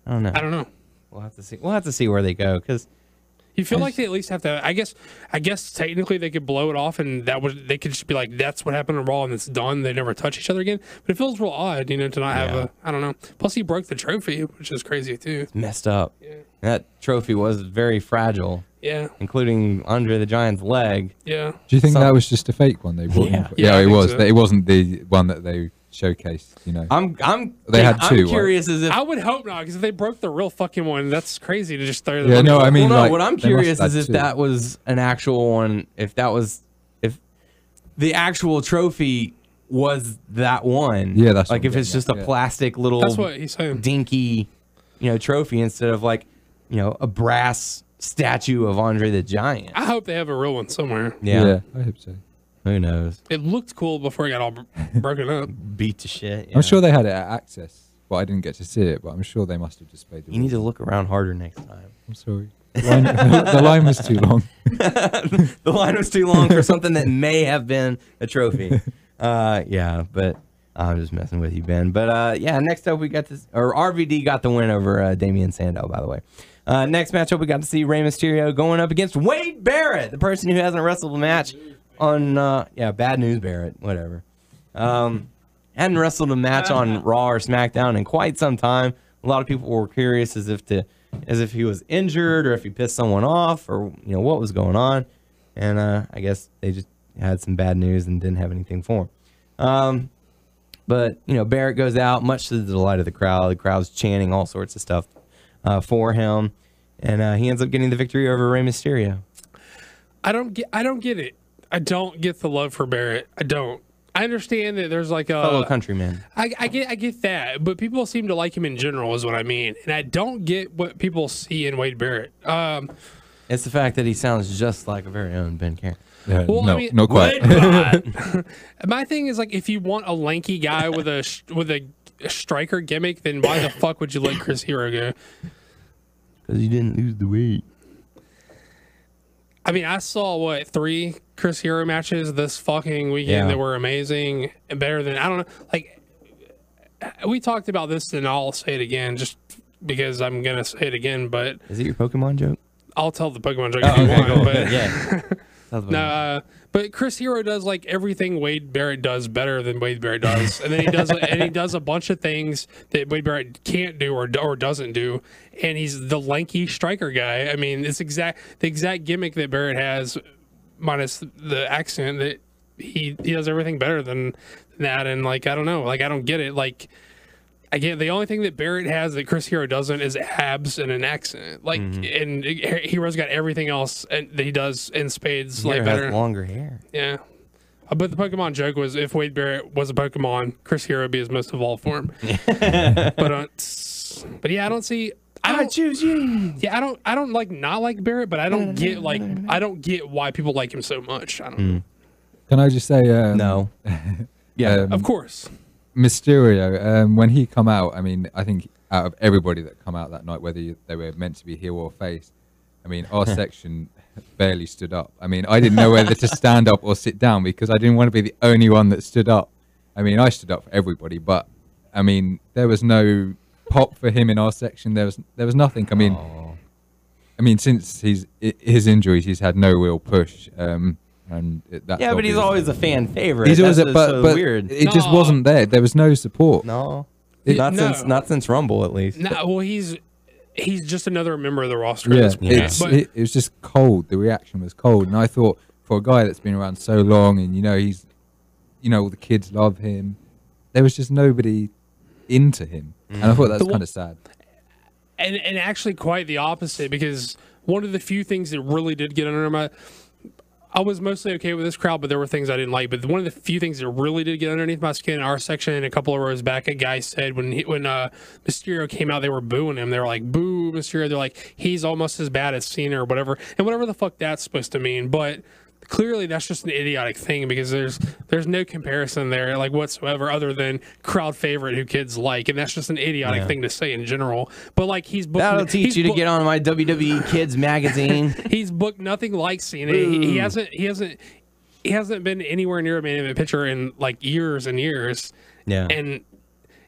[SPEAKER 3] I don't know.
[SPEAKER 5] I don't know.
[SPEAKER 3] We'll have to see. We'll have to see where they go because
[SPEAKER 5] You feel like they at least have to. I guess technically they could blow it off, and they could just be like, "That's what happened on Raw, and it's done." They never touch each other again. But it feels real odd, to not have a. I don't know. Plus, he broke the trophy, which is crazy too.
[SPEAKER 3] it's messed up. Yeah. That trophy was very fragile,
[SPEAKER 5] Yeah,
[SPEAKER 3] including Andre the Giant's leg.
[SPEAKER 5] yeah.
[SPEAKER 6] Do you think that was just a fake one they brought?
[SPEAKER 3] Yeah.
[SPEAKER 5] Yeah, I
[SPEAKER 6] it
[SPEAKER 5] think
[SPEAKER 6] was.
[SPEAKER 5] so.
[SPEAKER 6] It wasn't the one that they showcased.
[SPEAKER 3] They
[SPEAKER 6] had two,
[SPEAKER 3] I'm
[SPEAKER 6] right?
[SPEAKER 3] curious as if.
[SPEAKER 5] I would hope not, because if they broke the real fucking one, that's crazy to just throw them.
[SPEAKER 6] Yeah, no, I mean,
[SPEAKER 3] well, no,
[SPEAKER 6] like,
[SPEAKER 3] what I'm
[SPEAKER 6] they must
[SPEAKER 3] curious
[SPEAKER 6] have
[SPEAKER 3] is if
[SPEAKER 6] two.
[SPEAKER 3] that was an actual one. If the actual trophy was that one.
[SPEAKER 6] Yeah, that's
[SPEAKER 3] like
[SPEAKER 6] what
[SPEAKER 3] if
[SPEAKER 6] I'm
[SPEAKER 3] it's
[SPEAKER 6] getting
[SPEAKER 3] just
[SPEAKER 6] at,
[SPEAKER 3] a
[SPEAKER 6] yeah.
[SPEAKER 3] plastic little
[SPEAKER 5] That's what he's saying.
[SPEAKER 3] dinky, trophy instead of like, a brass statue of Andre the Giant.
[SPEAKER 5] I hope they have a real one somewhere.
[SPEAKER 3] Yeah.
[SPEAKER 6] I hope so.
[SPEAKER 3] Who knows?
[SPEAKER 5] It looked cool before it got all broken up.
[SPEAKER 3] Beat to shit.
[SPEAKER 6] I'm sure they had it at Access, but I didn't get to see it. But I'm sure they must have displayed it.
[SPEAKER 3] You need to look around harder next time.
[SPEAKER 6] I'm sorry. The line was too long.
[SPEAKER 3] The line was too long for something that may have been a trophy. Yeah, but I'm just messing with you, Ben. But next up we got this, or RVD got the win over Damian Sandow, by the way. Next matchup we got to see Rey Mysterio going up against Wade Barrett, the person who hasn't wrestled a match on Bad News Barrett, whatever. Hadn't wrestled a match on Raw or SmackDown in quite some time. A lot of people were curious as if he was injured or if he pissed someone off or what was going on. And I guess they just had some bad news and didn't have anything for him. But Barrett goes out, much to the delight of the crowd. The crowd's chanting all sorts of stuff for him, and he ends up getting the victory over Rey Mysterio.
[SPEAKER 5] I don't get it. I don't get the love for Barrett. I don't. I understand that there's like a
[SPEAKER 3] Fellow countryman.
[SPEAKER 5] I get that, but people seem to like him in general, is what I mean, and I don't get what people see in Wade Barrett.
[SPEAKER 3] It's the fact that he sounds just like a very own Ben Carey.
[SPEAKER 5] Well,
[SPEAKER 6] no,
[SPEAKER 5] I mean,
[SPEAKER 6] not quite.
[SPEAKER 5] My thing is like, if you want a lanky guy with a striker gimmick, then why the fuck would you let Chris Hero go?
[SPEAKER 3] Because he didn't lose the weight.
[SPEAKER 5] I mean, I saw 3 Chris Hero matches this fucking weekend that were amazing and better than, I don't know, like, we talked about this and I'll say it again just because I'm gonna say it again, but
[SPEAKER 3] Is it your Pokemon joke?
[SPEAKER 5] I'll tell the Pokemon joke if you want. But
[SPEAKER 3] Yeah.
[SPEAKER 5] no, but Chris Hero does like everything Wade Barrett does better than Wade Barrett does, and then he does a bunch of things that Wade Barrett can't do or doesn't do, and he's the lanky striker guy. I mean, it's the exact gimmick that Barrett has, minus the accent. That he does everything better than that, and like I don't know, like I don't get it. Like again, the only thing that Barrett has that Chris Hero doesn't is abs and an accent. Like, and Hero's got everything else and that he does in spades, like
[SPEAKER 3] Hero
[SPEAKER 5] better.
[SPEAKER 3] has longer hair.
[SPEAKER 5] Yeah. But the Pokemon joke was, if Wade Barrett was a Pokemon, Chris Hero would be his most evolved form. But yeah, I don't see. I
[SPEAKER 3] choose you.
[SPEAKER 5] Yeah, I don't like not like Barrett, but I don't get why people like him so much. I don't know.
[SPEAKER 6] Can I just say
[SPEAKER 3] No. Yeah.
[SPEAKER 5] Of course.
[SPEAKER 6] Mysterio, when he come out, I mean, I think out of everybody that come out that night, whether they were meant to be heel or face, I mean, our section barely stood up. I mean, I didn't know whether to stand up or sit down because I didn't want to be the only one that stood up. I mean, I stood up for everybody, but I mean, there was no pop for him in our section. There was nothing. I mean, since his injuries, he's had no real push. That's
[SPEAKER 3] Yeah, but he's
[SPEAKER 6] obvious.
[SPEAKER 3] always a fan favorite.
[SPEAKER 6] He's always
[SPEAKER 3] That's
[SPEAKER 6] but
[SPEAKER 3] so weird.
[SPEAKER 6] it just wasn't there. There was no support.
[SPEAKER 3] No.
[SPEAKER 5] No.
[SPEAKER 3] Not since Rumble, at least.
[SPEAKER 5] Nah, well, he's just another member of the roster.
[SPEAKER 6] Yeah,
[SPEAKER 5] at this point.
[SPEAKER 6] it was just cold. The reaction was cold, and I thought for a guy that's been around so long, and all the kids love him, there was just nobody into him, and I thought that's kind of sad.
[SPEAKER 5] And actually quite the opposite, because one of the few things that really did get under my I was mostly okay with this crowd, but there were things I didn't like. But one of the few things that really did get underneath my skin in our section, and a couple of rows back, a guy said when Mysterio came out, they were booing him. They were like, "Boo, Mysterio!" They're like, "He's almost as bad as Cena or whatever," and whatever the fuck that's supposed to mean. But clearly, that's just an idiotic thing because there's no comparison there, like whatsoever, other than crowd favorite who kids like, and that's just an idiotic thing to say in general. But like
[SPEAKER 3] that'll teach you to get on my WWE Kids magazine.
[SPEAKER 5] He's booked nothing like Cena. He hasn't been anywhere near a main event picture in like years and years.
[SPEAKER 3] Yeah,
[SPEAKER 5] and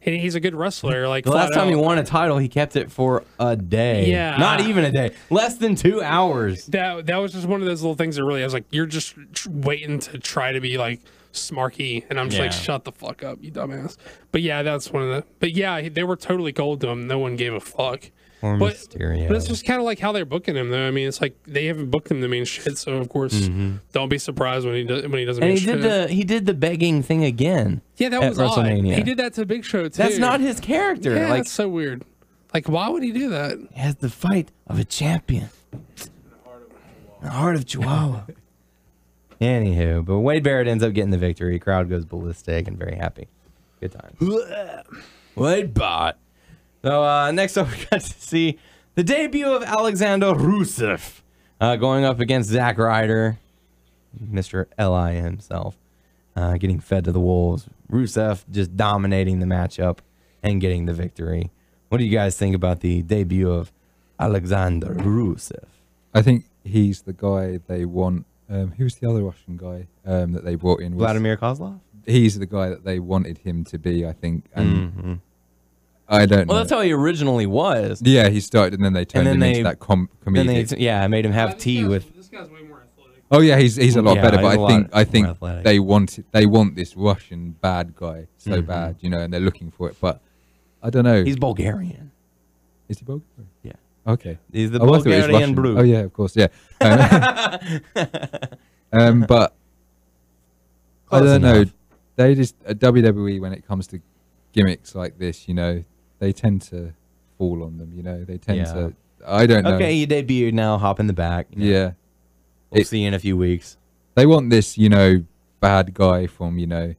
[SPEAKER 5] he's a good wrestler. Like
[SPEAKER 3] the last time he won a title, he kept it for a day.
[SPEAKER 5] Yeah,
[SPEAKER 3] not even a day, less than 2 hours.
[SPEAKER 5] That was just one of those little things that really, I was like, you're just waiting to try to be like smarky, and I'm just like, shut the fuck up, you dumbass. But yeah, that's one of the. But yeah, they were totally cold to him. No one gave a fuck. But it's just kind of like how they're booking him, though. I mean, it's like they haven't booked him to mean shit, so of course, don't be surprised when he doesn't. And
[SPEAKER 3] he did the begging thing again.
[SPEAKER 5] Yeah, that was WrestleMania. Odd. He did that to Big Show too.
[SPEAKER 3] That's not his character.
[SPEAKER 5] Yeah, that's so weird. Like, why would he do that?
[SPEAKER 3] He has the fight of a champion. The heart of Chihuahua. Anywho, but Wade Barrett ends up getting the victory. Crowd goes ballistic and very happy. Good times. Wade Barrett. So next up, we got to see the debut of Alexander Rusev going up against Zack Ryder, Mr. Li himself, getting fed to the wolves. Rusev just dominating the matchup and getting the victory. What do you guys think about the debut of Alexander Rusev?
[SPEAKER 6] I think he's the guy they want. Who's the other Russian guy that they brought in?
[SPEAKER 3] Vladimir Kozlov?
[SPEAKER 6] He's the guy that they wanted him to be, I think. And I don't know.
[SPEAKER 3] Well, that's how he originally was.
[SPEAKER 6] Yeah, he started, and then they turned him into that comedic.
[SPEAKER 3] I made him have tea with.
[SPEAKER 5] This guy's way more athletic.
[SPEAKER 6] Oh yeah, he's a lot better. But I think
[SPEAKER 3] athletic.
[SPEAKER 6] they want this Russian bad guy so bad, you know, and they're looking for it. But I don't know.
[SPEAKER 3] He's Bulgarian.
[SPEAKER 6] Is he Bulgarian?
[SPEAKER 3] Yeah.
[SPEAKER 6] Okay.
[SPEAKER 3] He's the Bulgarian blue.
[SPEAKER 6] Oh yeah, of course. Yeah. But I don't know. They just WWE, when it comes to gimmicks like this, you know, they tend to fall on them. You know, they tend to. I don't know.
[SPEAKER 3] Okay, you debuted now. Hop in the back.
[SPEAKER 6] Yeah.
[SPEAKER 3] We'll see you in a few weeks.
[SPEAKER 6] They want this, you know, bad guy from, you know,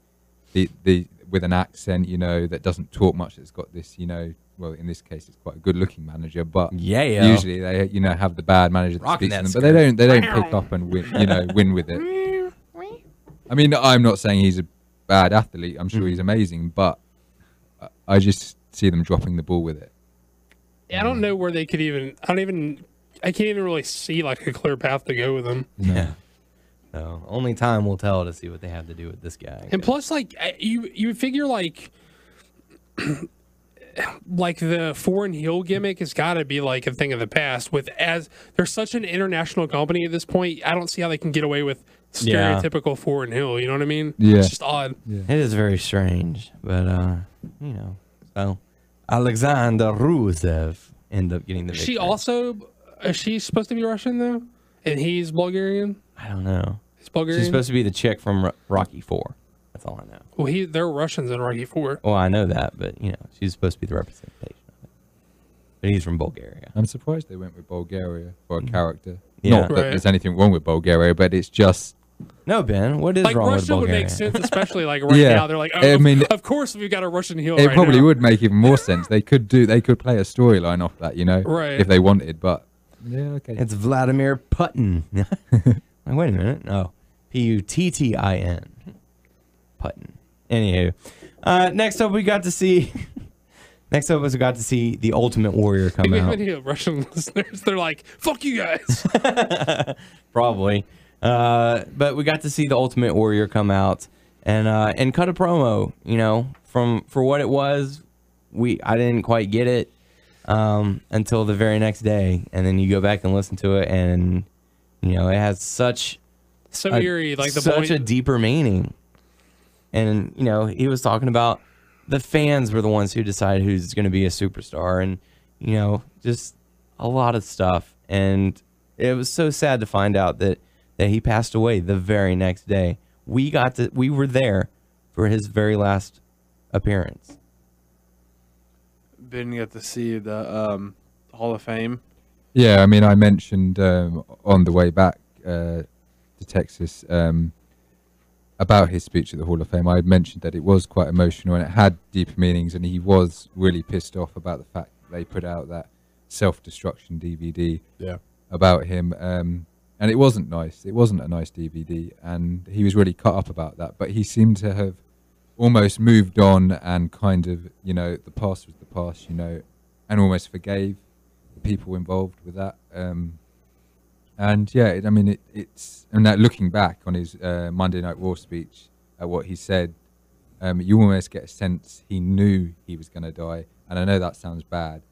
[SPEAKER 6] the with an accent, you know, that doesn't talk much. That's got this, you know. Well, in this case, it's quite a good-looking manager, but usually they, you know, have the bad manager that speaks to them, but they don't pick up and win, you know, win with it. I mean, I'm not saying he's a bad athlete. I'm sure he's amazing, but I just see them dropping the ball with it.
[SPEAKER 5] Yeah, I don't know where they could even. I can't even really see like a clear path to go with them.
[SPEAKER 3] Yeah. So only time will tell to see what they have to do with this guy.
[SPEAKER 5] And plus, like you figure like. Like the foreign heel gimmick has got to be like a thing of the past. As they're such an international company at this point, I don't see how they can get away with stereotypical foreign heel. You know what I mean?
[SPEAKER 6] Yeah,
[SPEAKER 5] it's just odd.
[SPEAKER 6] Yeah.
[SPEAKER 3] It is very strange, but you know. So Alexander Rusev ended up getting the victory.
[SPEAKER 5] Is she supposed to be Russian though, and he's Bulgarian?
[SPEAKER 3] I don't know.
[SPEAKER 5] He's Bulgarian.
[SPEAKER 3] She's supposed to be the chick from Rocky IV. That's all I know.
[SPEAKER 5] Well, they're Russians in Rocky IV.
[SPEAKER 3] Well, I know that, but you know, she's supposed to be the representation of it. But he's from Bulgaria.
[SPEAKER 6] I'm surprised they went with Bulgaria for a character.
[SPEAKER 3] Yeah.
[SPEAKER 6] Not that there's anything wrong with Bulgaria, but it's just.
[SPEAKER 3] No, Ben, what is wrong with Bulgaria?
[SPEAKER 5] Russia would make sense, especially like now. They're like, oh, I mean, of course we've got a Russian heel.
[SPEAKER 6] It probably would make even more sense. They could play a storyline off that, you know, if they wanted. But yeah, okay.
[SPEAKER 3] It's Vladimir Putin. Like, wait a minute. No, Puttin. Putin. Anywho, next up we got to see the Ultimate Warrior come out.
[SPEAKER 5] Many Russian listeners, they're like, "Fuck you guys."
[SPEAKER 3] Probably, but we got to see the Ultimate Warrior come out and cut a promo. You know, for what it was, I didn't quite get it until the very next day, and then you go back and listen to it, and you know it has such
[SPEAKER 5] eerie, like
[SPEAKER 3] such a deeper meaning. And, you know, he was talking about the fans were the ones who decide who's going to be a superstar and, you know, just a lot of stuff. And it was so sad to find out that he passed away the very next day. We were there for his very last appearance.
[SPEAKER 4] Didn't get to see the Hall of Fame.
[SPEAKER 6] Yeah, I mean, I mentioned on the way back to to Texas, about his speech at the Hall of Fame, I had mentioned that it was quite emotional and it had deeper meanings, and he was really pissed off about the fact that they put out that self-destruction DVD about him, and it wasn't nice. It wasn't a nice DVD, and he was really cut up about that. But he seemed to have almost moved on and kind of, you know, the past was the past, you know, and almost forgave the people involved with that. And yeah, it's and that looking back on his Monday Night Raw speech at what he said, you almost get a sense he knew he was going to die. And I know that sounds bad,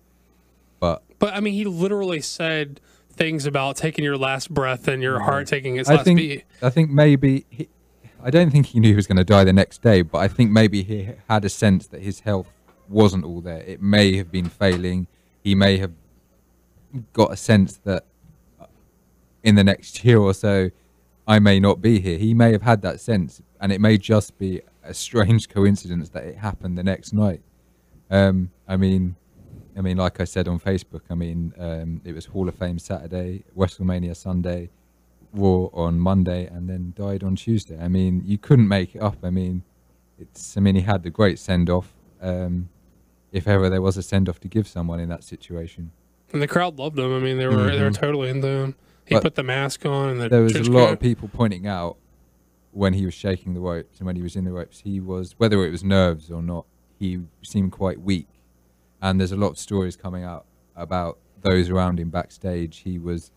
[SPEAKER 6] but
[SPEAKER 5] I mean, he literally said things about taking your last breath and your heart taking its last beat.
[SPEAKER 6] I think maybe I don't think he knew he was going to die the next day, but I think maybe he had a sense that his health wasn't all there. It may have been failing. He may have got a sense that in the next year or so, I may not be here. He may have had that sense, and it may just be a strange coincidence that it happened the next night. I mean, like I said on Facebook, it was Hall of Fame Saturday, WrestleMania Sunday, Raw on Monday, and then died on Tuesday. I mean, you couldn't make it up. He had the great send-off, if ever there was a send-off to give someone in that situation.
[SPEAKER 5] And the crowd loved him. I mean, they were totally into him. He put the mask on, and
[SPEAKER 6] there was a lot of people pointing out when he was shaking the ropes and when he was in the ropes, he was, whether it was nerves or not, he seemed quite weak. And there's a lot of stories coming out about those around him backstage. He was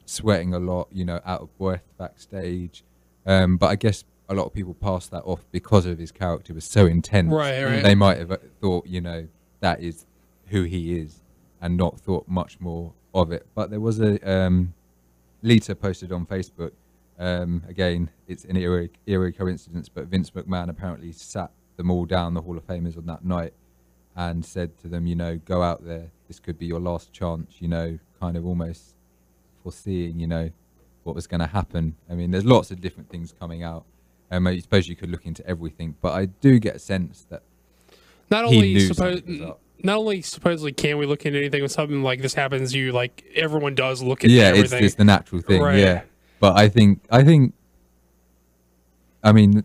[SPEAKER 6] sweating a lot, you know, out of breath backstage. But I guess a lot of people passed that off because of his character was so intense.
[SPEAKER 5] Right.
[SPEAKER 6] They might have thought, you know, that is who he is, and not thought much more of it. But there was a Lita posted on Facebook, again, it's an eerie coincidence, but Vince McMahon apparently sat them all down, the Hall of Famers, on that night, and said to them, you know, go out there, this could be your last chance, you know, kind of almost foreseeing, you know, what was going to happen. I mean, there's lots of different things coming out. I suppose you could look into everything, but I do get a sense that
[SPEAKER 5] not only supposedly can we look into anything when something like this happens, you like everyone does look into everything.
[SPEAKER 6] It's the natural thing,
[SPEAKER 5] right.
[SPEAKER 6] Yeah. But I mean,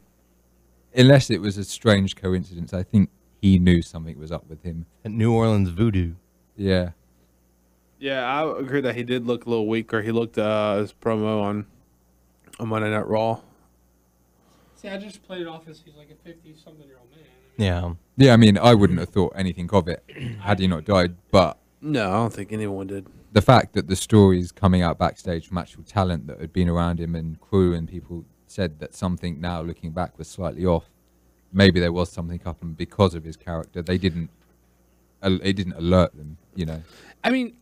[SPEAKER 6] unless it was a strange coincidence, I think he knew something was up with him.
[SPEAKER 3] At New Orleans voodoo.
[SPEAKER 6] Yeah.
[SPEAKER 4] Yeah, I agree that he did look a little weaker. He looked his promo on Monday Night Raw.
[SPEAKER 5] See, I just played it off as he's like a 50-something-year-old man.
[SPEAKER 3] Yeah.
[SPEAKER 6] Yeah, I mean, I wouldn't have thought anything of it had he not died, but
[SPEAKER 4] no, I don't think anyone did.
[SPEAKER 6] The fact that the stories coming out backstage from actual talent that had been around him and crew and people said that something now looking back was slightly off. Maybe there was something up, and because of his character, it didn't alert them, you know.
[SPEAKER 5] I mean,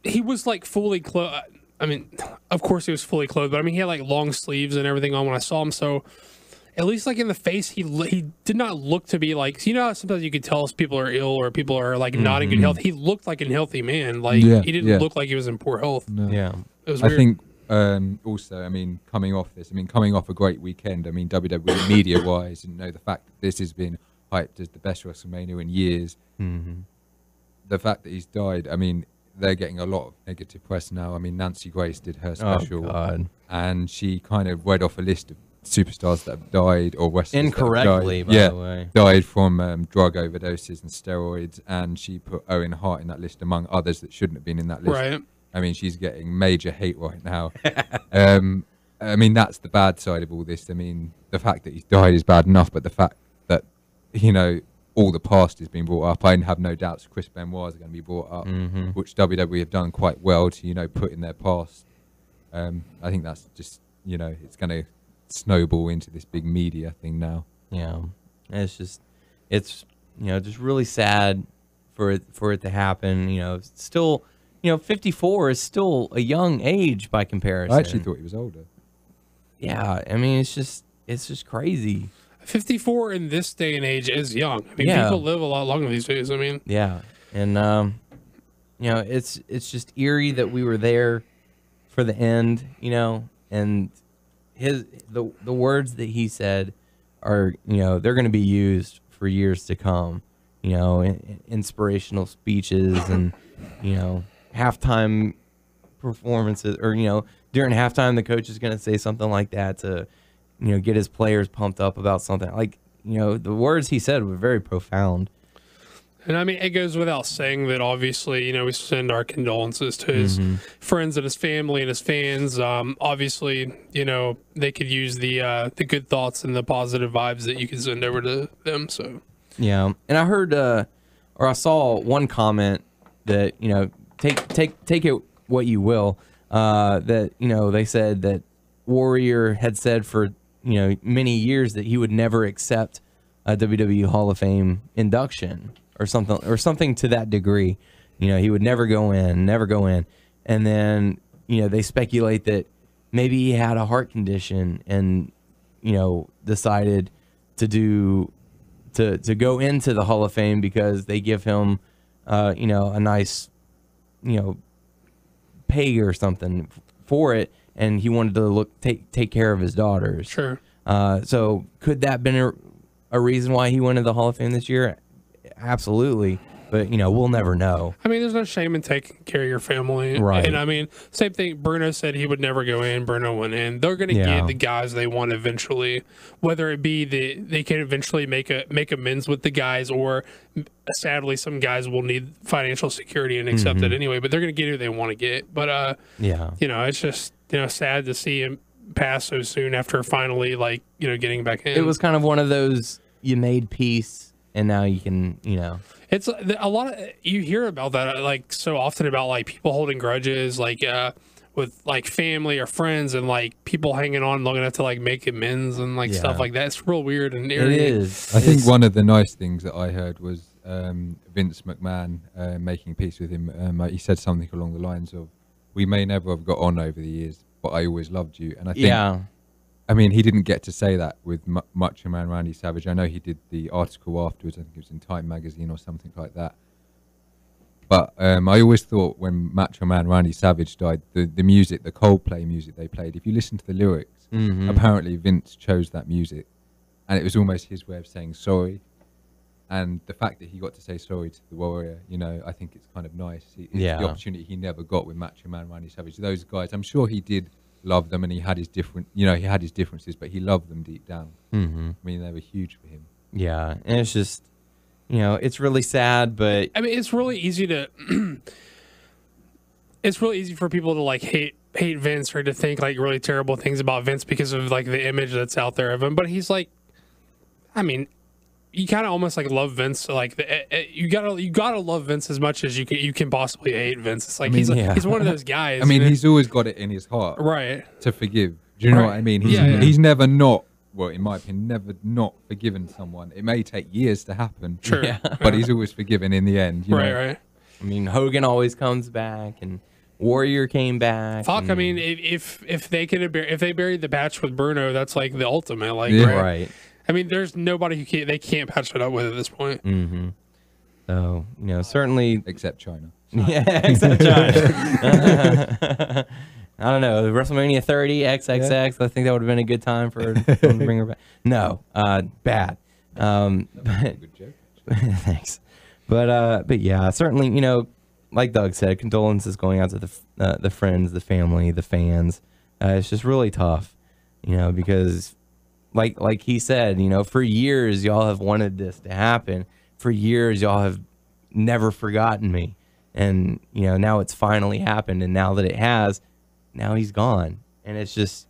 [SPEAKER 5] he was like fully clothed. I mean, of course he was fully clothed, but I mean, he had like long sleeves and everything on when I saw him. So at least like in the face, he did not look to be like, you know how sometimes you could tell if people are ill or people are like not in good health. He looked like a healthy man. Like he didn't look like he was in poor health.
[SPEAKER 6] No.
[SPEAKER 3] Yeah.
[SPEAKER 5] It was weird.
[SPEAKER 6] I think also, I mean, coming off a great weekend, I mean, WWE media-wise, and the fact that this has been hyped as the best WrestleMania in years, the fact that he's died, I mean, they're getting a lot of negative press now. I mean, Nancy Grace did her special, and she kind of read off a list of superstars that have died, or wrestlers
[SPEAKER 3] incorrectly,
[SPEAKER 6] that have died.
[SPEAKER 3] By the way,
[SPEAKER 6] died from drug overdoses and steroids, and she put Owen Hart in that list among others that shouldn't have been in that list.
[SPEAKER 5] Right.
[SPEAKER 6] I mean, she's getting major hate right now. I mean, that's the bad side of all this. I mean, the fact that he's died is bad enough, but the fact that, all the past is being brought up, I have no doubts Chris Benoit is going to be brought up, which WWE have done quite well to, put in their past. I think that's just, it's going to snowball into this big media thing now.
[SPEAKER 3] Yeah. It's just really sad for it to happen. Still, 54 is still a young age by comparison.
[SPEAKER 6] I actually thought he was older.
[SPEAKER 3] Yeah, I mean, it's just crazy.
[SPEAKER 5] 54 in this day and age is young. I mean, people live a lot longer these days. I mean,
[SPEAKER 3] yeah, and it's just eerie that we were there for the end. And the words that he said are they're going to be used for years to come. Inspirational speeches and halftime performances, or during halftime, the coach is going to say something like that to get his players pumped up about something. Like, the words he said were very profound.
[SPEAKER 5] And I mean, it goes without saying that obviously, we send our condolences to his friends and his family and his fans. Obviously, they could use the good thoughts and the positive vibes that you can send over to them. So
[SPEAKER 3] yeah, and I heard or I saw one comment that take it what you will. That they said that Warrior had said for many years that he would never accept a WWE Hall of Fame induction. Or something to that degree. He would never go in. And then, they speculate that maybe he had a heart condition and, decided to go into the Hall of Fame because they give him, a nice, pay or something for it. And he wanted to take care of his daughters.
[SPEAKER 5] Sure.
[SPEAKER 3] So could that have been a reason why he went to the Hall of Fame this year? Absolutely, but we'll never know.
[SPEAKER 5] I mean, there's no shame in taking care of your family,
[SPEAKER 3] right?
[SPEAKER 5] And I mean, same thing. Bruno said he would never go in. Bruno went in. They're going to get the guys they want eventually, whether it be they can eventually make amends with the guys, or sadly, some guys will need financial security and accept it anyway. But they're going to get who they want to get. But it's just sad to see him pass so soon after finally getting back in.
[SPEAKER 3] It was kind of one of those you made peace. And now you can,
[SPEAKER 5] It's a lot of, you hear about that so often about people holding grudges, with family or friends, and people hanging on long enough to make amends and stuff like that. It's real weird and irritating.
[SPEAKER 3] It is.
[SPEAKER 6] I think one of the nice things that I heard was Vince McMahon making peace with him. He said something along the lines of, "We may never have got on over the years, but I always loved you." And I think, I mean, he didn't get to say that with Macho Man Randy Savage. I know he did the article afterwards. I think it was in Time magazine or something like that. But I always thought when Macho Man Randy Savage died, the music, the Coldplay music they played, if you listen to the lyrics, apparently Vince chose that music. And it was almost his way of saying sorry. And the fact that he got to say sorry to the Warrior, I think it's kind of nice. It's the opportunity he never got with Macho Man Randy Savage. Those guys, I'm sure he did love them, and he had his differences, but he loved them deep down. I mean, they were huge for him.
[SPEAKER 3] Yeah, and it's just, it's really sad, but
[SPEAKER 5] I mean, it's really easy to, it's really easy for people to hate Vince or to think really terrible things about Vince because of the image that's out there of him. But he's I mean, you kind of almost love Vince. You gotta love Vince as much as you can possibly hate Vince. It's he's one of those guys.
[SPEAKER 6] I mean, he's always got it in his heart,
[SPEAKER 5] right,
[SPEAKER 6] to forgive. Do you know what I mean? He's never not, well, in my opinion, never not forgiven someone. It may take years to happen,
[SPEAKER 5] sure,
[SPEAKER 6] but he's always forgiven in the end. You know?
[SPEAKER 5] Right.
[SPEAKER 3] I mean, Hogan always comes back, and Warrior came back.
[SPEAKER 5] Fuck, I mean, if they buried the patch with Bruno, that's the ultimate.
[SPEAKER 3] Right.
[SPEAKER 5] I mean, there's nobody they can't patch it up with at this point.
[SPEAKER 3] So, certainly...
[SPEAKER 6] Except China.
[SPEAKER 3] Yeah, except China. I don't know. WrestleMania 30, XXX, I think that would have been a good time for them to bring her back. No, bad.
[SPEAKER 6] Good joke.
[SPEAKER 3] Thanks. But yeah, certainly, like Doug said, condolences going out to the friends, the family, the fans. It's just really tough, because... Like he said, for years y'all have wanted this to happen. For years y'all have never forgotten me, and now it's finally happened. And now that it has, now he's gone, and it's just,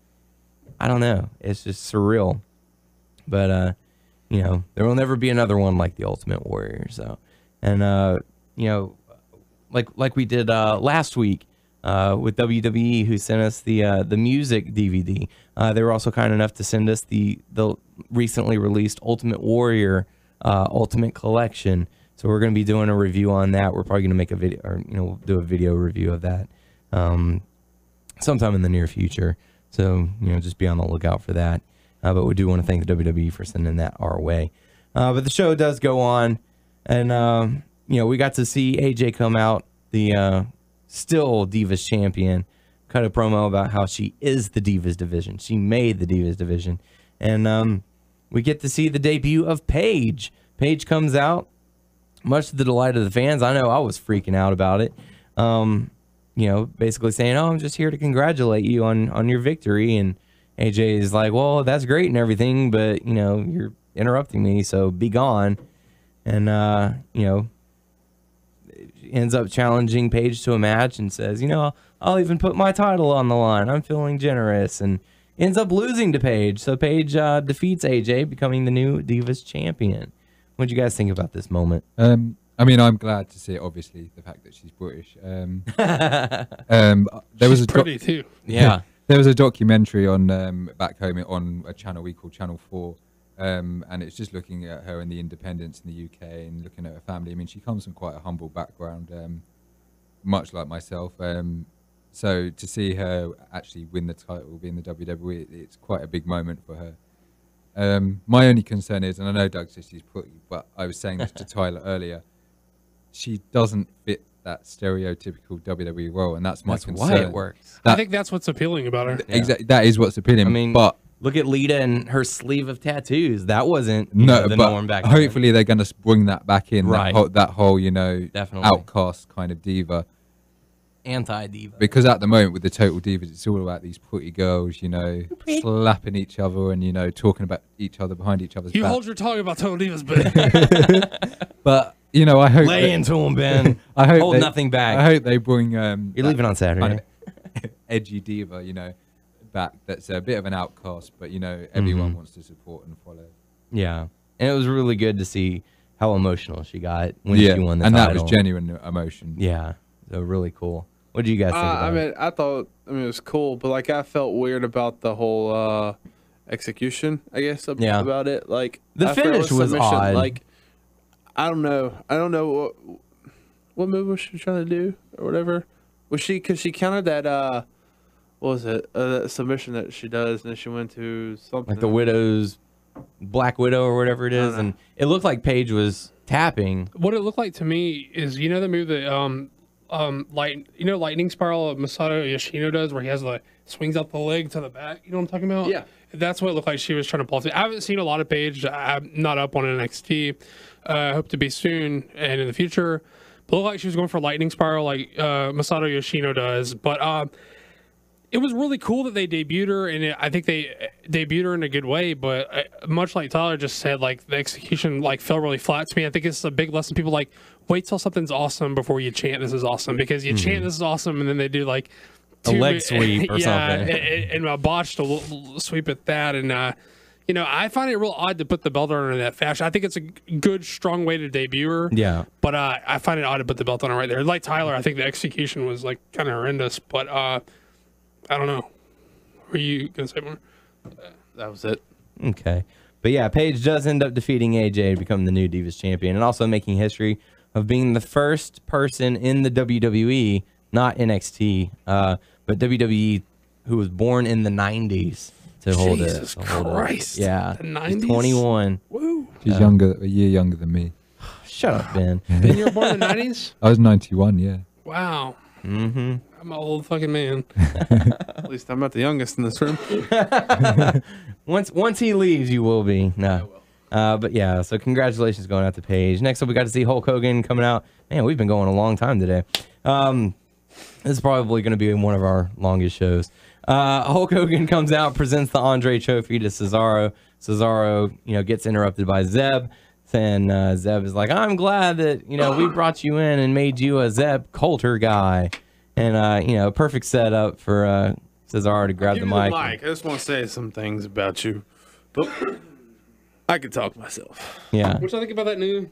[SPEAKER 3] I don't know, it's just surreal. But there will never be another one like the Ultimate Warrior. So, and like we did last week. With WWE, who sent us the music DVD. They were also kind enough to send us the recently released Ultimate Warrior Ultimate Collection. So we're going to be doing a review on that. We're probably going to make a video, or we'll do a video review of that sometime in the near future. So just be on the lookout for that. But we do want to thank the WWE for sending that our way. But the show does go on, and we got to see AJ come out, the still Divas champion, cut a promo about how she is the Divas division. She made the Divas division. And we get to see the debut of Paige. Paige comes out, much to the delight of the fans. I know I was freaking out about it. basically saying, "Oh, I'm just here to congratulate you on your victory." And AJ is like, "Well, that's great and everything, but you're interrupting me, so be gone." And ends up challenging Paige to a match and says, "I'll even put my title on the line. I'm feeling generous," and ends up losing to Paige. So Paige defeats AJ, becoming the new Divas champion. What do you guys think about this moment?
[SPEAKER 6] I'm glad to see it. Obviously, the fact that she's British. There was
[SPEAKER 5] she's pretty too.
[SPEAKER 3] Yeah.
[SPEAKER 6] There was a documentary on back home on a channel we call Channel 4, and it's just looking at her and the independence in the UK and looking at her family. I mean, she comes from quite a humble background, much like myself. So to see her actually win the title, be in the WWE, it's quite a big moment for her. My only concern is, and I know Doug says she's pretty, but I was saying this to Tyler earlier, she doesn't fit that stereotypical WWE role, and that's my concern.
[SPEAKER 3] Why it works.
[SPEAKER 5] I think that's what's appealing about her.
[SPEAKER 6] Exactly, that is what's appealing.
[SPEAKER 3] I mean,
[SPEAKER 6] but
[SPEAKER 3] look at Lita and her sleeve of tattoos. That wasn't the norm back then.
[SPEAKER 6] Hopefully they're going to bring that back in.
[SPEAKER 3] Right.
[SPEAKER 6] That whole
[SPEAKER 3] Definitely.
[SPEAKER 6] outcast kind of diva.
[SPEAKER 3] Anti-diva.
[SPEAKER 6] Because at the moment with the Total Divas, it's all about these pretty girls, slapping each other and, talking about each other behind each other's back.
[SPEAKER 5] You hold your tongue about Total Divas, but...
[SPEAKER 6] But, I hope...
[SPEAKER 3] Lay into them, Ben. Hold nothing back.
[SPEAKER 6] I hope they bring...
[SPEAKER 3] You're leaving on Saturday.
[SPEAKER 6] Kind of edgy diva, back. That's a bit of an outcast, but, everyone wants to support and follow.
[SPEAKER 3] Yeah. And it was really good to see how emotional she got when she won the title.
[SPEAKER 6] And that was genuine emotion.
[SPEAKER 3] Yeah. So really cool. What do you guys think about it?
[SPEAKER 4] I thought it was cool, but I felt weird about the whole execution, I guess, about it. Like
[SPEAKER 3] the finish was odd.
[SPEAKER 4] Like I don't know what move was she trying to do or whatever. Was she because she counted that what was it? That submission that she does, and then she went to something
[SPEAKER 3] like the Widow's Black Widow or whatever it is, and it looked like Paige was tapping.
[SPEAKER 5] What it looked like to me is the move that lightning spiral Masato Yoshino does, where he has swings out the leg to the back. You know what I'm talking about?
[SPEAKER 4] Yeah.
[SPEAKER 5] That's what it looked like she was trying to pull off. I haven't seen a lot of Paige. I'm not up on NXT. I hope to be soon and in the future. But it looked like she was going for lightning spiral like Masato Yoshino does. But it was really cool that they debuted her, and I think they debuted her in a good way. But much like Tyler just said, the execution fell really flat to me. I think it's a big lesson. People wait till something's awesome before you chant "This is awesome," because you chant "This is awesome," and then they do
[SPEAKER 3] a leg sweep or something,
[SPEAKER 5] and a botched sweep at that. And I find it real odd to put the belt on her in that fashion. I think it's a good, strong way to debut her.
[SPEAKER 3] Yeah,
[SPEAKER 5] but I find it odd to put the belt on her right there. Like Tyler, I think the execution was kind of horrendous, but. I don't know. Were you going to say more?
[SPEAKER 4] That was it.
[SPEAKER 3] Okay. But yeah, Paige does end up defeating AJ to become the new Divas champion, and also making history of being the first person in the WWE, not NXT, but WWE, who was born in the 90s to hold it.
[SPEAKER 5] Jesus Christ.
[SPEAKER 3] Yeah.
[SPEAKER 5] The 90s?
[SPEAKER 3] She's 21.
[SPEAKER 5] Woo.
[SPEAKER 6] She's a year younger than me.
[SPEAKER 3] Shut up, Ben.
[SPEAKER 5] Ben, you were born in the 90s?
[SPEAKER 6] I was 91, yeah.
[SPEAKER 5] Wow.
[SPEAKER 3] Mm-hmm.
[SPEAKER 5] I'm an old fucking man.
[SPEAKER 4] At least I'm not the youngest in this room.
[SPEAKER 3] Once he leaves, you will be. No. But yeah, so congratulations going out to Paige. Next up, we got to see Hulk Hogan coming out. Man, we've been going a long time today. This is probably going to be one of our longest shows. Hulk Hogan comes out, presents the Andre Trophy to Cesaro. Cesaro, gets interrupted by Zeb. And Zeb is like, I'm glad that, we brought you in and made you a Zeb Coulter guy. And, perfect setup for Cesaro to grab the mic.
[SPEAKER 4] I just want to say some things about you. But I can talk myself.
[SPEAKER 3] Yeah.
[SPEAKER 5] What you think about that new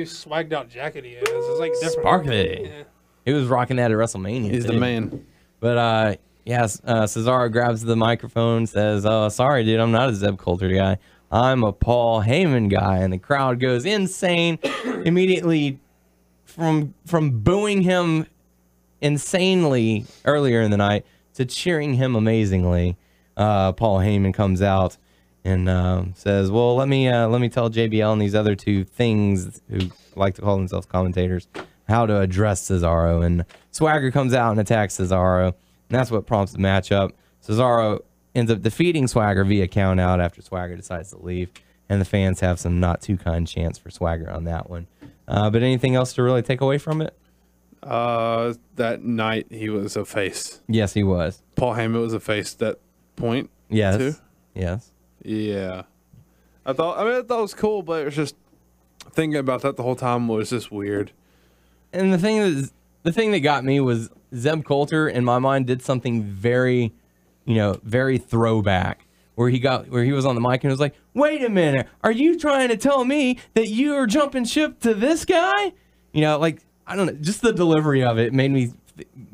[SPEAKER 5] swagged out jacket he has? It's different.
[SPEAKER 3] Sparkly.
[SPEAKER 5] Yeah.
[SPEAKER 3] He was rocking that at WrestleMania.
[SPEAKER 4] He's the man.
[SPEAKER 3] But, Cesaro grabs the microphone, says, oh, sorry, dude, I'm not a Zeb Coulter guy. I'm a Paul Heyman guy. And the crowd goes insane immediately from booing him insanely earlier in the night to cheering him amazingly. Paul Heyman comes out and says, well, let me tell JBL and these other two things who like to call themselves commentators how to address Cesaro. And Swagger comes out and attacks Cesaro, and that's what prompts the matchup. Cesaro ends up defeating Swagger via count out after Swagger decides to leave, and the fans have some not too kind chants for Swagger on that one. But anything else to really take away from it?
[SPEAKER 4] That night he was a face.
[SPEAKER 3] Yes, he was.
[SPEAKER 4] Paul Heyman was a face at that point.
[SPEAKER 3] Yes.
[SPEAKER 4] Too?
[SPEAKER 3] Yes.
[SPEAKER 4] Yeah. I thought it was cool, but it was just thinking about that the whole time was just weird.
[SPEAKER 3] And the thing that got me was Zeb Coulter, in my mind, did something very, very throwback. Where he was on the mic and was like, "Wait a minute, are you trying to tell me that you are jumping ship to this guy?" Like, I don't know, just the delivery of it made me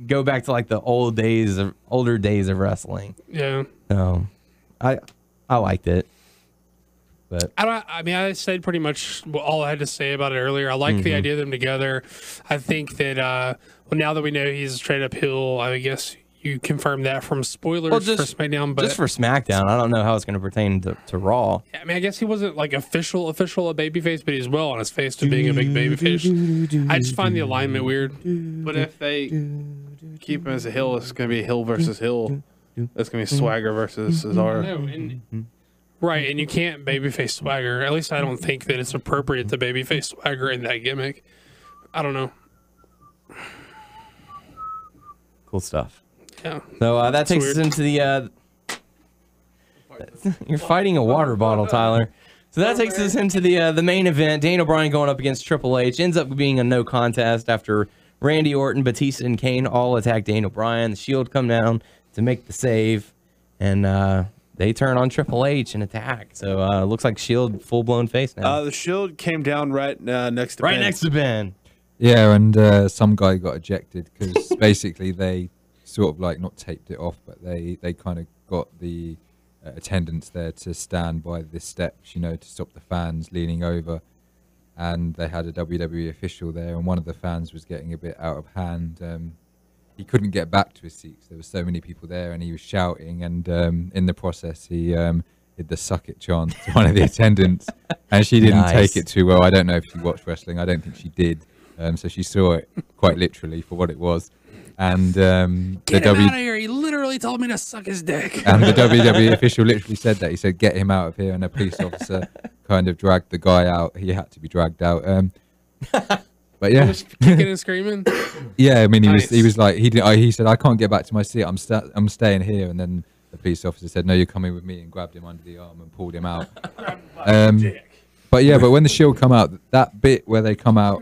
[SPEAKER 3] go back to like the older days of wrestling.
[SPEAKER 5] Yeah.
[SPEAKER 3] So, I liked it. But
[SPEAKER 5] I said pretty much all I had to say about it earlier. I like the idea of them together. I think that now that we know he's straight up heel, I guess you confirmed that from spoilers for SmackDown. But
[SPEAKER 3] just for SmackDown, I don't know how it's going to pertain to Raw.
[SPEAKER 5] Yeah, I guess he wasn't like official a babyface, but he's well on his face to being a big babyface. I just find the alignment weird.
[SPEAKER 4] But if they keep him as a heel, it's going to be heel versus heel. It's going to be Swagger versus Cesaro.
[SPEAKER 5] Right, and you can't babyface Swagger. At least I don't think that it's appropriate to babyface Swagger in that gimmick. I don't know.
[SPEAKER 3] Cool stuff.
[SPEAKER 5] Yeah.
[SPEAKER 3] So that takes us into the. You're fighting a water bottle, Tyler. So that takes us into the main event. Daniel Bryan going up against Triple H. Ends up being a no contest after Randy Orton, Batista, and Kane all attack Daniel Bryan. The Shield come down to make the save, and they turn on Triple H and attack. So looks like Shield full blown face now.
[SPEAKER 4] The Shield came down right next to
[SPEAKER 3] right
[SPEAKER 4] Ben.
[SPEAKER 3] next to Ben.
[SPEAKER 6] Yeah, and some guy got ejected because basically they sort of like not taped it off, but they kind of got the attendants there to stand by the steps, to stop the fans leaning over. And they had a WWE official there, and one of the fans was getting a bit out of hand. He couldn't get back to his seats. There were so many people there, and he was shouting. And in the process, he did the "suck it" chant to one of the attendants, and she didn't take it too well. I don't know if she watched wrestling. I don't think she did. So she saw it quite literally for what it was. And
[SPEAKER 5] get him out of here! He literally told me to suck his dick.
[SPEAKER 6] And the WWE official literally said that. He said, "Get him out of here." And a police officer kind of dragged the guy out. He had to be dragged out. But yeah,
[SPEAKER 5] kicking and screaming.
[SPEAKER 6] Yeah, I mean, he was like, he said, "I can't get back to my seat. I'm staying here." And then the police officer said, "No, you're coming with me," and grabbed him under the arm and pulled him out. But when the Shield come out, that bit where they come out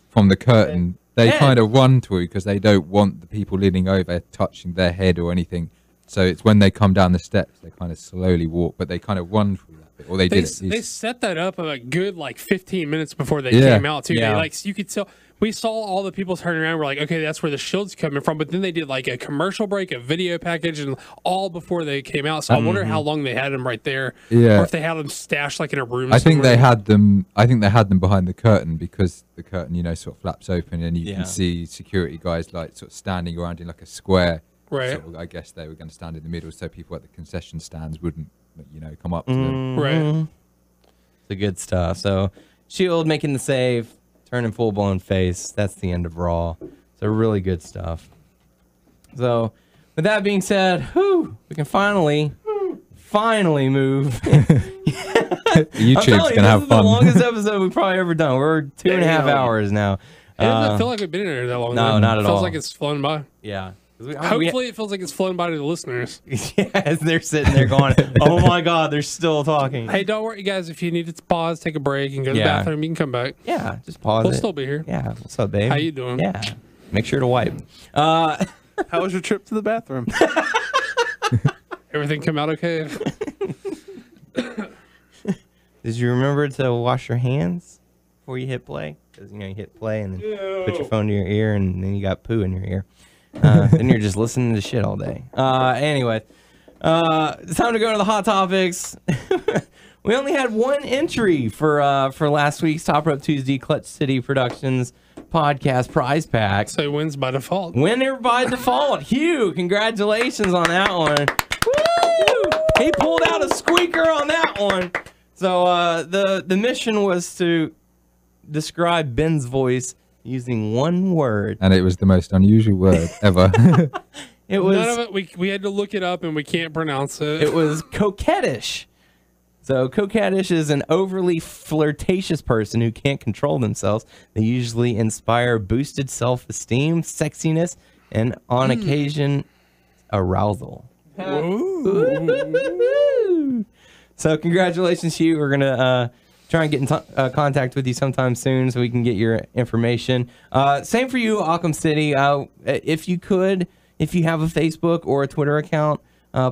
[SPEAKER 6] from the curtain, they kind of run through because they don't want the people leaning over touching their head or anything. So it's when they come down the steps, they kind of slowly walk, but they kind of run through that bit. Or they did it.
[SPEAKER 5] They set that up a good 15 minutes before they came out too.
[SPEAKER 3] Yeah.
[SPEAKER 5] They, you could tell. We saw all the people turning around. We're like, okay, that's where the Shield's coming from. But then they did a commercial break, a video package, and all before they came out. So I wonder how long they had them right there, or if they had them stashed in a room.
[SPEAKER 6] I think they had them. I think they had them behind the curtain because the curtain, sort of flaps open, and you can see security guys sort of standing around in a square.
[SPEAKER 5] Right.
[SPEAKER 6] Sort of, I guess they were going to stand in the middle, so people at the concession stands wouldn't, come up to them.
[SPEAKER 5] Right.
[SPEAKER 3] The good stuff. So Shield making the save. Turning full-blown face. That's the end of Raw. So really good stuff. So with that being said, we can finally move.
[SPEAKER 6] YouTube's going to have fun.
[SPEAKER 3] This is the longest episode we've probably ever done. We're 2.5 hours now.
[SPEAKER 5] It doesn't feel like we've been in there that long.
[SPEAKER 3] No, not at all.
[SPEAKER 5] It feels like it's flown by.
[SPEAKER 3] Yeah.
[SPEAKER 5] Hopefully it feels like it's flown by to the listeners.
[SPEAKER 3] As they're sitting there going, oh my God, they're still talking.
[SPEAKER 5] Hey, don't worry, guys. If you need to pause, take a break, and go to the bathroom, you can come back.
[SPEAKER 3] Yeah, just pause
[SPEAKER 5] We'll still be here.
[SPEAKER 3] Yeah, what's up, babe?
[SPEAKER 5] How you doing?
[SPEAKER 3] Yeah, make sure to wipe.
[SPEAKER 4] How was your trip to the bathroom?
[SPEAKER 5] Everything come out okay?
[SPEAKER 3] Did you remember to wash your hands before you hit play? Because, you hit play and then put your phone to your ear, and then you got poo in your ear. Then you're just listening to shit all day. Anyway, it's time to go to the hot topics. We only had one entry for last week's Top Rope Tuesday Clutch City Productions podcast prize pack.
[SPEAKER 5] So he wins by default.
[SPEAKER 3] Winner by default. Hugh, congratulations on that one. Woo! He pulled out a squeaker on that one. So the mission was to describe Ben's voice using one word,
[SPEAKER 6] and it was the most unusual word ever.
[SPEAKER 5] It was none of it. We had to look it up, and we can't pronounce it.
[SPEAKER 3] It was coquettish. So coquettish is an overly flirtatious person who can't control themselves. They usually inspire boosted self-esteem, sexiness, and on occasion, arousal. So congratulations to you. We're going to try and get in contact with you sometime soon so we can get your information. Same for you, Occam City. If you have a Facebook or a Twitter account,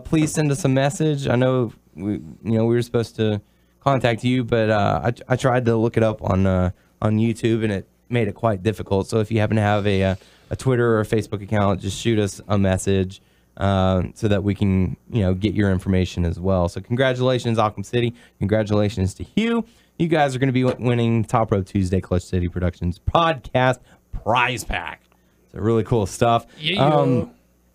[SPEAKER 3] please send us a message. I know we were supposed to contact you, but I tried to look it up on YouTube, and it made it quite difficult. So if you happen to have a Twitter or a Facebook account, just shoot us a message so that we can get your information as well. So congratulations, Occam City. Congratulations to Hugh. You guys are going to be winning Top Rope Tuesday Clutch City Productions podcast prize pack. So really cool stuff.
[SPEAKER 5] Yeah.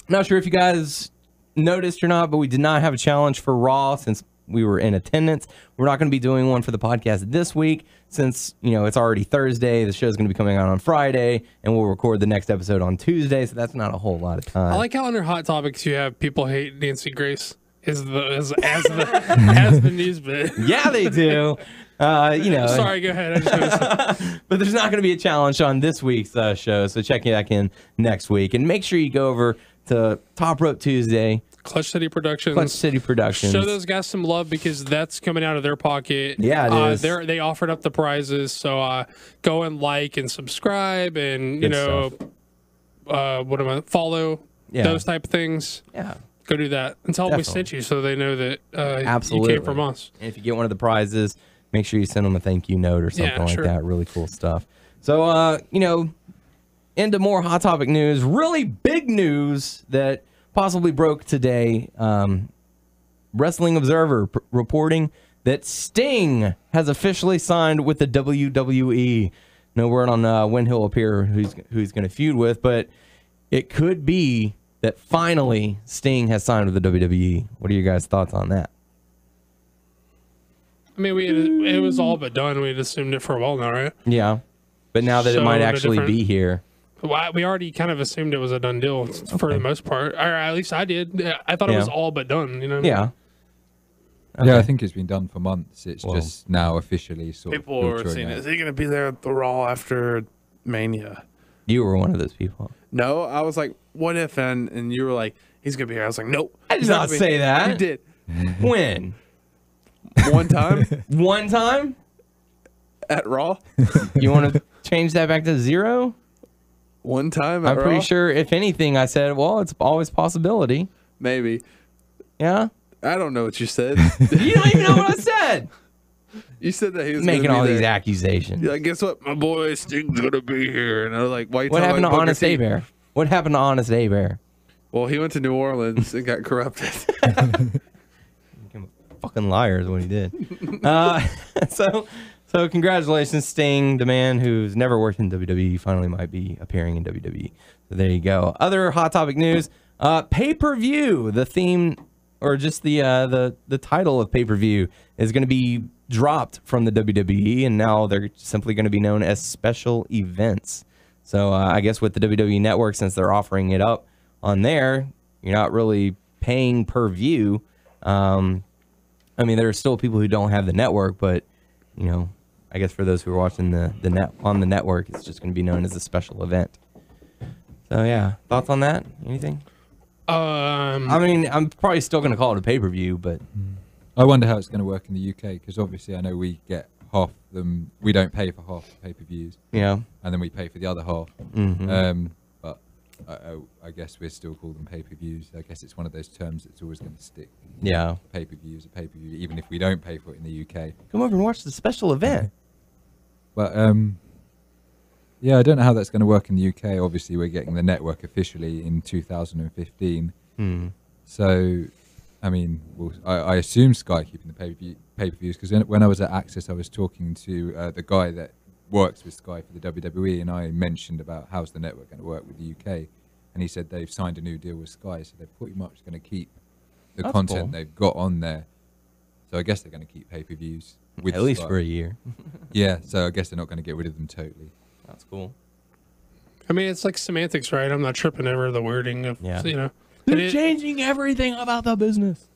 [SPEAKER 3] Not sure if you guys noticed or not, but we did not have a challenge for Raw since we were in attendance. We're not going to be doing one for the podcast this week since it's already Thursday. The show's going to be coming out on Friday, and we'll record the next episode on Tuesday. So that's not a whole lot of time.
[SPEAKER 5] I like how under Hot Topics you have people hate Nancy Grace as the news bit.
[SPEAKER 3] Yeah, they do.
[SPEAKER 5] Sorry, go ahead.
[SPEAKER 3] But there's not going to be a challenge on this week's show, so check back in next week. And make sure you go over to Top Rope Tuesday.
[SPEAKER 5] Clutch City Productions.
[SPEAKER 3] Show
[SPEAKER 5] those guys some love because that's coming out of their pocket.
[SPEAKER 3] Yeah, it is.
[SPEAKER 5] They offered up the prizes, so go and like and subscribe and follow those type of things.
[SPEAKER 3] Yeah.
[SPEAKER 5] Go do that and tell them we sent you so they know that
[SPEAKER 3] Absolutely.
[SPEAKER 5] you came from us.
[SPEAKER 3] And if you get one of the prizes, make sure you send them a thank you note or something like that. Really cool stuff. So, into more Hot Topic news. Really big news that possibly broke today. Wrestling Observer reporting that Sting has officially signed with the WWE. No word on when he'll appear, who's going to feud with, but it could be that finally Sting has signed with the WWE. What are your guys' thoughts on that?
[SPEAKER 5] I mean, it was all but done. We had assumed it for a while now, right?
[SPEAKER 3] Yeah, but now that it might actually be here.
[SPEAKER 5] Well, we already kind of assumed it was a done deal for the most part. Or at least I did. I thought it was all but done. You know what I mean?
[SPEAKER 3] Yeah.
[SPEAKER 6] Okay. Yeah, I think it's been done for months. It's just now officially sort of.
[SPEAKER 4] People were saying, is he going to be there at the Raw after Mania?
[SPEAKER 3] You were one of those people.
[SPEAKER 4] No, I was like, what if? And you were like, he's going to be here. I was like, nope.
[SPEAKER 3] I did not say that.
[SPEAKER 4] You did.
[SPEAKER 3] When?
[SPEAKER 4] One time?
[SPEAKER 3] One time?
[SPEAKER 4] At Raw?
[SPEAKER 3] You want to change that back to 0?
[SPEAKER 4] One time at
[SPEAKER 3] I'm
[SPEAKER 4] Raw?
[SPEAKER 3] pretty sure, if anything, I said, well, it's always a possibility.
[SPEAKER 4] Maybe.
[SPEAKER 3] Yeah?
[SPEAKER 4] I don't know what you said.
[SPEAKER 3] You don't even know what I said.
[SPEAKER 4] You said that he was
[SPEAKER 3] making all
[SPEAKER 4] there.
[SPEAKER 3] These accusations.
[SPEAKER 4] You're like, guess what? My boy Sting's going to be here. And I was like, why you
[SPEAKER 3] What happened
[SPEAKER 4] like
[SPEAKER 3] to Honest Abear? What happened to Honest Abear?
[SPEAKER 4] Well, he went to New Orleans and got corrupted.
[SPEAKER 3] Fucking liar is what he did. So congratulations, Sting, the man who's never worked in WWE, finally might be appearing in WWE. So there you go. Other Hot Topic news: pay-per-view. The theme, or just the title of pay-per-view, is going to be dropped from the WWE, and now they're simply going to be known as special events. So I guess with the WWE Network, since they're offering it up on there, you're not really paying per view. I mean, there are still people who don't have the network, but I guess for those who are watching the net on the network, it's just going to be known as a special event. So yeah, thoughts on that? Anything? I mean, I'm probably still going to call it a pay-per-view, but
[SPEAKER 6] I wonder how it's going to work in the UK, because obviously I know we get half them. We don't pay for half the pay-per-views.
[SPEAKER 3] Yeah.
[SPEAKER 6] And then we pay for the other half.
[SPEAKER 3] Mm-hmm.
[SPEAKER 6] But I guess we still call them pay-per-views. I guess it's one of those terms that's always going to stick.
[SPEAKER 3] Yeah.
[SPEAKER 6] Pay-per-view is a pay-per-view, even if we don't pay for it in the UK.
[SPEAKER 3] Come over and watch the special event.
[SPEAKER 6] But yeah, I don't know how that's going to work in the UK. Obviously, we're getting the network officially in 2015. So, I mean, I assume Sky keeping the pay-per-views, because when I was at Access, I was talking to the guy that works with Sky for the WWE, and I mentioned about how's the network going to work with the UK, and he said they've signed a new deal with Sky, so they're pretty much going to keep the content they've got on there. So I guess they're going to keep pay-per-views with
[SPEAKER 3] at least for a year.
[SPEAKER 6] Yeah, so I guess they're not going to get rid of them totally.
[SPEAKER 3] That's cool.
[SPEAKER 5] I mean, it's like semantics, right? I'm not tripping over the wording of,
[SPEAKER 3] They're changing everything about the business.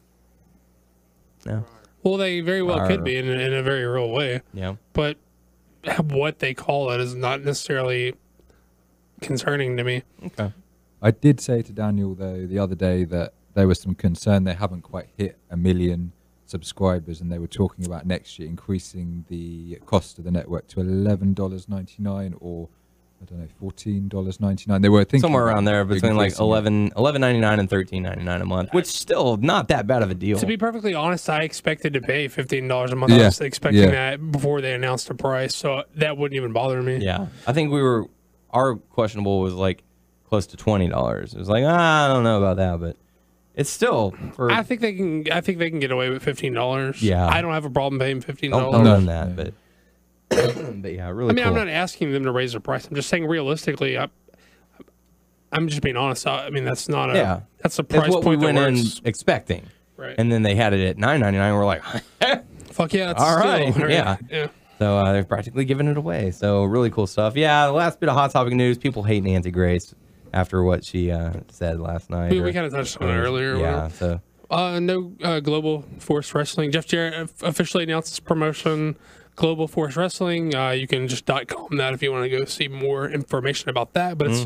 [SPEAKER 3] No.
[SPEAKER 5] Well, they very well could be in a very real way.
[SPEAKER 3] Yeah.
[SPEAKER 5] But what they call it is not necessarily concerning to me.
[SPEAKER 3] Okay.
[SPEAKER 6] I did say to Daniel, though, the other day that there was some concern they haven't quite hit 1 million subscribers, and they were talking about next year increasing the cost of the network to $11.99 or, I don't know, $14.99. They were thinking
[SPEAKER 3] somewhere around there between like
[SPEAKER 6] $11.99
[SPEAKER 3] $11.99 and $13.99 a month, which still not that bad of a deal.
[SPEAKER 5] To be perfectly honest, I expected to pay $15 a month.
[SPEAKER 6] Yeah.
[SPEAKER 5] I was expecting that before they announced the price, so that wouldn't even bother me.
[SPEAKER 3] Yeah. I think our questionable was like close to $20. It was like, I don't know about that, but it's still
[SPEAKER 5] I think they can get away with $15.
[SPEAKER 3] Yeah.
[SPEAKER 5] I don't have a problem paying $15.
[SPEAKER 3] Don't know that, but but yeah, really.
[SPEAKER 5] I mean,
[SPEAKER 3] cool.
[SPEAKER 5] I'm not asking them to raise their price. I'm just saying realistically, I'm just being honest. I mean, that's not a that's a price
[SPEAKER 3] it's what
[SPEAKER 5] point
[SPEAKER 3] we went
[SPEAKER 5] that
[SPEAKER 3] in
[SPEAKER 5] works.
[SPEAKER 3] expecting,
[SPEAKER 5] Right.
[SPEAKER 3] and then they had it at $9.99. We're like,
[SPEAKER 5] fuck yeah, that's
[SPEAKER 3] all right,
[SPEAKER 5] still,
[SPEAKER 3] yeah. So they're practically giving it away. So really cool stuff. Yeah, the last bit of hot topic news: people hate Nancy Grace after what she said last night.
[SPEAKER 5] We kind of touched on it earlier.
[SPEAKER 3] Yeah. So
[SPEAKER 5] no Global Force Wrestling. Jeff Jarrett officially announced his promotion. Global Force Wrestling. You can just .com that if you want to go see more information about that. But it's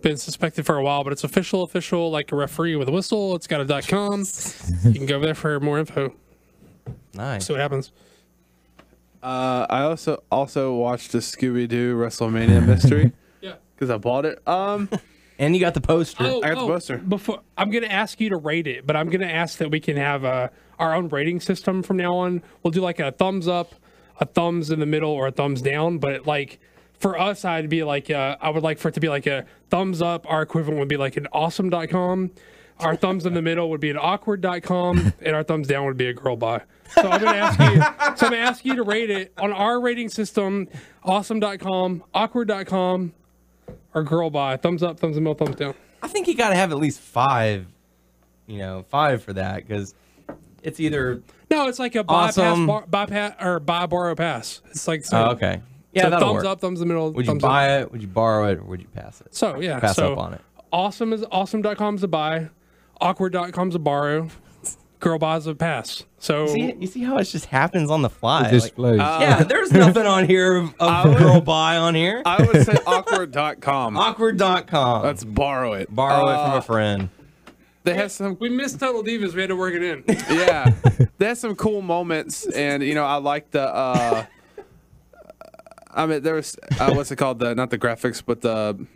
[SPEAKER 5] been suspected for a while. But it's official, like a referee with a whistle. It's got a .com. You can go over there for more info.
[SPEAKER 3] nice.
[SPEAKER 5] See what happens.
[SPEAKER 4] I also watched the Scooby-Doo WrestleMania mystery.
[SPEAKER 5] Yeah.
[SPEAKER 4] Because I bought it.
[SPEAKER 3] And you got the poster.
[SPEAKER 4] I got the poster.
[SPEAKER 5] Before I'm gonna ask you to rate it, but I'm gonna ask that we can have our own rating system from now on. We'll do like a thumbs up, a thumbs in the middle, or a thumbs down. But like for us, I'd be like I would like for it to be like a thumbs up. Our equivalent would be like an awesome.com. Our thumbs in the middle would be an awkward.com, and our thumbs down would be a girl bye. So I'm gonna ask you. So I'm gonna ask you to rate it on our rating system: awesome.com, awkward.com, or girl bye. Thumbs up, thumbs in the middle, thumbs down.
[SPEAKER 3] I think you got to have at least 5. 5 for that because it's either.
[SPEAKER 5] No, it's like a buy,
[SPEAKER 3] Awesome.
[SPEAKER 5] pass, or buy, borrow, pass. It's like
[SPEAKER 3] Oh, okay. Yeah,
[SPEAKER 5] so
[SPEAKER 3] that'll
[SPEAKER 5] thumbs
[SPEAKER 3] work.
[SPEAKER 5] up, thumbs in the middle.
[SPEAKER 3] Would you
[SPEAKER 5] thumbs
[SPEAKER 3] buy
[SPEAKER 5] down.
[SPEAKER 3] it? Would you borrow it? Or would you pass it?
[SPEAKER 5] So yeah,
[SPEAKER 3] Pass
[SPEAKER 5] so
[SPEAKER 3] up on it.
[SPEAKER 5] Awesome is awesome.com's a buy, awkward.com's a borrow, girl buys a pass. So
[SPEAKER 3] You see how it just happens on the fly?
[SPEAKER 6] It just
[SPEAKER 3] Like,
[SPEAKER 6] flows.
[SPEAKER 3] yeah, there's nothing on here of girl buy on here.
[SPEAKER 4] I would say awkward.com.
[SPEAKER 3] Awkward.com.
[SPEAKER 4] Let's borrow it.
[SPEAKER 3] Borrow it from a friend.
[SPEAKER 4] They have some.
[SPEAKER 5] we missed Total Divas. We had to work it in.
[SPEAKER 4] Yeah, they had some cool moments, and I like the. I mean, there was what's it called? Not the graphics, but the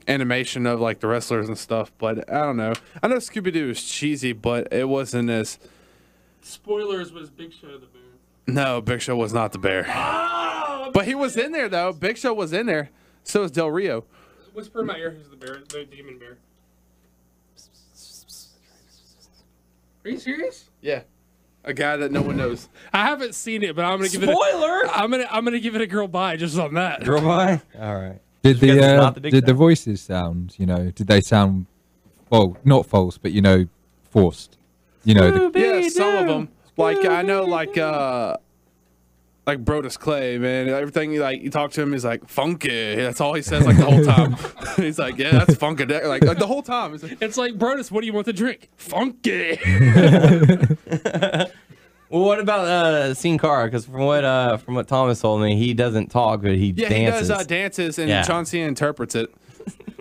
[SPEAKER 4] animation of like the wrestlers and stuff. But I don't know. I know Scooby Doo is cheesy, but it wasn't as.
[SPEAKER 5] Spoilers was Big Show the bear.
[SPEAKER 4] No, Big Show was not the bear.
[SPEAKER 5] Oh,
[SPEAKER 4] But he was in there though. Big Show was in there. So was Del Rio.
[SPEAKER 5] whisper in my ear who's the bear, the demon bear. Are you serious?
[SPEAKER 4] Yeah, a guy that no one knows.
[SPEAKER 5] I haven't seen it, but I'm gonna give
[SPEAKER 3] Spoiler!
[SPEAKER 5] it. I'm gonna give it a girl bye just on that.
[SPEAKER 3] Girl buy? All right.
[SPEAKER 6] Did
[SPEAKER 3] Because it's not the Big
[SPEAKER 6] the
[SPEAKER 3] Show.
[SPEAKER 6] voices sound? Did they sound? Well, not false, but forced.
[SPEAKER 4] Yeah, some of them. Like I know, like Brodus Clay, man. Everything you talk to him, he's like funky. That's all he says like the whole time. He's like, yeah, that's funky. Like the whole time.
[SPEAKER 5] It's like, Brodus, what do you want to drink? Funky.
[SPEAKER 3] Well, what about Sin Cara? Because from what Thomas told me, he doesn't talk, but he dances.
[SPEAKER 4] He does dances, and
[SPEAKER 3] Yeah.
[SPEAKER 4] John Cena interprets it.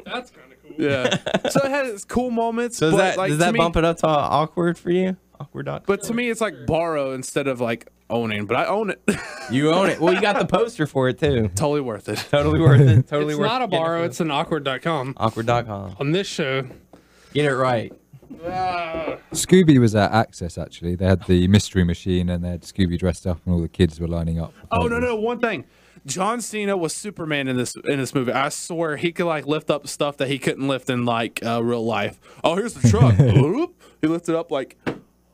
[SPEAKER 5] That's kind of cool.
[SPEAKER 4] Yeah. So it had its cool moments.
[SPEAKER 3] So
[SPEAKER 4] but, like,
[SPEAKER 3] does
[SPEAKER 4] to
[SPEAKER 3] that
[SPEAKER 4] me-
[SPEAKER 3] bump it up to awkward for you? Awkward.
[SPEAKER 4] But to me, it's like borrow instead of like owning. But I own it.
[SPEAKER 3] You own it. Well, you got the poster for it too.
[SPEAKER 4] Totally worth it.
[SPEAKER 3] Totally worth it. Totally
[SPEAKER 5] It's
[SPEAKER 3] worth
[SPEAKER 5] not a
[SPEAKER 3] getting it
[SPEAKER 5] borrow.
[SPEAKER 3] for
[SPEAKER 5] It's an awkward.com.
[SPEAKER 3] awkward.com.
[SPEAKER 5] On this show.
[SPEAKER 3] Get it right.
[SPEAKER 6] Scooby was at Access actually. They had the mystery machine and they had Scooby dressed up, and all the kids were lining up.
[SPEAKER 4] Oh no! One thing, John Cena was Superman in this movie. I swear he could like lift up stuff that he couldn't lift in like real life. Oh, here's the truck. Whoop. He lifted up like,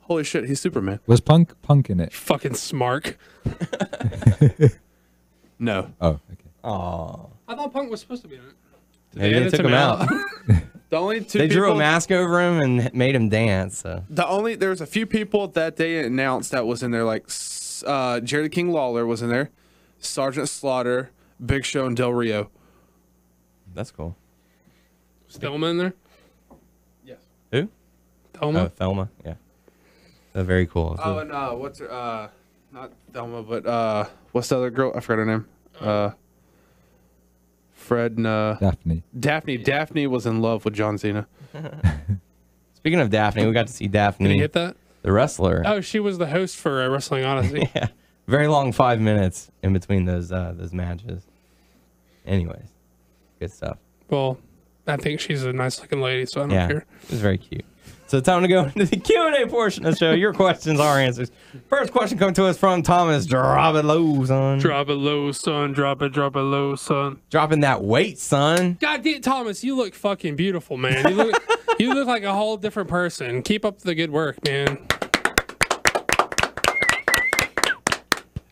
[SPEAKER 4] holy shit, he's Superman.
[SPEAKER 6] Was Punk in it?
[SPEAKER 5] Fucking smart.
[SPEAKER 4] No.
[SPEAKER 6] Oh, okay.
[SPEAKER 3] Oh.
[SPEAKER 5] I thought Punk was supposed to be in it.
[SPEAKER 3] Maybe they
[SPEAKER 5] edit
[SPEAKER 3] took
[SPEAKER 5] him
[SPEAKER 3] him out.
[SPEAKER 4] The only two
[SPEAKER 3] They drew a
[SPEAKER 4] people-
[SPEAKER 3] mask over him and made him dance. So.
[SPEAKER 4] there was a few people that they announced that was in there, like Jerry King Lawler was in there, Sergeant Slaughter, Big Show, and Del Rio.
[SPEAKER 3] That's cool.
[SPEAKER 5] Was Thelma in there?
[SPEAKER 4] Yes.
[SPEAKER 3] Who?
[SPEAKER 5] Thelma?
[SPEAKER 3] Oh, Thelma. Yeah. So very cool.
[SPEAKER 4] Oh, and what's her, not Thelma, but what's the other girl? I forgot her name. Fred and
[SPEAKER 6] Daphne.
[SPEAKER 4] Daphne was in love with John Cena.
[SPEAKER 3] Speaking of Daphne, we got to see Daphne.
[SPEAKER 5] Did you hit that?
[SPEAKER 3] The wrestler.
[SPEAKER 5] Oh, she was the host for Wrestling Odyssey.
[SPEAKER 3] Yeah. Very long 5 minutes in between those matches. Anyways, good stuff.
[SPEAKER 5] Well, I think she's a nice looking lady, so I don't care.
[SPEAKER 3] It was very cute. So time to go into the Q&A portion of the show. Your questions, our answers. First question coming to us from Thomas. Drop it low, son.
[SPEAKER 5] Drop it low, son. Drop it low, son.
[SPEAKER 3] Dropping that weight, son.
[SPEAKER 5] God damn, Thomas, you look fucking beautiful, man. You look like a whole different person. Keep up the good work, man.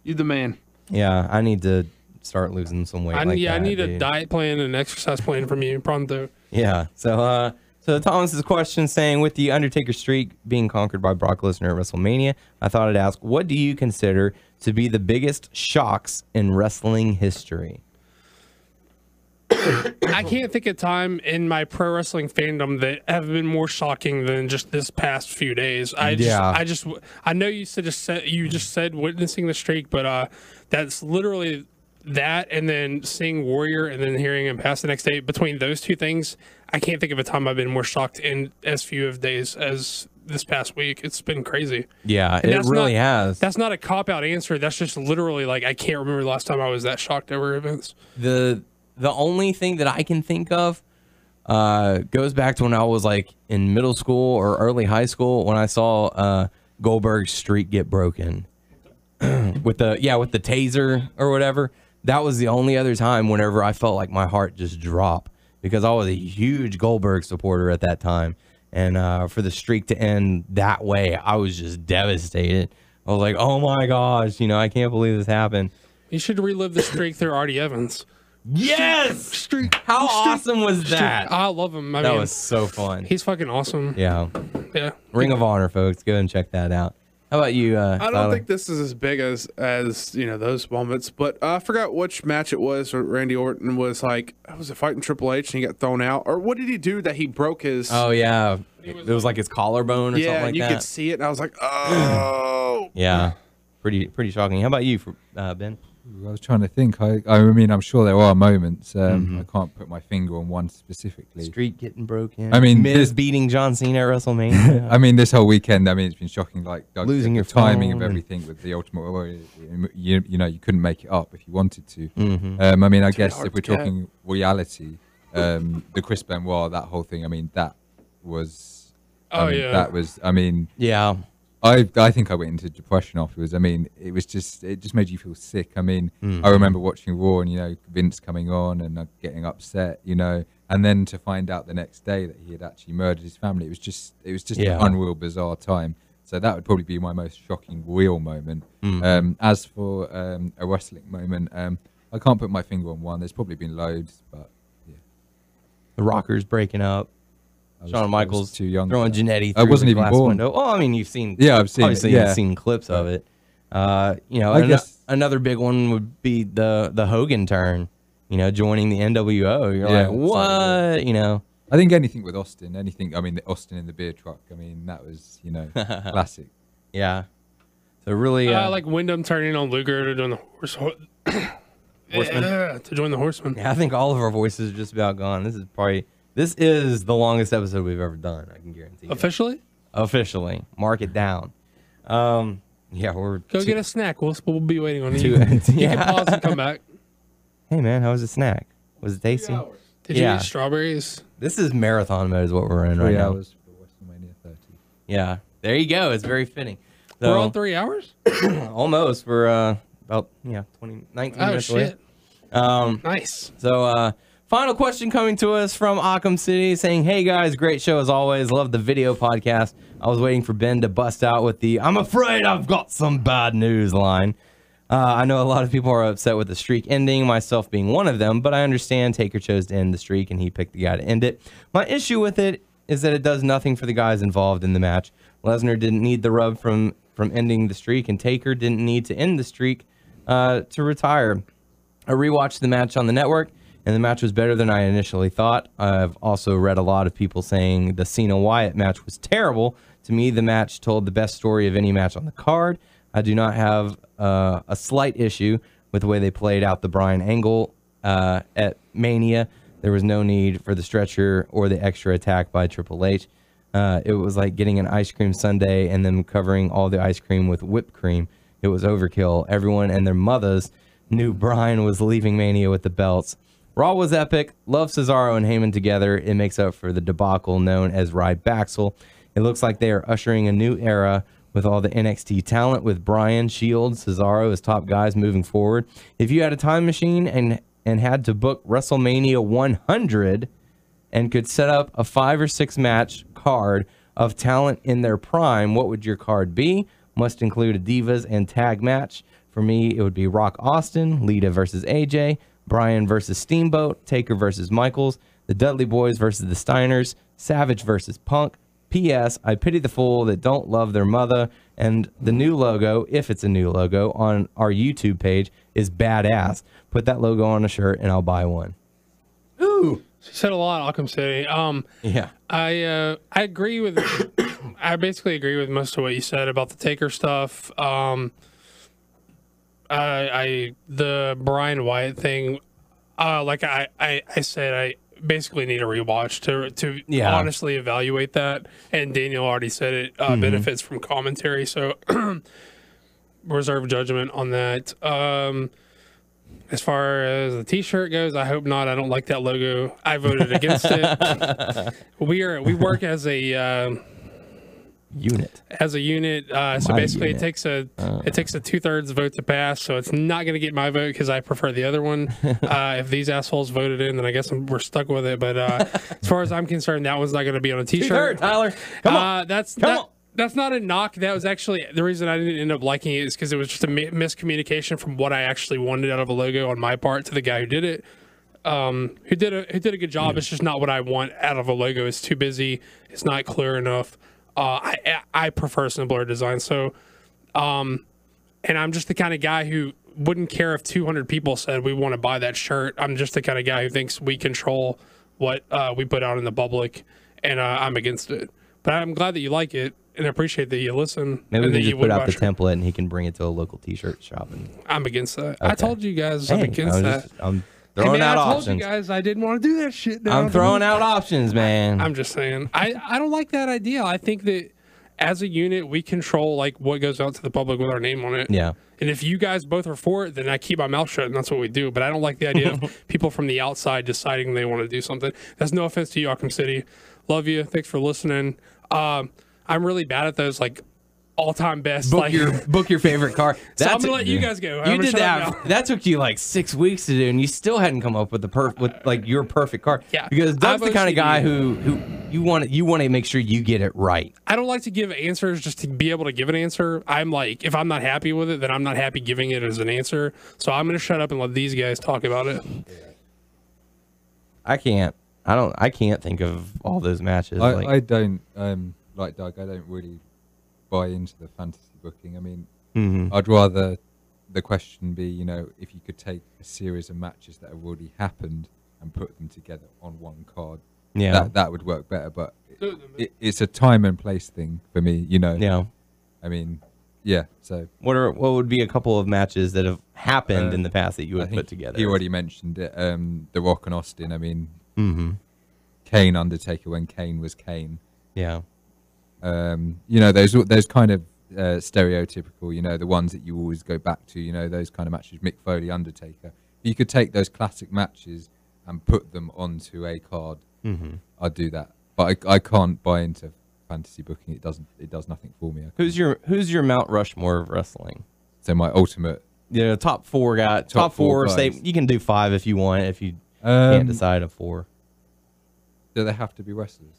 [SPEAKER 4] You the man.
[SPEAKER 3] Yeah, I need to start losing some weight.
[SPEAKER 5] I need a diet plan and an exercise plan from you, pronto.
[SPEAKER 3] Yeah. So Thomas's question saying, with the Undertaker streak being conquered by Brock Lesnar at WrestleMania, I thought I'd ask, what do you consider to be the biggest shocks in wrestling history?
[SPEAKER 5] I can't think of time in my pro wrestling fandom that have been more shocking than just this past few days. I know you just said witnessing the streak, but that's literally that, and then seeing Warrior and then hearing him pass the next day. Between those two things, I can't think of a time I've been more shocked in as few of days as this past week. It's been crazy.
[SPEAKER 3] Yeah, it really has.
[SPEAKER 5] That's not a cop-out answer. That's just literally like, I can't remember the last time I was that shocked over events.
[SPEAKER 3] The only thing that I can think of goes back to when I was like in middle school or early high school when I saw Goldberg's streak get broken with the taser or whatever. That was the only other time whenever I felt like my heart just drop, because I was a huge Goldberg supporter at that time. And for the streak to end that way, I was just devastated. I was like, oh my gosh, I can't believe this happened.
[SPEAKER 5] You should relive the streak through Artie Evans.
[SPEAKER 3] Yes!
[SPEAKER 5] Streak.
[SPEAKER 3] How awesome was that?
[SPEAKER 5] I love him.
[SPEAKER 3] That was so fun.
[SPEAKER 5] He's fucking awesome.
[SPEAKER 3] Yeah.
[SPEAKER 5] Yeah.
[SPEAKER 3] Ring of Honor, folks. Go and check that out. How about you?
[SPEAKER 4] I don't think this is as big as those moments, but I forgot which match it was where Randy Orton was like, was it fighting Triple H and he got thrown out? Or what did he do that he broke his...
[SPEAKER 3] Oh, yeah. It was like his collarbone or something like that.
[SPEAKER 4] Yeah, you could see it, and I was like, oh.
[SPEAKER 3] Yeah. Pretty shocking. How about you, Ben?
[SPEAKER 6] I was trying to think. I mean, I'm sure there are moments. I can't put my finger on one specifically.
[SPEAKER 3] Streak getting broken.
[SPEAKER 6] I mean,
[SPEAKER 3] Miz beating John Cena at WrestleMania.
[SPEAKER 6] I mean, this whole weekend. I mean, it's been shocking. Like
[SPEAKER 3] losing your
[SPEAKER 6] timing
[SPEAKER 3] phone
[SPEAKER 6] of everything with the Ultimate Warrior. You couldn't make it up if you wanted to. I mean, I guess if we're talking reality, the Chris Benoit, that whole thing. I mean, that was. That was. I mean.
[SPEAKER 3] Yeah.
[SPEAKER 6] I think I went into depression afterwards. I mean, it just made you feel sick. I mean, I remember watching Raw and, Vince coming on and getting upset, and then to find out the next day that he had actually murdered his family. It was just an unreal, bizarre time. So that would probably be my most shocking real moment. As for a wrestling moment, I can't put my finger on one. There's probably been loads, but yeah.
[SPEAKER 3] The Rockers breaking up. Shawn Michaels
[SPEAKER 6] too young
[SPEAKER 3] throwing Jannetty
[SPEAKER 6] I
[SPEAKER 3] through
[SPEAKER 6] wasn't
[SPEAKER 3] the
[SPEAKER 6] even
[SPEAKER 3] glass
[SPEAKER 6] born.
[SPEAKER 3] window. Oh, I mean, you've seen.
[SPEAKER 6] Yeah, I've seen.
[SPEAKER 3] Obviously, you've seen clips of it. Another big one would be the Hogan turn. Joining the NWO. You're like, what?
[SPEAKER 6] Exactly. I think anything with Austin. I mean, the Austin in the beer truck. I mean, that was classic.
[SPEAKER 3] Yeah. So really,
[SPEAKER 5] like Wyndham turning on Luger to join the Horseman. To join the Horseman.
[SPEAKER 3] Yeah, I think all of our voices are just about gone. This is the longest episode we've ever done. I can guarantee.
[SPEAKER 5] Officially?
[SPEAKER 3] Officially. Mark it down. Yeah, we're
[SPEAKER 5] go get a snack. We'll be waiting on you. You can pause and come back.
[SPEAKER 3] Hey man, how was the snack? Was it tasty?
[SPEAKER 5] Did you eat strawberries?
[SPEAKER 3] This is marathon mode is what we're in right now. 3
[SPEAKER 6] hours for WrestleMania 30.
[SPEAKER 3] Yeah, there you go. It's very fitting.
[SPEAKER 5] So, we're on 3 hours?
[SPEAKER 3] Almost. We're about 19 minutes away.
[SPEAKER 5] Nice.
[SPEAKER 3] So final question coming to us from Occam City saying, hey guys, great show as always. Love the video podcast. I was waiting for Ben to bust out with the I'm afraid I've got some bad news line. I know a lot of people are upset with the streak ending, myself being one of them, but I understand Taker chose to end the streak and he picked the guy to end it. My issue with it is that it does nothing for the guys involved in the match. Lesnar didn't need the rub from ending the streak, and Taker didn't need to end the streak to retire. I rewatched the match on the network, and the match was better than I initially thought. I've also read a lot of people saying the Cena-Wyatt match was terrible To me, the match told the best story of any match on the card. I do not have a slight issue with the way they played out the Bryan angle at Mania. There was no need for the stretcher or the extra attack by Triple H. It was like getting an ice cream sundae and then covering all the ice cream with whipped cream. It was overkill. Everyone and their mothers knew Bryan was leaving Mania with the belts. Raw was epic. Love Cesaro and Heyman together. It makes up for the debacle known as Rybacksel. It looks like they are ushering a new era with all the NXT talent, with Bryan, Shields, Cesaro as top guys moving forward. If you had a time machine and had to book WrestleMania 100 and could set up a 5 or 6 match card of talent in their prime, what would your card be? Must include a Divas and tag match. For me, it would be Rock Austin, Lita versus AJ, Bryan versus Steamboat, Taker versus Michaels, the Dudley Boys versus the Steiners, Savage versus Punk. P.S. I pity the fool that don't love their mother, and the new logo, if it's a new logo, on our YouTube page is badass. Put that logo on a shirt and I'll buy one. Ooh.
[SPEAKER 5] She said a lot, Alchem City.
[SPEAKER 3] Yeah.
[SPEAKER 5] I agree with I basically agree with most of what you said about the Taker stuff. The Brian Wyatt thing, like I said, I basically need a rewatch to honestly evaluate that. And Daniel already said it benefits from commentary, so reserve judgment on that. As far as the T-shirt goes, I hope not. I don't like that logo. I voted against it. We work as a
[SPEAKER 3] unit.
[SPEAKER 5] So basically, it takes a 2/3 vote to pass. So it's not going to get my vote because I prefer the other one. If these assholes voted in, then I guess we're stuck with it. But as far as I'm concerned, that one's not going to be on a T-shirt.
[SPEAKER 3] 2/3, Tyler. Come on.
[SPEAKER 5] That's not a knock. That was actually the reason I didn't end up liking it, is because it was just a miscommunication from what I actually wanted out of a logo on my part to the guy who did it. Who did a good job. It's just not what I want out of a logo. It's too busy. It's not clear enough. I prefer simpler design. So, and I'm just the kind of guy who wouldn't care if 200 people said we want to buy that shirt. I'm just the kind of guy who thinks we control what we put out in the public, and I'm against it. But I'm glad that you like it, and I appreciate that you listen.
[SPEAKER 3] Maybe we can just put out the template, and he can bring it to a local T-shirt shop.
[SPEAKER 5] I'm against that. Okay. I told you guys I'm against that.
[SPEAKER 3] I'm throwing out options.
[SPEAKER 5] I told you guys I didn't want to do that shit.
[SPEAKER 3] I'm throwing out options, man.
[SPEAKER 5] I'm just saying. I don't like that idea. I think that as a unit, we control like what goes out to the public with our name on it.
[SPEAKER 3] Yeah.
[SPEAKER 5] And if you guys both are for it, then I keep my mouth shut, and that's what we do. But I don't like the idea of people from the outside deciding they want to do something. That's no offense to you, Arkham City. Love you. Thanks for listening. I'm really bad at those like all-time best.
[SPEAKER 3] Book your favorite car.
[SPEAKER 5] So I'm gonna let you guys go.
[SPEAKER 3] You did that. That took you like 6 weeks to do, and you still hadn't come up with your perfect car.
[SPEAKER 5] Yeah,
[SPEAKER 3] because Doug's the kind of guy who you want to make sure you get it right.
[SPEAKER 5] I don't like to give answers just to be able to give an answer. I'm like, if I'm not happy with it, then I'm not happy giving it as an answer. So I'm gonna shut up and let these guys talk about it.
[SPEAKER 3] I can't think of all those matches.
[SPEAKER 6] I don't like Doug. I don't really buy into the fantasy booking. I mean, I'd rather the question be, if you could take a series of matches that have already happened and put them together on one card, that would work better. But it's a time and place thing for me,
[SPEAKER 3] Yeah.
[SPEAKER 6] I mean, yeah. So
[SPEAKER 3] what would be a couple of matches that have happened in the past that you would put together?
[SPEAKER 6] He already mentioned it. The Rock and Austin. I mean, Kane Undertaker when Kane was Kane.
[SPEAKER 3] Yeah.
[SPEAKER 6] Those kind of stereotypical, the ones that you always go back to, those kind of matches, Mick Foley, Undertaker. You could take those classic matches and put them onto a card. I'd do that, but I can't buy into fantasy booking. It does nothing for me.
[SPEAKER 3] Who's your Mount Rushmore of wrestling?
[SPEAKER 6] So my ultimate,
[SPEAKER 3] top four guy, top four. Say you can do 5 if you want. If you can't decide of 4,
[SPEAKER 6] do they have to be wrestlers?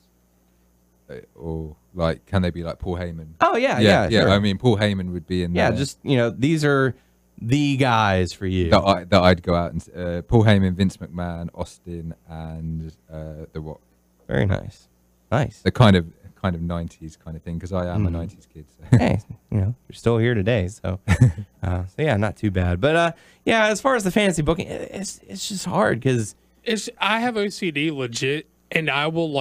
[SPEAKER 6] Or like, can they be like Paul Heyman?
[SPEAKER 3] Oh yeah. Sure.
[SPEAKER 6] I mean, Paul Heyman would be in.
[SPEAKER 3] Yeah, just these are the guys for you
[SPEAKER 6] that I'd go out and Paul Heyman, Vince McMahon, Austin, and The Rock.
[SPEAKER 3] Very nice.
[SPEAKER 6] The kind of 90s kind of thing, because I am a 90s kid. So.
[SPEAKER 3] Hey, you're still here today, so yeah, not too bad. But as far as the fantasy booking, it's just hard because
[SPEAKER 5] I have OCD legit, and I will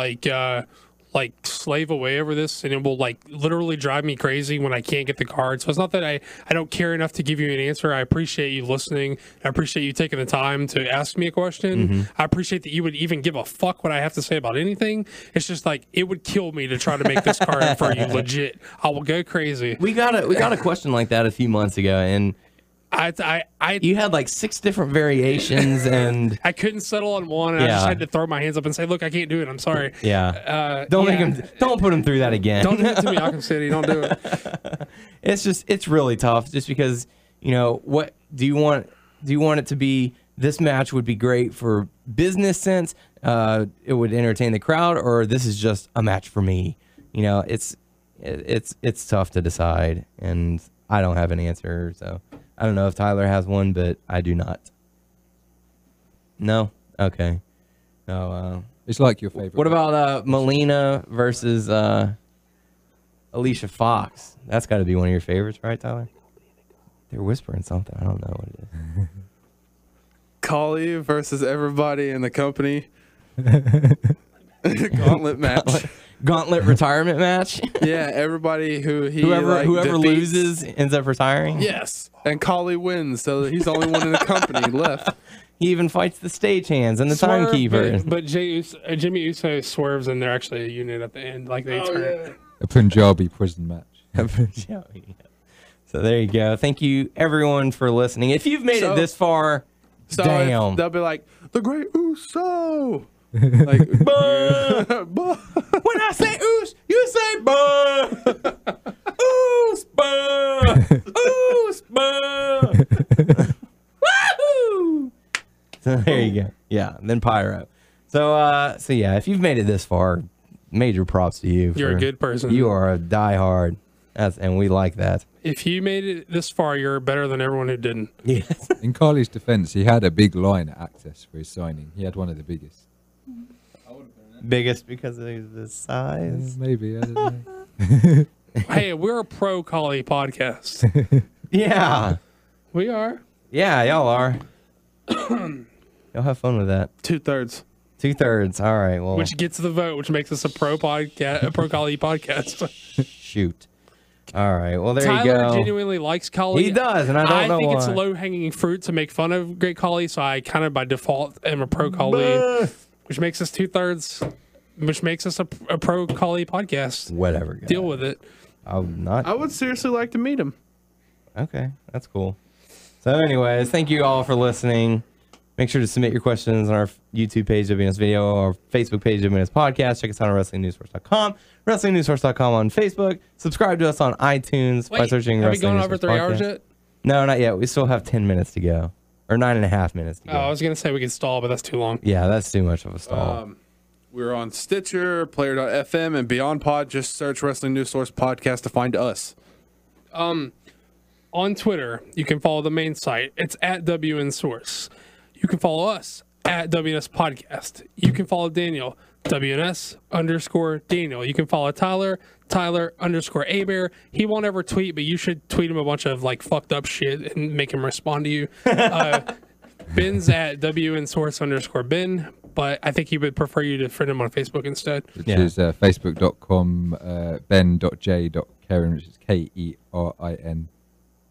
[SPEAKER 5] like slave away over this, and it will like literally drive me crazy when I can't get the card. So it's not that I don't care enough to give you an answer. I appreciate you listening. I appreciate you taking the time to ask me a question. I appreciate that you would even give a fuck what I have to say about anything. It's just like it would kill me to try to make this card for you. Legit, I will go crazy.
[SPEAKER 3] We got a question like that a few months ago, and you had like 6 different variations, and
[SPEAKER 5] I couldn't settle on one, and I just had to throw my hands up and say, "Look, I can't do it. I'm sorry."
[SPEAKER 3] Yeah. Don't put him through that again.
[SPEAKER 5] Don't do it to me, Arkham City. Don't do it.
[SPEAKER 3] It's really tough, just because what do you want? Do you want it to be? This match would be great for business sense. It would entertain the crowd, or this is just a match for me. It's tough to decide, and I don't have an answer, so. I don't know if Tyler has one, but I do not. No? Okay. No.
[SPEAKER 6] It's like your favorite.
[SPEAKER 3] What about Melina versus Alicia Fox? That's got to be one of your favorites, right, Tyler? They're whispering something. I don't know what it is.
[SPEAKER 4] Kali versus everybody in the company. Gauntlet match.
[SPEAKER 3] Gauntlet retirement match?
[SPEAKER 4] Yeah, everybody
[SPEAKER 3] whoever loses ends up retiring?
[SPEAKER 4] Yes. And Kali wins, so he's the only one in the company left.
[SPEAKER 3] He even fights the stagehands and the timekeeper.
[SPEAKER 5] But Jimmy Uso swerves, and they're actually a unit at the end. Like they turn.
[SPEAKER 6] A Punjabi prison match.
[SPEAKER 3] So there you go. Thank you, everyone, for listening. If you've made it this far, damn.
[SPEAKER 4] They'll be like, the Great Uso. Like,
[SPEAKER 3] when I say oos, you say buh. Oos, buh. Oos, buh. Woohoo! So there you go. Yeah, and then pyro. So yeah, if you've made it this far, major props to you.
[SPEAKER 5] You're a good person.
[SPEAKER 3] You are a diehard, and we like that.
[SPEAKER 5] If you made it this far, you're better than everyone who didn't.
[SPEAKER 3] Yes.
[SPEAKER 6] In Carly's defense, he had a big line at Access for his signing. He had one of the biggest.
[SPEAKER 3] Biggest because of his size?
[SPEAKER 6] Maybe. I don't know.
[SPEAKER 5] Hey, we're a pro Collie podcast.
[SPEAKER 3] Yeah.
[SPEAKER 5] We are.
[SPEAKER 3] Yeah, y'all are. Y'all have fun with that.
[SPEAKER 4] 2/3.
[SPEAKER 3] 2/3. All right. Well,
[SPEAKER 5] Which gets the vote, which makes us a pro podcast, a pro Collie podcast.
[SPEAKER 3] Shoot. All right. Well, there
[SPEAKER 5] Tyler
[SPEAKER 3] you go.
[SPEAKER 5] genuinely likes Collie.
[SPEAKER 3] He does, and I don't know
[SPEAKER 5] I think
[SPEAKER 3] why.
[SPEAKER 5] it's low-hanging fruit to make fun of Great Collie, so I kind of by default am a pro Collie, which makes us 2/3, which makes us a pro Collie podcast.
[SPEAKER 3] Whatever. Guy.
[SPEAKER 5] Deal with it.
[SPEAKER 4] I would seriously like to meet him.
[SPEAKER 3] Okay, that's cool. So anyways, thank you all for listening. Make sure to submit your questions on our YouTube page, WNS Video, or Facebook page, WNS Podcast. Check us out on WrestlingNewsSource.com, WrestlingNewsSource.com on Facebook. Subscribe to us on iTunes by searching
[SPEAKER 5] have we
[SPEAKER 3] Wrestling
[SPEAKER 5] gone
[SPEAKER 3] News
[SPEAKER 5] over
[SPEAKER 3] Source
[SPEAKER 5] 3 hours
[SPEAKER 3] Podcast.
[SPEAKER 5] yet?
[SPEAKER 3] No, not yet. We still have 10 minutes to go. Or 9.5 minutes to go.
[SPEAKER 5] Oh, I was going to say we could stall, but that's too long.
[SPEAKER 3] Yeah, that's too much of a stall.
[SPEAKER 4] We're on Stitcher, Player.fm, and Beyond Pod. Just search Wrestling News Source Podcast to find us.
[SPEAKER 5] On Twitter, you can follow the main site. It's at WN Source. You can follow us at WNS Podcast. You can follow Daniel, WNS_Daniel. You can follow Tyler, Tyler_Abear. He won't ever tweet, but you should tweet him a bunch of like fucked up shit and make him respond to you. Ben's at WNSource_Ben, but I think he would prefer you to friend him on Facebook instead.
[SPEAKER 6] Which is facebook.com ben.j.Kerin, which is Kerin.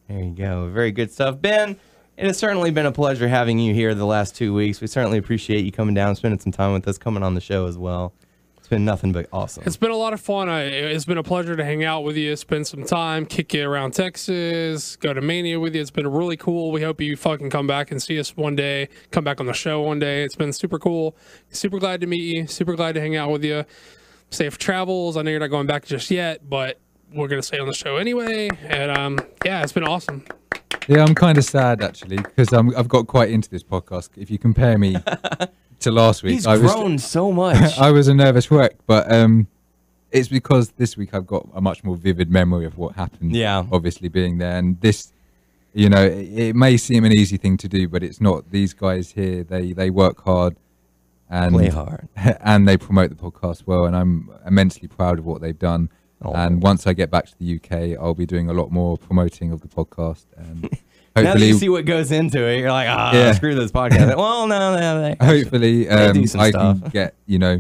[SPEAKER 3] There you go. Very good stuff. Ben, it has certainly been a pleasure having you here the last 2 weeks. We certainly appreciate you coming down, spending some time with us, coming on the show as well. It's been nothing but awesome.
[SPEAKER 5] It's been a lot of fun. It's been a pleasure to hang out with you, spend some time, kick you around Texas, go to Mania with you. It's been really cool. We hope you fucking come back and see us one day, come back on the show one day. It's been super cool. Super glad to meet you. Super glad to hang out with you. Safe travels. I know you're not going back just yet, but we're going to stay on the show anyway. And yeah, it's been awesome.
[SPEAKER 6] Yeah, I'm kind of sad actually because I've got quite into this podcast. If you compare me to last week,
[SPEAKER 3] He's grown so much.
[SPEAKER 6] I was a nervous wreck, but it's because this week I've got a much more vivid memory of what happened. Yeah, obviously being there, and this, you know, it may seem an easy thing to do, but it's not. These guys here, they work hard and
[SPEAKER 3] play hard,
[SPEAKER 6] and they promote the podcast well, and I'm immensely proud of what they've done. Oh. And once I get back to the UK, I'll be doing a lot more promoting of the podcast. And hopefully,
[SPEAKER 3] now that you see what goes into it, you're like, yeah, screw this podcast. Well, no.
[SPEAKER 6] Hopefully, I can get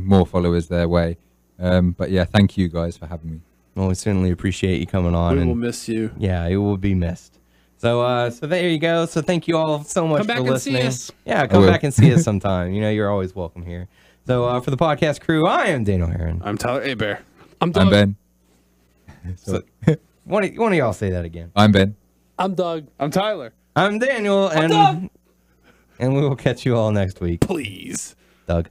[SPEAKER 6] more followers their way. But yeah, thank you guys for having me.
[SPEAKER 3] Well, we certainly appreciate you coming on.
[SPEAKER 4] We will
[SPEAKER 3] and
[SPEAKER 4] miss you.
[SPEAKER 3] Yeah, you will be missed. So there you go. So thank you all so much for listening.
[SPEAKER 5] And see us.
[SPEAKER 3] Yeah, come back and see us sometime. You know, you're always welcome here. So for the podcast crew, I am Daniel Heron.
[SPEAKER 4] I'm Tyler Abear.
[SPEAKER 5] I'm Doug.
[SPEAKER 6] I'm Ben.
[SPEAKER 3] So, one of y'all say that again.
[SPEAKER 6] I'm Ben.
[SPEAKER 5] I'm Doug.
[SPEAKER 4] I'm Tyler.
[SPEAKER 3] I'm Daniel, and we will catch you all next week.
[SPEAKER 4] Please.
[SPEAKER 3] Doug.